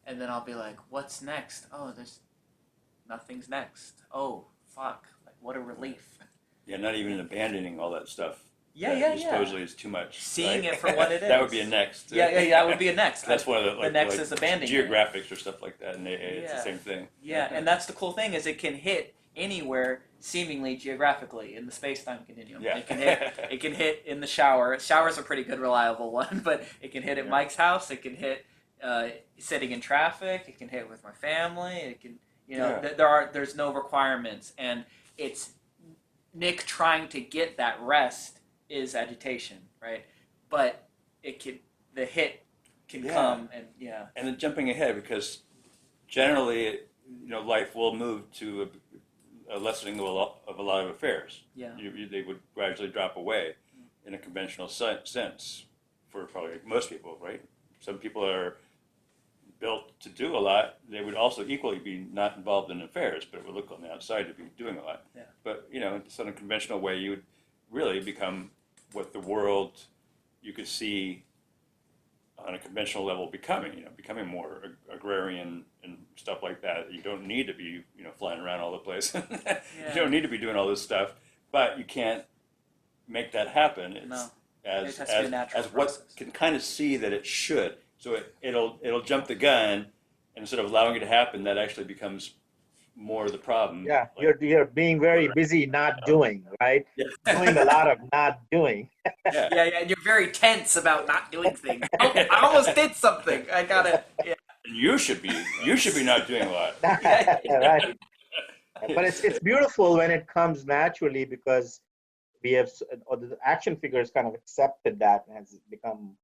and then I'll be like, what's next? Oh, there's nothing's next. Oh, fuck! Like what a relief. Yeah, not even abandoning all that stuff. Yeah, that supposedly is too much. Seeing right? it for what it is. That would be a next. Yeah, that would be a next. That's one of the next is abandoning geographics or stuff like that, and it's the same thing. Yeah, and that's the cool thing is it can hit anywhere seemingly geographically in the space-time continuum. Yeah. It can hit in the shower. Shower's a pretty good reliable one, but it can hit at Mike's house. It can hit sitting in traffic. It can hit with my family. It can there's no requirements, and it's Nick trying to get that rest is agitation, right? But the hit can come and And then jumping ahead, because generally, life will move to a lessening of a lot of affairs. Yeah. They would gradually drop away in a conventional sense for probably most people, right? Some people are built to do a lot. They would also equally be not involved in affairs, but it would look on the outside to be doing a lot. Yeah. But, in a conventional way, you would really become what the world you could see on a conventional level becoming more agrarian and stuff like that. You don't need to be, flying around all the place. You don't need to be doing all this stuff, but you can't make that happen. No. As It has to be a natural what process. can kind of see that it should. So it'll jump the gun, and instead of allowing it to happen, that actually becomes more the problem. Yeah, Like, you're being very busy not doing, right? Yeah. Doing a lot of not doing. yeah. Yeah, and you're very tense about not doing things. Oh, I almost did something. I gotta. Yeah. You should be not doing a lot. Right. But it's beautiful when it comes naturally, because we have, or the action figures kind of accepted that and has become,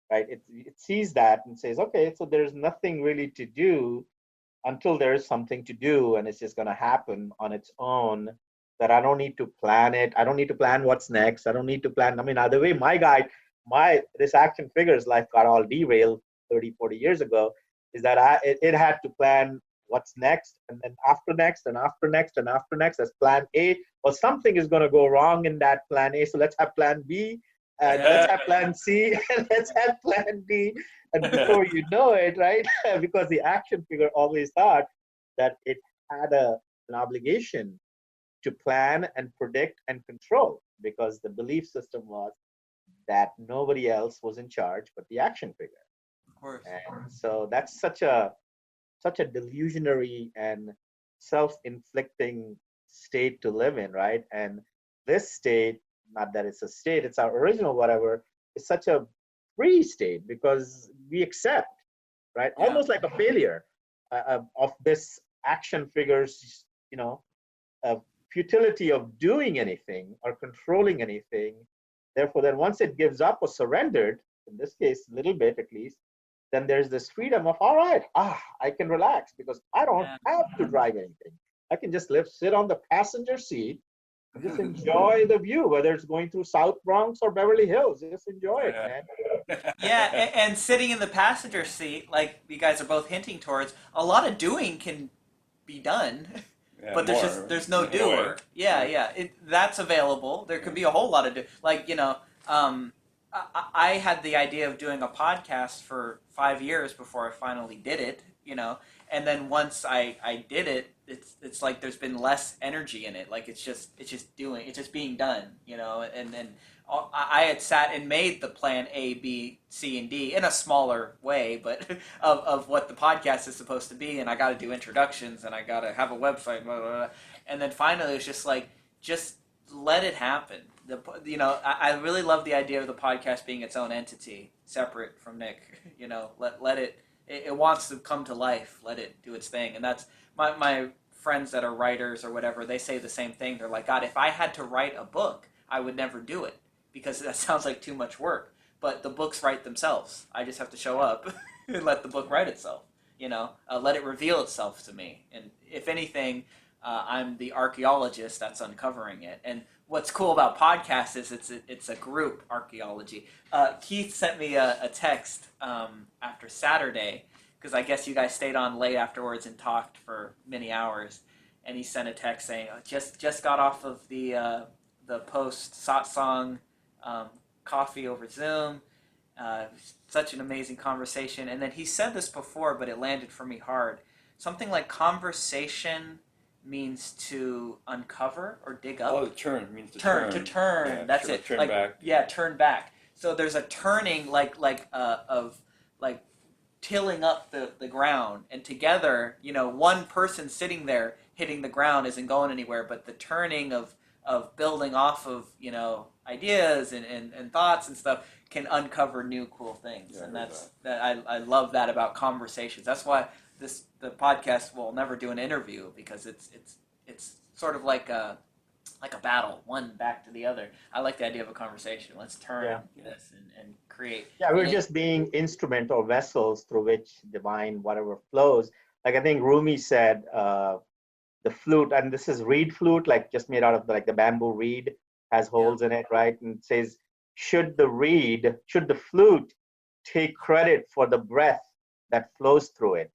right? It sees that and says, okay, so there's nothing really to do until there is something to do, and it's just going to happen on its own, that I don't need to plan it. I don't need to plan what's next. I don't need to plan. I mean, the way this action figures life got all derailed 30, 40 years ago is that it had to plan what's next, and then after next, and after next, and after next. That's plan A. Well, something is going to go wrong in that plan A, so let's have plan B, and let's have plan C, and let's have plan D. And before you know it, right, because the action figure always thought that it had an obligation to plan and predict and control, because the belief system was that nobody else was in charge but the action figure. Of course. And so that's such a delusionary and self-inflicting state to live in, right? And this state, not that it's a state, it's our original whatever, is such a free state, because we accept, right? Yeah. Almost like a failure of this action figures, futility of doing anything or controlling anything. Therefore, then once it gives up or surrendered, in this case, a little bit at least, then there's this freedom of, all right, I can relax because I don't have to drive anything. I can just sit on the passenger seat and just enjoy the view, whether it's going through South Bronx or Beverly Hills. Just enjoy it, man. Yeah, and sitting in the passenger seat, like you guys are both hinting towards, a lot of doing can be done, Yeah, but there's no in a way. doer. Yeah, that's available. There could be a whole lot of I had the idea of doing a podcast for 5 years before I finally did it, and then once I did it, it's like there's been less energy in it. Like it's just being done, and then I had sat and made the plan A, B, C, and D in a smaller way, but of what the podcast is supposed to be, and I got to do introductions, and I got to have a website, blah, blah, blah. And then finally it was just like, just let it happen. I really love the idea of the podcast being its own entity, separate from Nick. Let it. it wants to come to life. Let it do its thing. And that's my friends that are writers or whatever. They say the same thing. They're like, God, if I had to write a book, I would never do it because that sounds like too much work. But the books write themselves. I just have to show up and let the book write itself. Let it reveal itself to me. And if anything, I'm the archaeologist that's uncovering it. And what's cool about podcasts is it's a group archaeology. Keith sent me a text after Saturday because I guess you guys stayed on late afterwards and talked for many hours. And he sent a text saying, just got off of the post satsang coffee over Zoom. Such an amazing conversation. And then he said this before, but it landed for me hard. Something like conversation means to uncover or dig up. Oh, turn means to turn. turn. To turn. Yeah, That's turn, it. Turn like, back. Yeah, turn back. So there's a turning of tilling up the ground, and together, one person sitting there hitting the ground isn't going anywhere, but the turning of building off of ideas and thoughts and stuff can uncover new cool things. Yeah, And I love that about conversations. That's why the podcast will never do an interview, because it's sort of like a battle, one back to the other. I like the idea of a conversation. Let's turn this and create. Yeah, we're just being instrument or vessels through which divine whatever flows. Like I think Rumi said, the flute, and this is reed flute, like just made out of the bamboo reed, has holes in it, right? And it says, should the flute take credit for the breath that flows through it,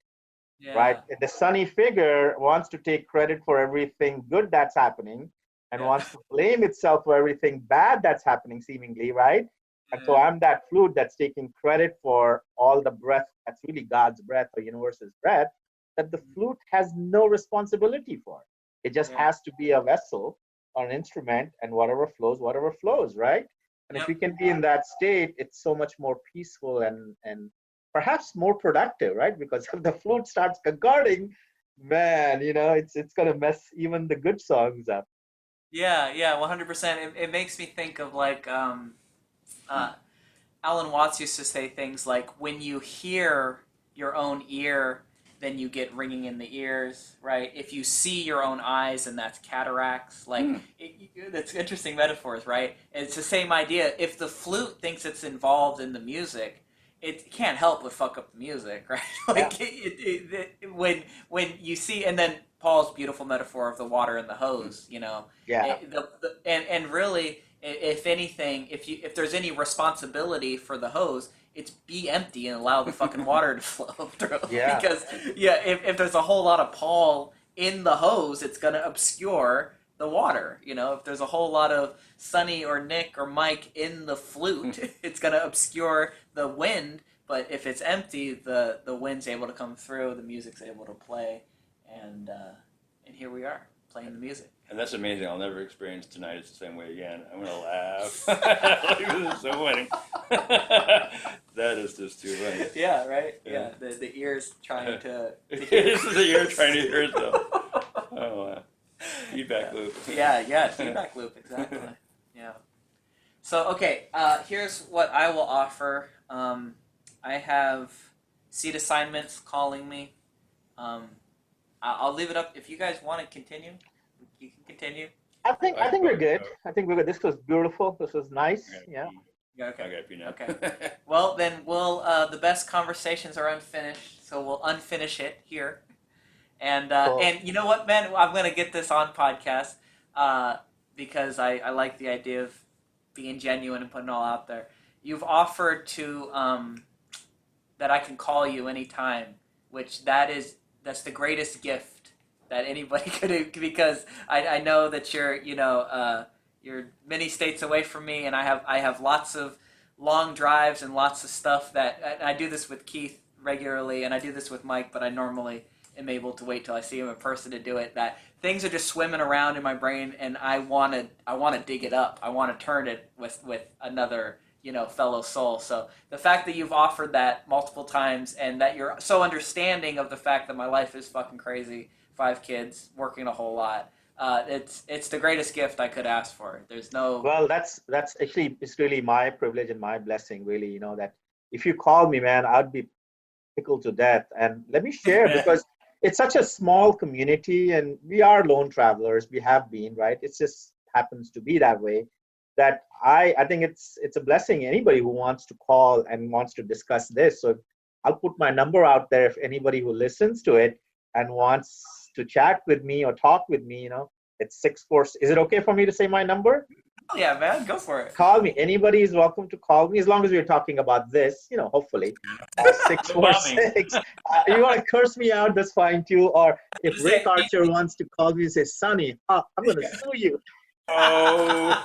right? And the sunny figure wants to take credit for everything good that's happening and wants to blame itself for everything bad that's happening, seemingly, right? And so I'm that flute that's taking credit for all the breath that's really God's breath or universe's breath that the flute has no responsibility for. It just has to be a vessel or an instrument, and whatever flows, right? And if we can be in that state, it's so much more peaceful and perhaps more productive, right? Because if the flute starts concording, man, it's gonna mess even the good songs up. Yeah, 100%. It makes me think of Alan Watts used to say things like, when you hear your own ear, then you get ringing in the ears, right? If you see your own eyes, and that's cataracts. That's interesting metaphors, right? It's the same idea. If the flute thinks it's involved in the music, it can't help but fuck up the music, right? When you see, and then Paul's beautiful metaphor of the water and the hose, and really, if anything, if there's any responsibility for the hose, it's be empty and allow the fucking water to flow through. Yeah. Because if there's a whole lot of Paul in the hose, it's gonna obscure the water. If there's a whole lot of Sonny or Nick or Mike in the flute, it's gonna obscure the wind. But if it's empty, the wind's able to come through, the music's able to play, and here we are playing the music. And that's amazing. I'll never experience tonight the same way again. I'm gonna laugh. This is so funny. That is just too funny. Yeah, right. Yeah, the ears trying to. This is the ear trying to hear itself. Oh, wow. Feedback loop. Yeah, feedback loop, exactly. Yeah. So, okay, here's what I will offer. I have seat assignments calling me. I'll leave it up. If you guys want to continue, you can continue. I think we're good. This was beautiful. This was nice. Yeah. Yeah, okay. I got you now. Okay. Well, then we'll, the best conversations are unfinished, so we'll unfinish it here. And Cool. and you know what, man? I'm going to get this on podcast because I like the idea of being genuine and putting it all out there. You've offered to that I can call you anytime, which that's the greatest gift that anybody could, because I know that you're many states away from me, and I have lots of long drives and lots of stuff that I do this with Keith regularly, and I do this with Mike, but I normally am able to wait till I see him in person to do it. That things are just swimming around in my brain, and I want to dig it up. I want to turn it with another fellow soul. So the fact that you've offered that multiple times, and that you're so understanding of the fact that my life is fucking crazy, 5 kids, working a whole lot. It's the greatest gift I could ask for. There's no. Well, that's actually, it's really my privilege and my blessing, really, that if you call me, man, I'd be tickled to death. And let me share because it's such a small community, and we are lone travelers. We have been, right? It just happens to be that way. That I think it's a blessing. Anybody who wants to call and wants to discuss this, so I'll put my number out there if anybody who listens to it and wants to chat with me or talk with me. It's 64. Is it okay for me to say my number? Oh, yeah, man, go for it. Call me. Anybody is welcome to call me as long as we're talking about this. Hopefully. 646. You want to curse me out? That's fine too. Or if Rick Archer wants to call me and say, "Sonny, I'm going to sue you." Oh.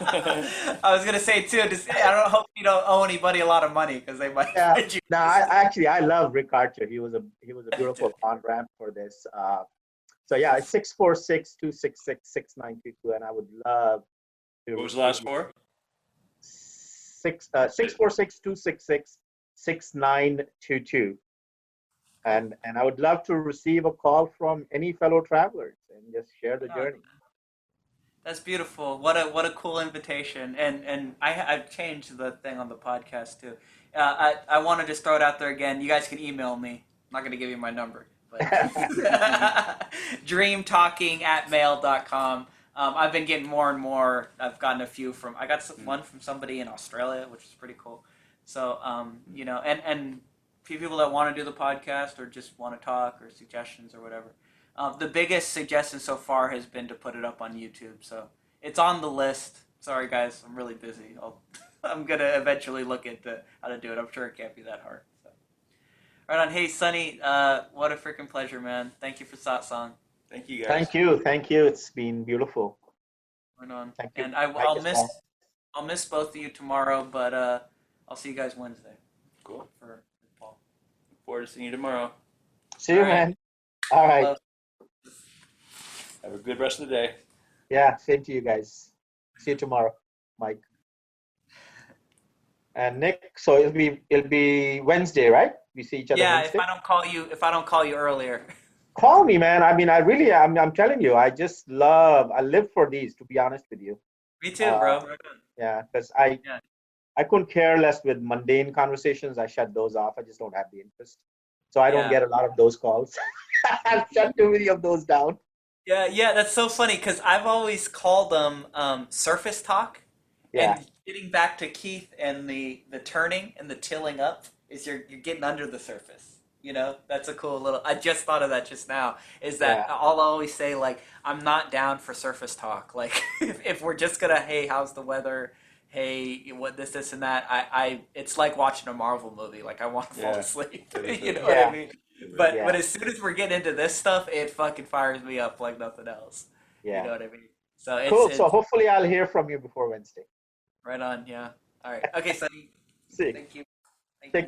I was gonna say too. I don't hope you don't owe anybody a lot of money because they might. Yeah. find you. No, I love Rick Archer. He was a beautiful on ramp for this. So yeah, it's 646-266-6922, and I would love to. What was the last four? 646-266-6922, and I would love to receive a call from any fellow travelers and just share the journey. That's beautiful. What a cool invitation. And I've changed the thing on the podcast too. I want to just throw it out there again. You guys can email me. I'm not going to give you my number, but dreamtalking@mail.com. I've been getting more and more. I've gotten a few I got one from somebody in Australia, which is pretty cool. So, and few people that want to do the podcast or just want to talk or suggestions or whatever. The biggest suggestion so far has been to put it up on YouTube, so it's on the list. Sorry, guys, I'm really busy. I'm gonna eventually look into how to do it. I'm sure it can't be that hard. So. Right on. Hey, Sonny, what a freaking pleasure, man. Thank you for satsang. Thank you, guys. Thank you. It's been beautiful. Right on. Thank you. And I'll miss both of you tomorrow, but I'll see you guys Wednesday. Cool. For Paul. Look forward to seeing you tomorrow. See you, man. All right. Love. Have a good rest of the day. Yeah, same to you guys. See you tomorrow, Mike. And Nick, so it'll be Wednesday, right? We see each other Wednesday? If I don't call you earlier. Call me, man. I mean, I'm telling you, I live for these, to be honest with you. Me too, bro. Yeah, because I couldn't care less with mundane conversations. I shut those off. I just don't have the interest. So I don't get a lot of those calls. I've shut too many of those down. Yeah, that's so funny because I've always called them surface talk. Yeah. And getting back to Keith and the turning and the tilling up is you're getting under the surface. That's a cool little. I just thought of that just now. Is that I'll always say like I'm not down for surface talk. Like if we're just gonna how's the weather? Hey, what this and that. It's like watching a Marvel movie. Like I want to fall asleep. You know what I mean? But as soon as we're getting into this stuff, it fucking fires me up like nothing else. Yeah. You know what I mean? So cool. So hopefully I'll hear from you before Wednesday. Right on. Yeah. All right. Okay, Sonny. See. Thank you. Take care.